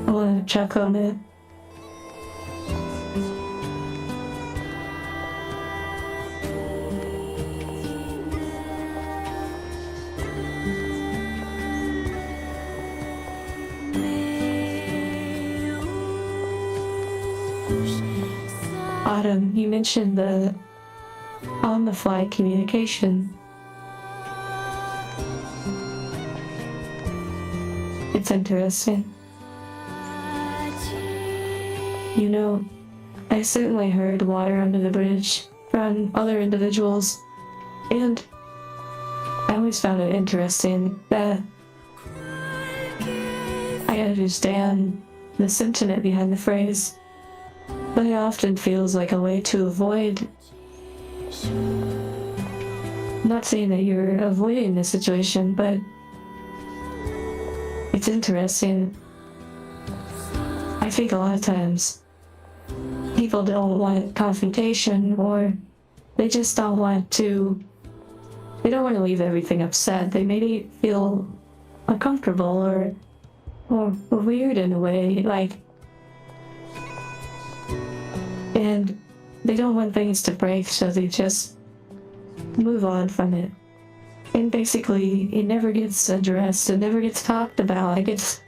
Hello, Chocolate. Autumn, you mentioned the on-the-fly communication. It's interesting. You know, I certainly heard water under the bridge from other individuals, and I always found it interesting that I understand the sentiment behind the phrase, but it often feels like a way to avoid. Not saying that you're avoiding the situation, but it's interesting. I think a lot of times people don't want confrontation, or they just don't want to. They don't want to leave everything upset. They maybe feel uncomfortable or weird in a way, like. And they don't want things to break, so they just move on from it. And basically, it never gets addressed, it never gets talked about. It gets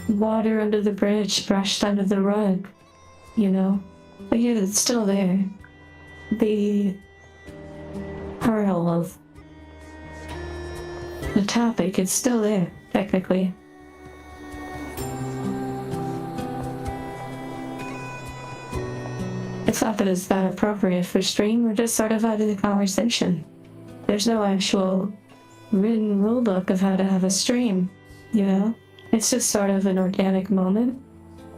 water under the bridge, brushed under the rug, you know? But yet it's still there. The pearl of the topic is still there, technically. It's not that it's not appropriate for stream, we're just sort of having a conversation. There's no actual written rulebook of how to have a stream, you know? It's just sort of an organic moment,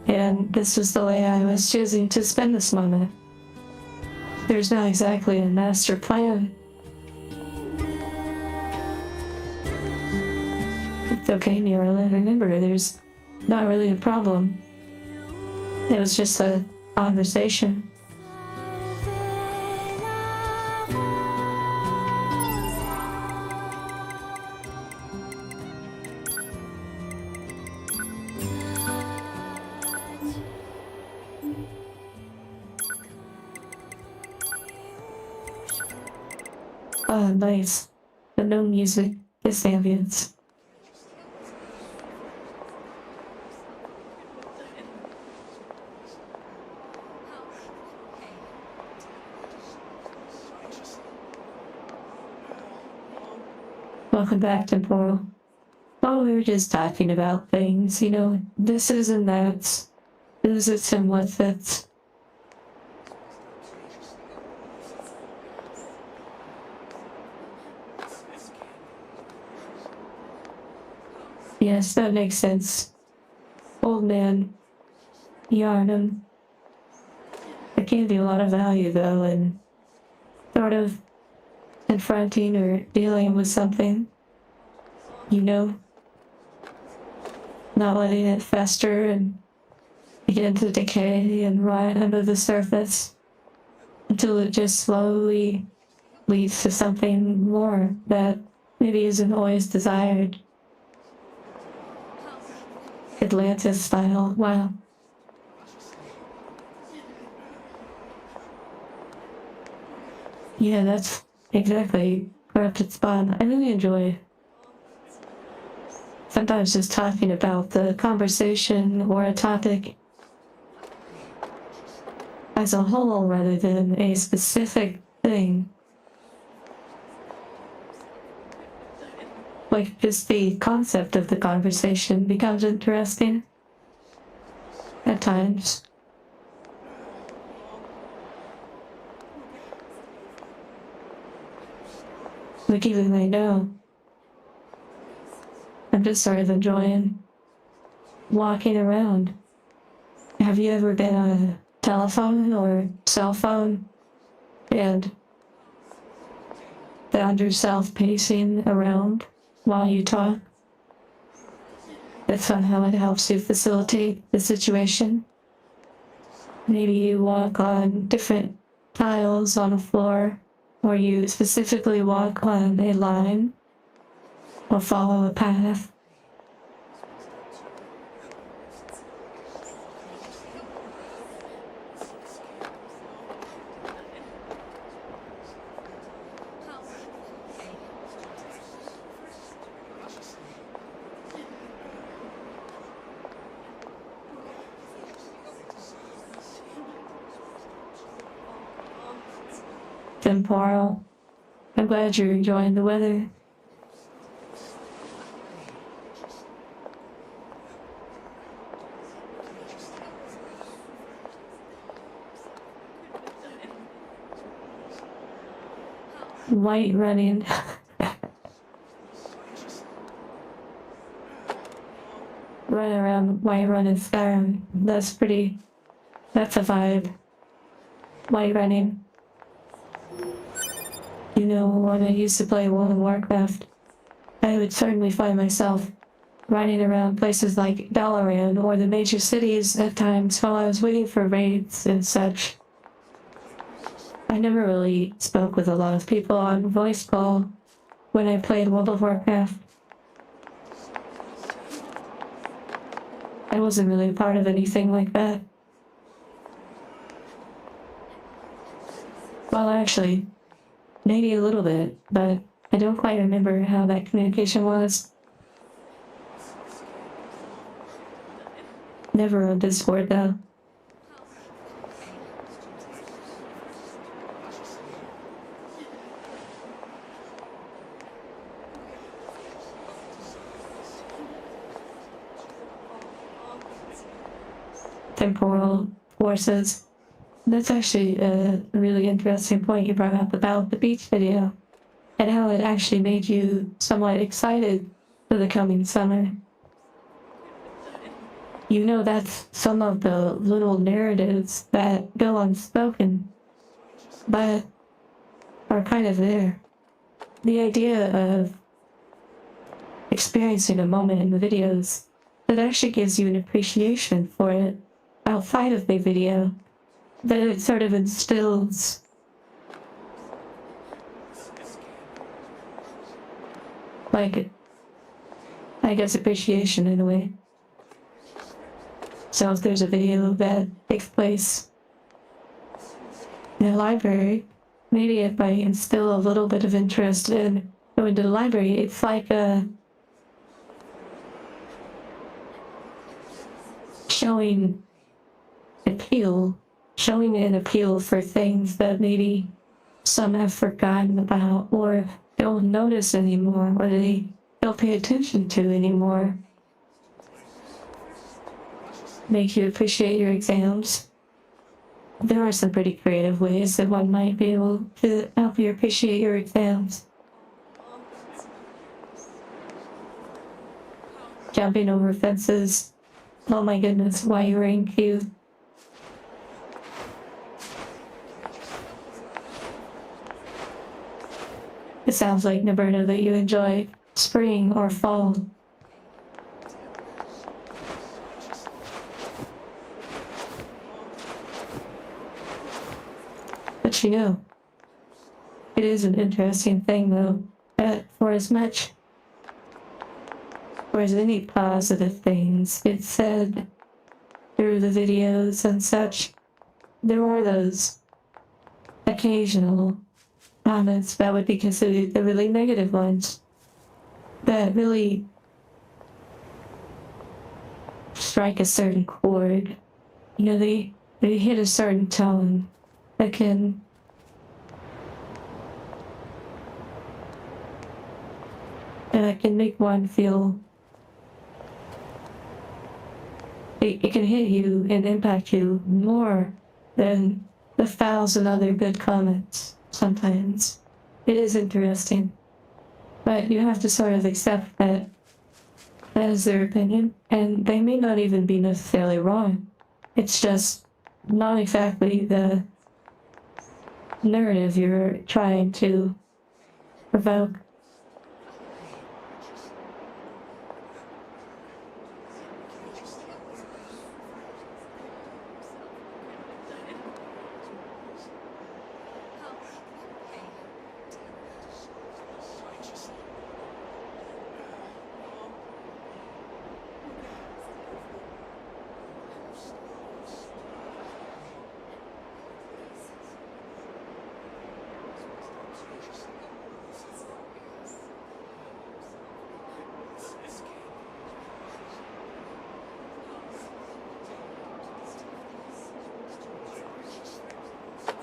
and this was the way I was choosing to spend this moment. There's not exactly a master plan. It's okay, NieR, remember, there's not really a problem. It was just a conversation. Oh, nice. But no music, just ambience. Welcome back, Temporal. Oh, we were just talking about things, you know, this is and that's. This is and what fits. Yes, that makes sense. Old man, Yarnum. There can be a lot of value, though, in sort of confronting or dealing with something, you know? Not letting it fester and begin to decay and rot under the surface. until it just slowly leads to something more that maybe isn't always desired. Atlantis style, wow. Yeah, that's exactly corrupted spawn. I really enjoy sometimes just talking about the conversation or a topic as a whole rather than a specific thing. Like, just the concept of the conversation becomes interesting at times. Like, even I know I'm just sort of enjoying walking around. Have you ever been on a telephone or cell phone and found yourself pacing around while you talk? That somehow it helps you facilitate the situation. Maybe you walk on different tiles on a floor, or you specifically walk on a line or follow a path. Temporal. I'm glad you're enjoying the weather. White running. Run around white running Skyrim. That's pretty. That's a vibe. White running. You know, when I used to play World of Warcraft, I would certainly find myself running around places like Dalaran or the major cities at times while I was waiting for raids and such. I never really spoke with a lot of people on voice call when I played World of Warcraft. I wasn't really a part of anything like that. Well, actually, maybe a little bit, but I don't quite remember how that communication was. Never on Discord, though. Temporal forces. That's actually a really interesting point you brought up about the beach video and how it actually made you somewhat excited for the coming summer. You know, that's some of the little narratives that go unspoken, but are kind of there. The idea of experiencing a moment in the videos that actually gives you an appreciation for it outside of the video, that it sort of instills like, I guess, appreciation in a way. So if there's a video that takes place in a library, maybe it might instill a little bit of interest in going to the library. It's like showing an appeal for things that maybe some have forgotten about or don't notice anymore or they don't pay attention to anymore. Make you appreciate your exams. There are some pretty creative ways that one might be able to help you appreciate your exams. Jumping over fences. Oh my goodness, why you're in queue. It sounds like, Naberta, that you enjoy spring or fall. But you know, it is an interesting thing though, that for as any positive things it said through the videos and such, there are those occasional comments that would be considered the really negative ones that really strike a certain chord. You know, they hit a certain tone that can make one feel it can hit you and impact you more than the 1,000 other good comments sometimes. It is interesting. But you have to sort of accept that that is their opinion, and they may not even be necessarily wrong. It's just not exactly the narrative you're trying to provoke.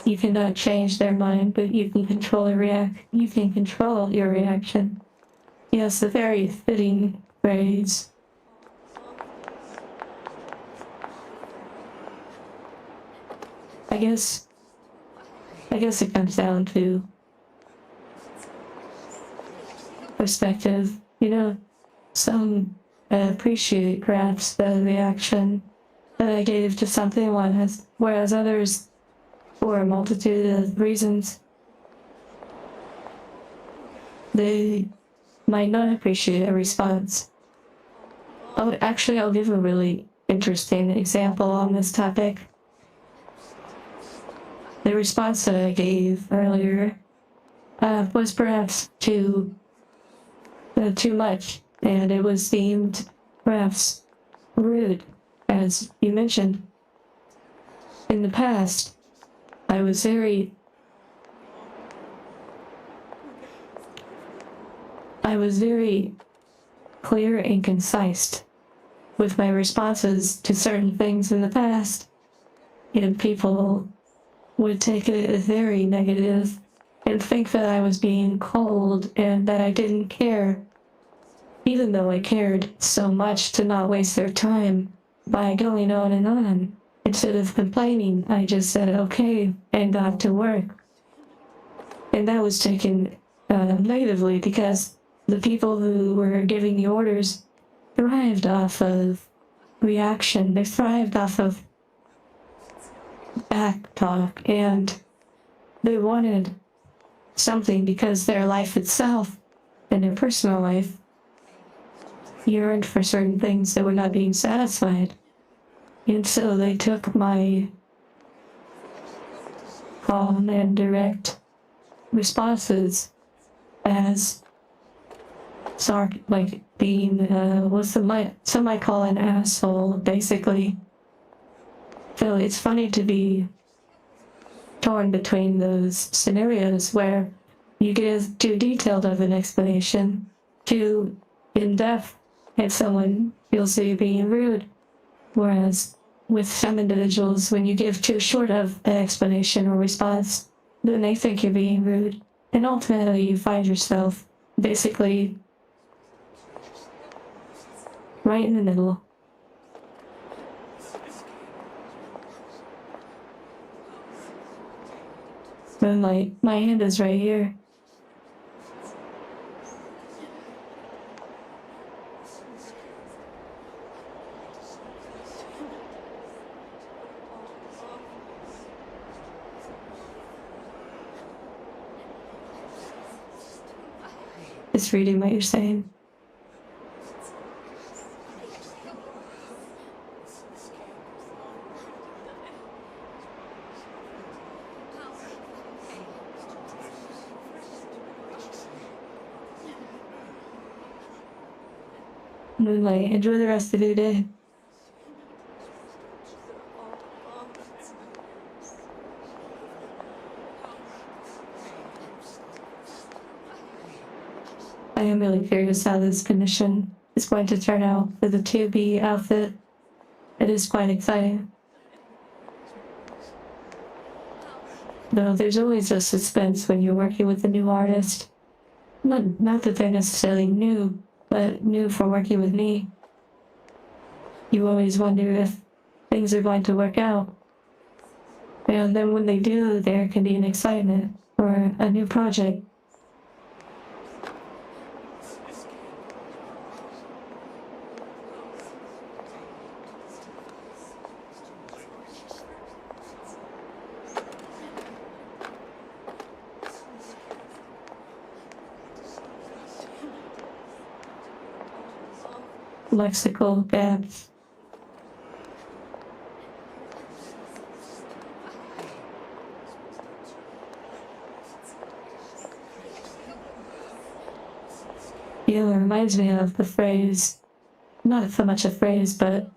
You cannot change their mind, but you can control you can control your reaction. Yes, a very fitting phrase. I guess it comes down to perspective. You know, some appreciate perhaps the reaction that I gave to something, whereas others, for a multitude of reasons, they might not appreciate a response. I'll give a really interesting example on this topic. The response that I gave earlier was perhaps too much, and it was deemed perhaps rude, as you mentioned. In the past, I was very clear and concise with my responses to certain things in the past, and people would take it as very negative and think that I was being cold and that I didn't care, even though I cared so much to not waste their time by going on and on. Instead of complaining, I just said okay and got to work. And that was taken negatively because the people who were giving the orders thrived off of reaction. They thrived off of back talk, and they wanted something because their life itself and their personal life yearned for certain things that were not being satisfied. And so they took my calm and direct responses as being some might call an asshole, basically. So it's funny to be torn between those scenarios where you get too detailed of an explanation, too in-depth, and someone feels that you're being rude. Whereas with some individuals, when you give too short of an explanation or response, then they think you're being rude. And ultimately you find yourself basically right in the middle. And my hand is right here. It's reading what you're saying. Moonlight, enjoy the rest of your day. I am really curious how this commission is going to turn out for the 2B outfit. It is quite exciting. Though there's always a suspense when you're working with a new artist. Not that they're necessarily new, but new for working with me. You always wonder if things are going to work out. And then when they do, there can be an excitement for a new project. Lexical gaps. Yeah, it reminds me of the phrase, not so much a phrase, but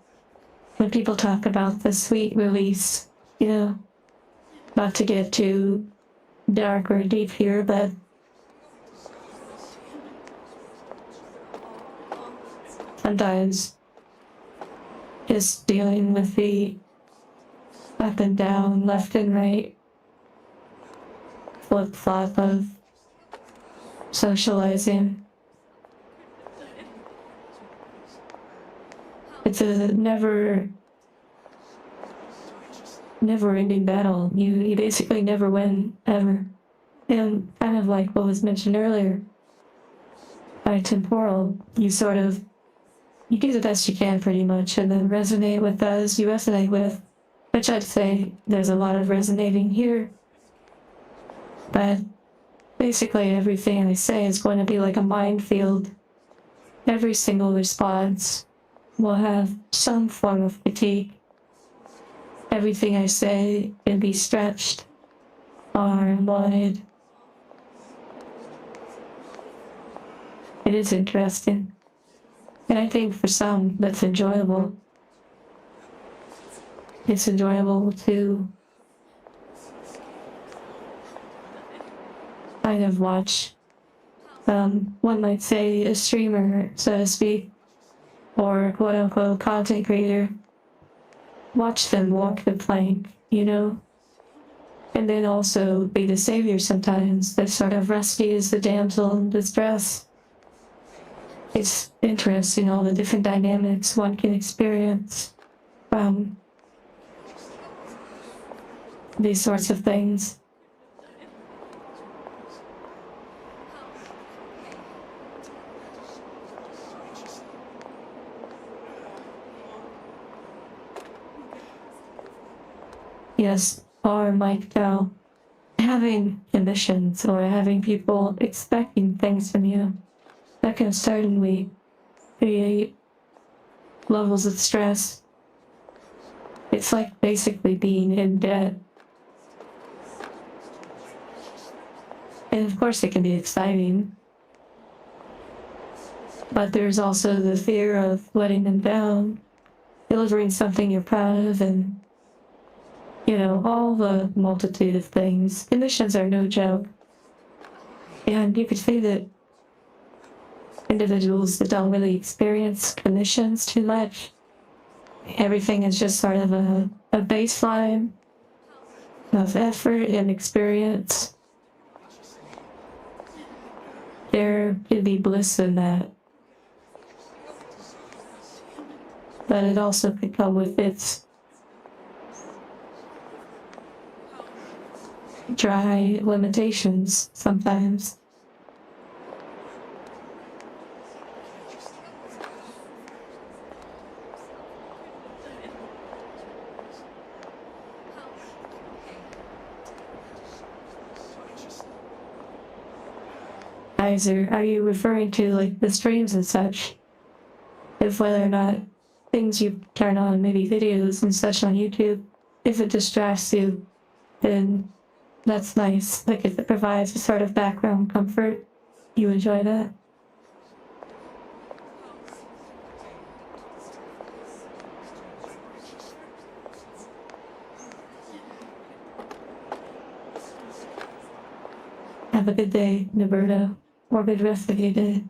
when people talk about the sweet release, you know, not to get too dark or deep here, but sometimes just dealing with the up and down, left and right, flip flop of socializing. It's a never ending battle. You basically never win, ever. And kind of like what was mentioned earlier, by temporal, you do the best you can pretty much, and then resonate with those you resonate with, which I'd say there's a lot of resonating here. But basically everything I say is going to be like a minefield. Every single response will have some form of critique. Everything I say can be stretched far and wide. It is interesting. And I think for some, that's enjoyable. It's enjoyable to kind of watch, one might say, a streamer, so to speak, or quote-unquote content creator, watch them walk the plank, you know? And then also be the savior sometimes. They're sort of rusty as the damsel in distress. It's interesting, all the different dynamics one can experience from these sorts of things. Yes, or like having conditions or having people expecting things from you, that can certainly create levels of stress. It's like basically being in debt. And of course it can be exciting, but there's also the fear of letting them down, delivering something you're proud of, and you know, all the multitude of things. Conditions are no joke. And you could say that individuals that don't really experience conditions too much, everything is just sort of a baseline of effort and experience. There could be bliss in that. But it also could come with its dry limitations sometimes. Are you referring to like the streams and such? If whether or not things you turn on, maybe videos and such on YouTube, if it distracts you, then that's nice. Like if it provides a sort of background comfort, you enjoy that. Have a good day, Roberto. Or good rest of your day.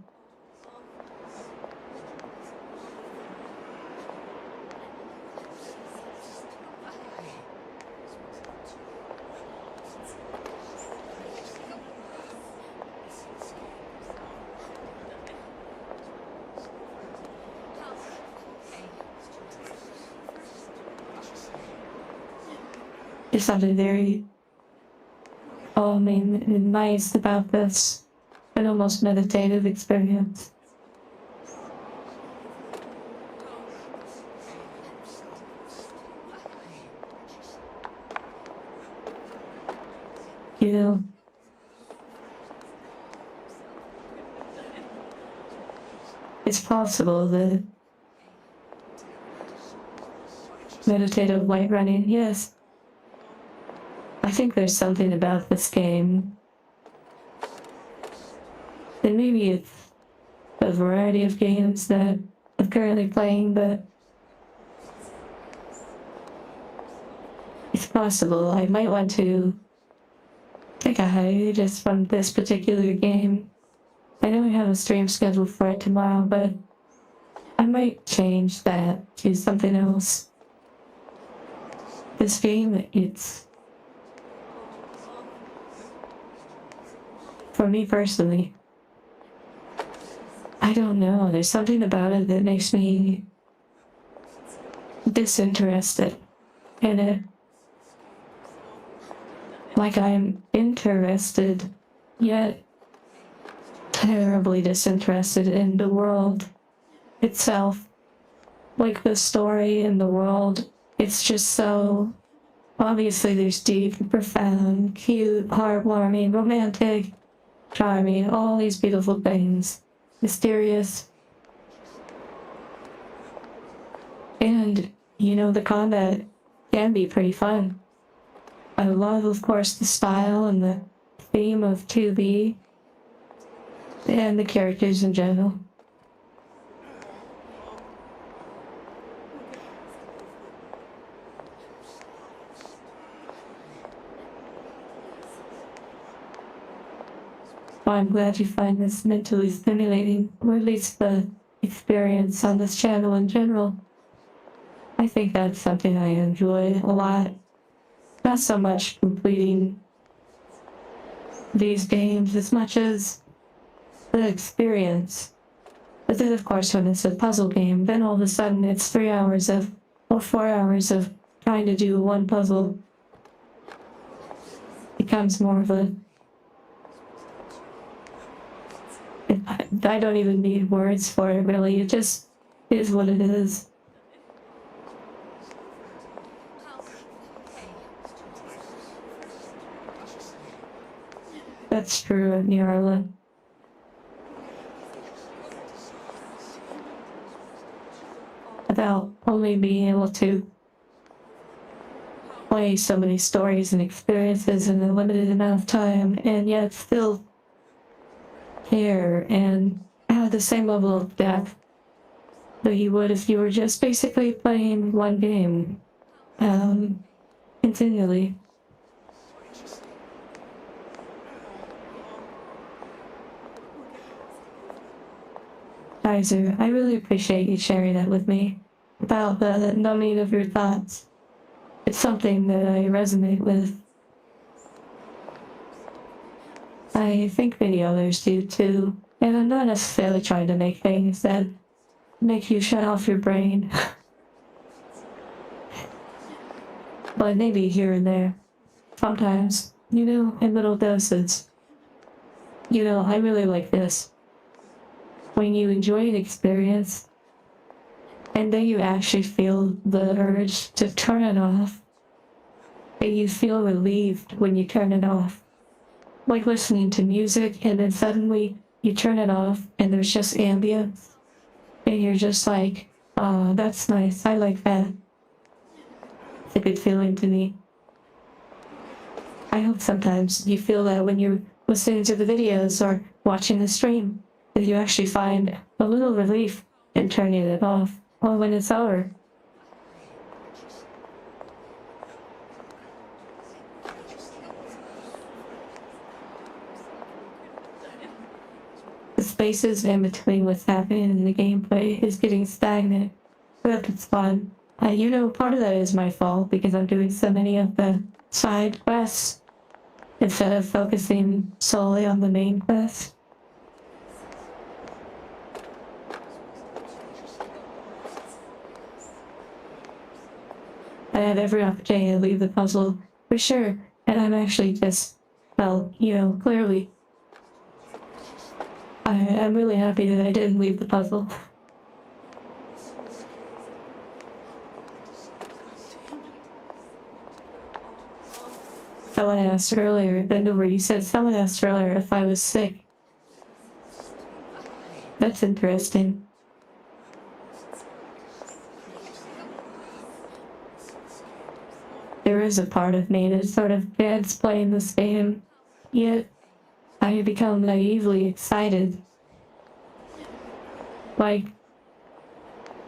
There's something very calming and nice about this, an almost meditative experience. You know, it's possible that meditative light running, yes. I think there's something about this game. And maybe it's a variety of games that I'm currently playing, but it's possible I might want to take a hiatus from this particular game. I know we have a stream scheduled for it tomorrow, but I might change that to something else. This game, it's... For me personally, I don't know, there's something about it that makes me disinterested in it. Like I'm interested, yet terribly disinterested in the world itself. Like the story in the world, it's just so... Obviously there's deep, profound, cute, heartwarming, romantic, charming, all these beautiful things. Mysterious. And, you know, the combat can be pretty fun. I love, of course, the style and the theme of 2B and the characters in general. Well, I'm glad you find this mentally stimulating, or at least the experience on this channel in general. I think that's something I enjoy a lot. Not so much completing these games as much as the experience. But then, of course, when it's a puzzle game, then all of a sudden it's 3 hours of, or 4 hours of trying to do one puzzle. Becomes more of a... I don't even need words for it, really. It just is what it is. That's true of NieR. About only being able to play so many stories and experiences in a limited amount of time, and yet still care and have the same level of depth that you would if you were just basically playing one game continually. Kaiser, I really appreciate you sharing that with me about the numbing of your thoughts. It's something that I resonate with. I think many others do too, and I'm not necessarily trying to make things that make you shut off your brain. But maybe here and there. Sometimes, you know, in little doses. You know, I really like this. When you enjoy an experience, and then you actually feel the urge to turn it off, and you feel relieved when you turn it off. Like listening to music, and then suddenly you turn it off, and there's just ambience, and you're just like, oh, that's nice, I like that. It's a good feeling to me. I hope sometimes you feel that when you're listening to the videos or watching the stream, that you actually find a little relief in turning it off, or when it's over. spaces in between what's happening in the gameplay is getting stagnant. But it's fun. You know, part of that is my fault because I'm doing so many of the side quests instead of focusing solely on the main quest. I had every opportunity to leave the puzzle, for sure, and I'm actually just, well, you know, clearly. I'm really happy that I didn't leave the puzzle. Someone asked earlier, where you said someone asked earlier if I was sick. That's interesting. There is a part of me that sort of dreads playing this game, yet I become naively excited. Like,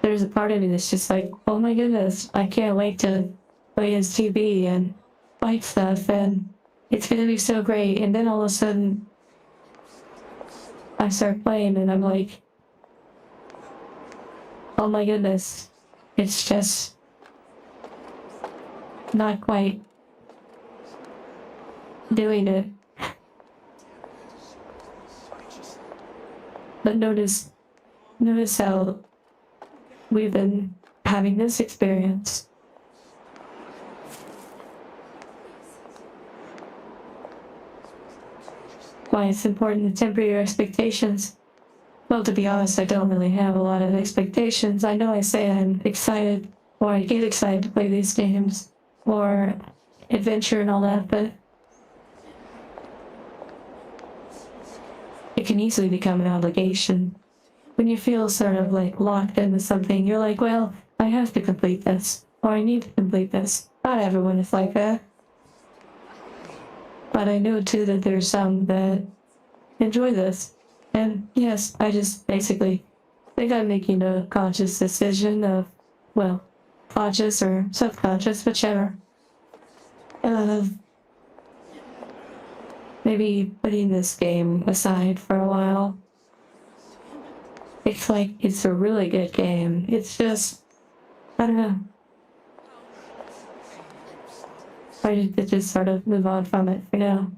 there's a part of me that's just like, oh my goodness, I can't wait to play as TV and fight stuff, and it's gonna be so great. And then all of a sudden, I start playing and I'm like, oh my goodness, it's just not quite doing it. But notice how we've been having this experience. Why it's important to temper your expectations. Well, to be honest, I don't really have a lot of expectations. I know I say I'm excited, or I get excited to play these games, or adventure and all that, but it can easily become an obligation. When you feel sort of like locked into something, you're like, well, I have to complete this, or I need to complete this. Not everyone is like that. But I know too that there's some that enjoy this. And yes, I just basically think I'm making a conscious decision of, well, conscious or subconscious, whichever. Maybe putting this game aside for a while. It's like, it's a really good game. It's just, I don't know. I need to just sort of move on from it for now.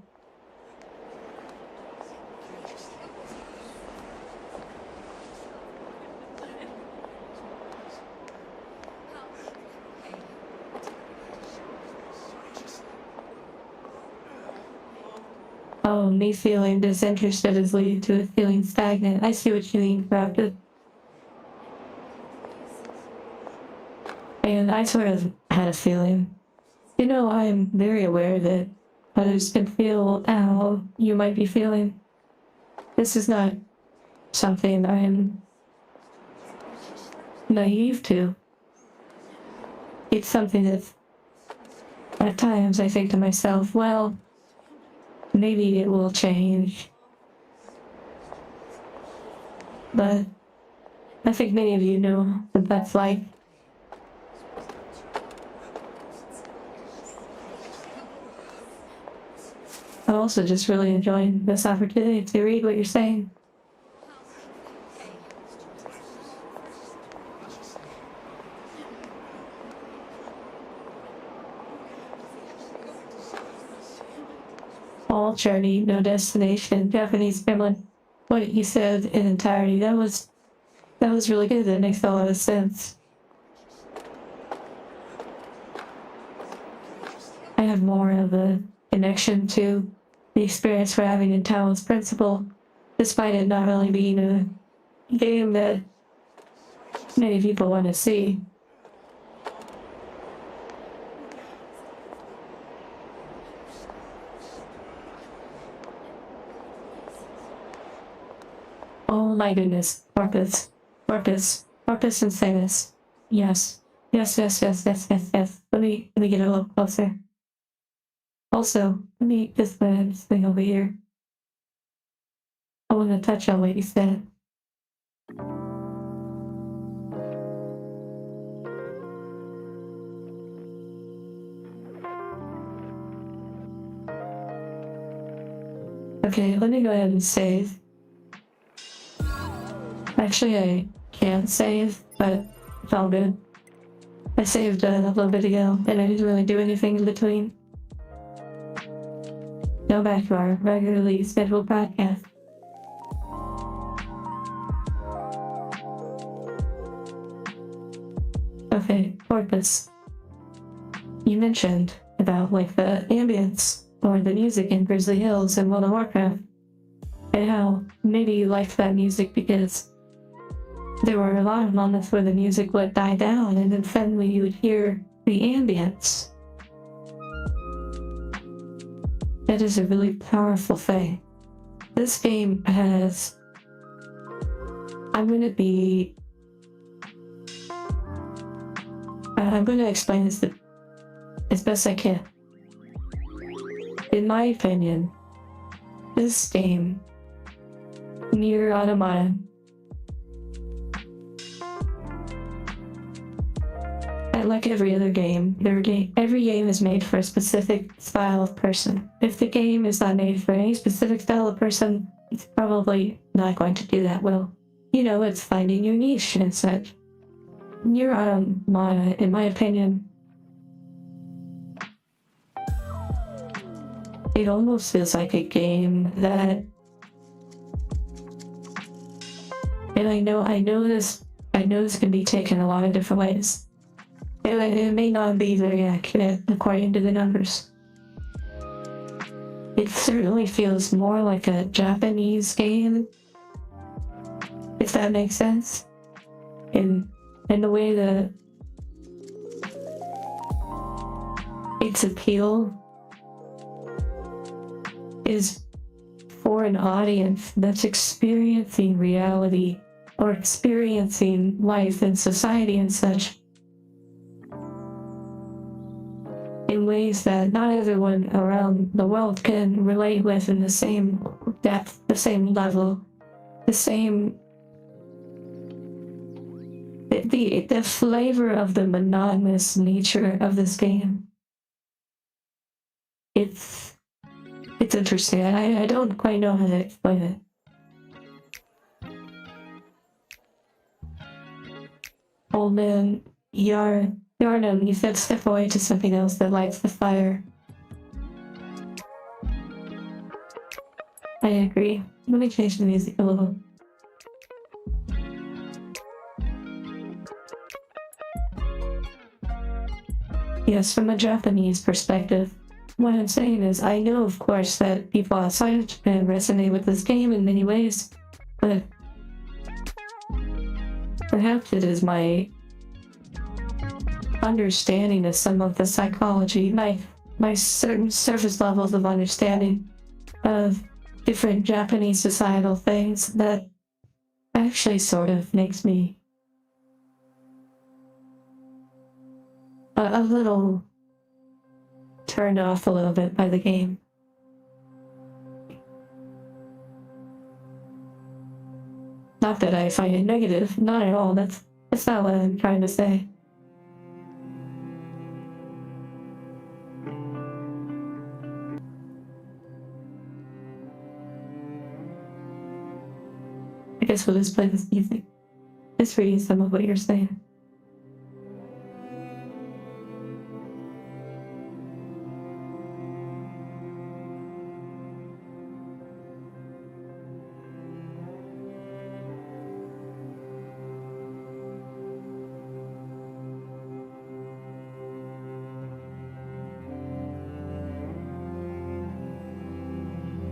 Oh, me feeling disinterested is leading to a feeling stagnant. I see what you mean, Crafted. And I sort of had a feeling. You know, I'm very aware that others can feel how you might be feeling. This is not something I'm naive to. It's something that at times I think to myself, well, maybe it will change. But I think many of you know what that's like. I'm also just really enjoying this opportunity to read what you're saying. All journey, no destination. Japanese Gremlin. What you said in entirety, that was really good. That makes a lot of sense. I have more of a connection to the experience we're having in Talon's Principle, despite it not really being a game that many people want to see. Oh my goodness, Corpus and Samus. Yes. Yes. Let me get a little closer. Also, let me just put this thing over here. I want to touch on what you said. Okay, let me go ahead and save. Actually, I can't save, but it's all good. I saved a little bit ago, and I didn't really do anything in between. Now back to our regularly scheduled podcast. Okay, Porpoise. You mentioned about like the ambience or the music in Grizzly Hills and World of Warcraft, and how maybe you liked that music because there were a lot of moments where the music would die down and then suddenly you would hear the ambience. That is a really powerful thing. This game has... I'm going to explain this as best I can. In my opinion, this game, NieR Automata, like every other game, every game is made for a specific style of person. If the game is not made for any specific style of person, it's probably not going to do that well. You know, it's finding your niche and such. NieR Automata, in my opinion, it almost feels like a game that, and I know this can be taken a lot of different ways. It may not be very accurate according to the numbers. It certainly feels more like a Japanese game, if that makes sense. In the way that its appeal is for an audience that's experiencing reality or experiencing life and society and such in ways that not everyone around the world can relate with in the same depth, the same level, the same... The flavor of the monotonous nature of this game. It's interesting. I don't quite know how to explain it. Old man, Yarnum, you said step away to something else that lights the fire. I agree. Let me change the music a little. Yes, from a Japanese perspective, what I'm saying is I know, of course, that people outside of Japan resonate with this game in many ways, but perhaps it is my understanding of some of the psychology, my certain surface levels of understanding of different Japanese societal things that actually sort of makes me a little turned off a little bit by the game. Not that I find it negative, not at all. That's not what I'm trying to say. I guess we'll just play this music. Just reading some of what you're saying.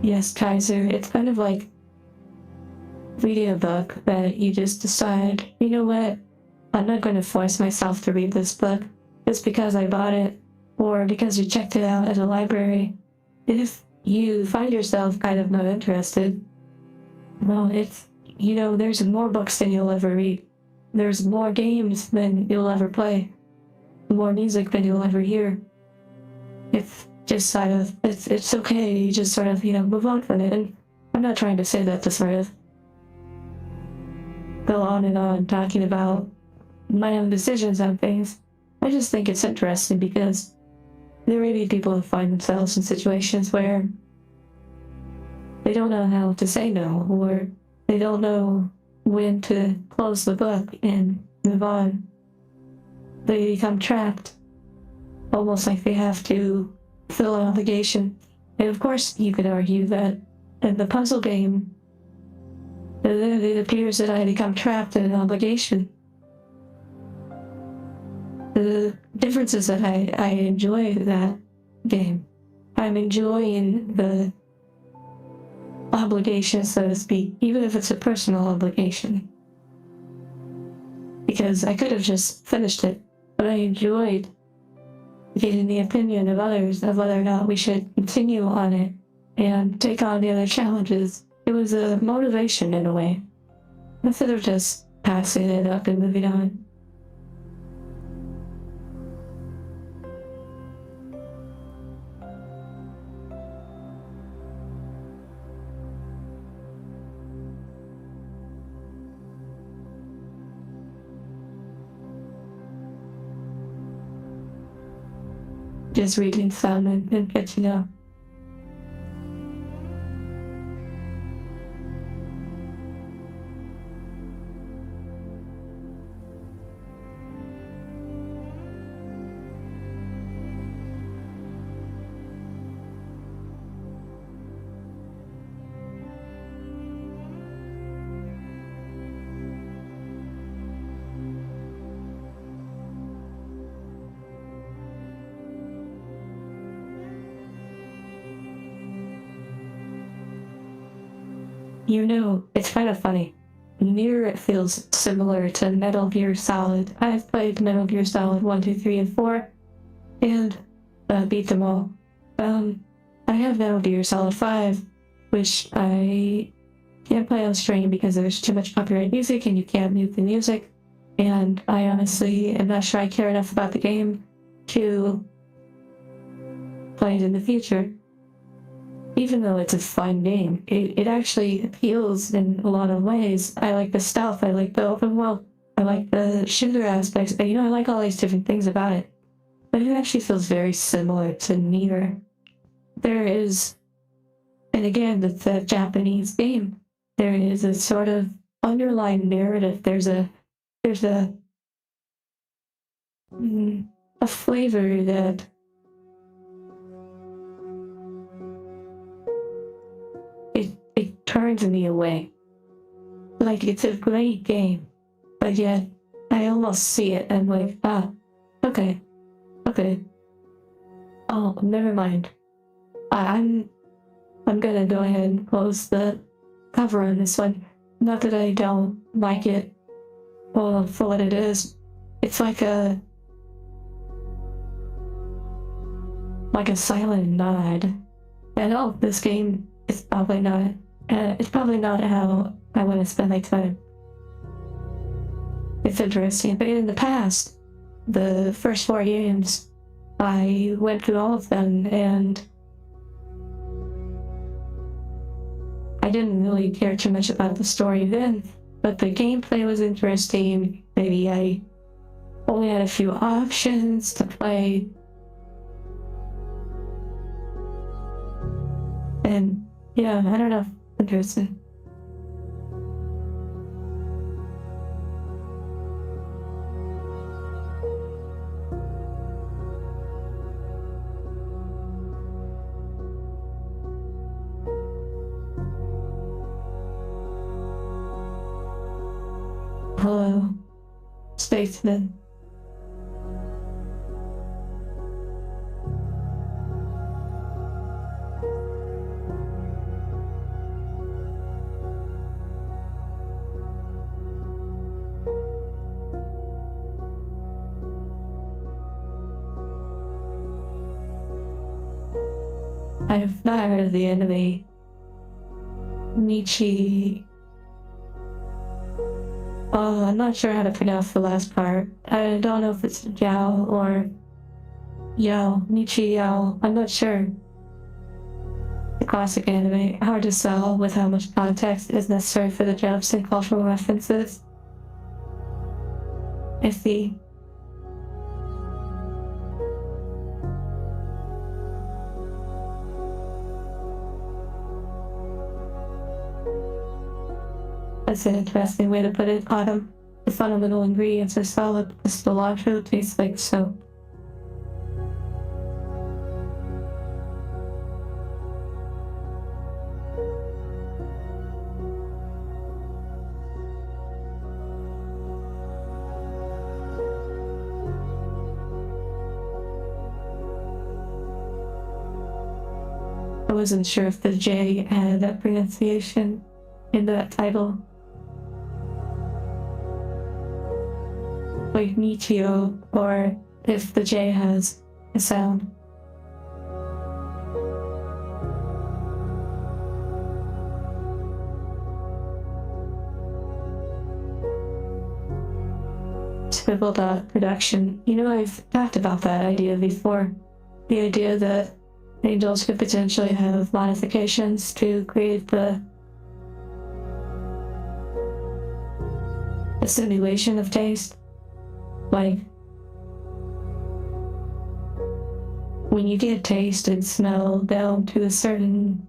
Yes, Kaiser, it's kind of like reading a book that you just decide, you know what, I'm not going to force myself to read this book just because I bought it or because you checked it out at a library. If you find yourself kind of not interested, well, it's, you know, there's more books than you'll ever read. There's more games than you'll ever play. More music than you'll ever hear. It's just sort of, it's okay, you just sort of, you know, move on from it. And I'm not trying to say that to sort of go on and on talking about my own decisions on things. I just think it's interesting because there may be people who find themselves in situations where they don't know how to say no, or they don't know when to close the book and move on. They become trapped, almost like they have to fill an obligation. And of course, you could argue that in the puzzle game, it appears that I become trapped in an obligation. The difference is that I enjoy that game. I'm enjoying the obligation, so to speak, even if it's a personal obligation. Because I could have just finished it, but I enjoyed getting the opinion of others of whether or not we should continue on it and take on the other challenges. It was a motivation in a way, instead of just passing it up and moving on. Just reading some and catching up. You know, it's kind of funny. NieR feels similar to Metal Gear Solid. I've played Metal Gear Solid 1, 2, 3, and 4, and beat them all. I have Metal Gear Solid 5, which I can't play on stream because there's too much copyright music and you can't mute the music. And I honestly am not sure I care enough about the game to play it in the future. Even though it's a fun game, it actually appeals in a lot of ways. I like the stealth, I like the open world, I like the shooter aspects, I like all these different things about it. But it actually feels very similar to NieR. There is, and again, it's a Japanese game. There is a sort of underlying narrative. There's a flavor that it turns me away. Like, it's a great game, but yet I almost see it and like, okay. Oh, never mind. I'm gonna go ahead and close the cover on this one. Not that I don't like it, well, for what it is. It's like a silent nod. And this game is probably not. It's probably not how I want to spend my time. It's interesting, but in the past, the first 4 games, I went through all of them, and I didn't really care too much about the story then, but the gameplay was interesting. Maybe I only had a few options to play. And yeah, I don't know. Interesting. Hello, spaceman. I've not heard of the enemy. Nietzsche. Oh, I'm not sure how to pronounce the last part. I don't know if it's Yao or Yao. Nietzsche Yao. I'm not sure. The classic anime. Hard to sell with how much context is necessary for the jokes and cultural references. I see. That's an interesting way to put it. Autumn. The fundamental ingredients are solid. The cilantro tastes like soap. I wasn't sure if the J had that pronunciation in that title. Like Michio, or if the J has a sound. Scribble dot production. You know, I've talked about that idea before. The idea that angels could potentially have modifications to create the simulation of taste. Like, when you get taste and smell down to a certain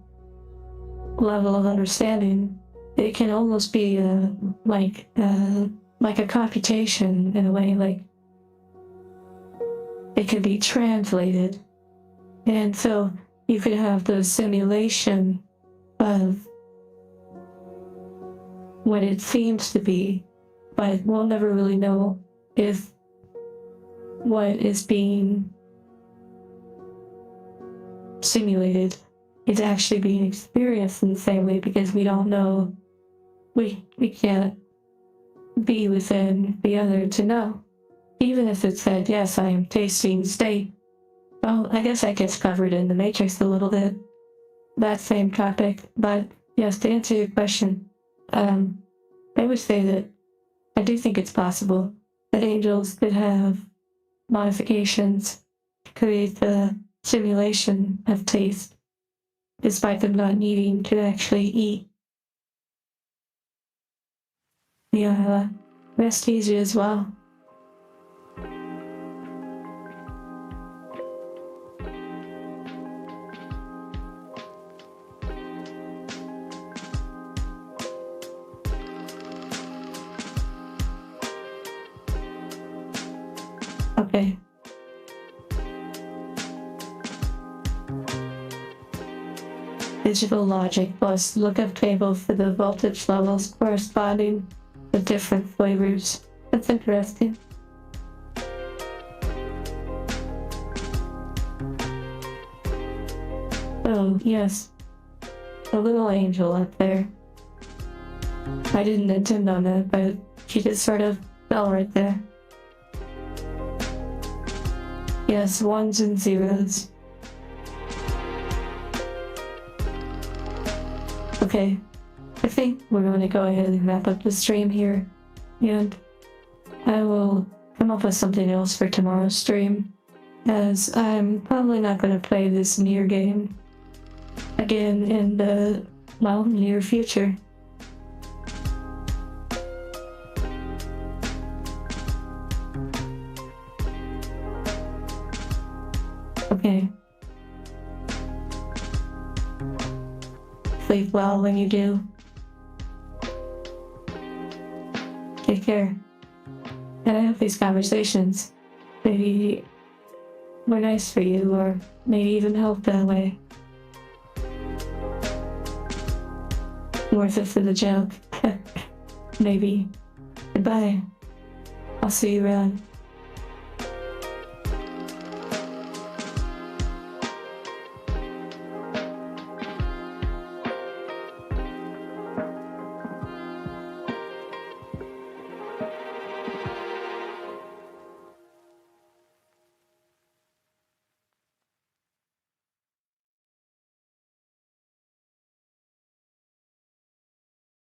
level of understanding, it can almost be like a computation in a way. Like, it could be translated. And so you could have the simulation of what it seems to be, but we'll never really know if what is being simulated is actually being experienced in the same way, because we don't know. We can't be within the other to know. Even if it said, yes, I am tasting steak. Well, I guess that gets covered in the Matrix a little bit, that same topic. But yes, to answer your question, I would say that I do think it's possible that angels could have modifications to create the simulation of taste, despite them not needing to actually eat. Yeah, rest easy as well. Okay. Digital logic plus lookup table for the voltage levels corresponding to different flavors. That's interesting. Oh, yes. A little angel up there. I didn't intend on that, but she just sort of fell right there. Yes, ones and zeros. Okay, I think we're going to go ahead and wrap up the stream here, and I will come up with something else for tomorrow's stream, as I'm probably not going to play this NieR game again in the, well, near future. Okay. Sleep well when you do. Take care. And I hope these conversations maybe were nice for you, or maybe even helped that way. Worth it for the joke. Maybe. Goodbye. I'll see you around.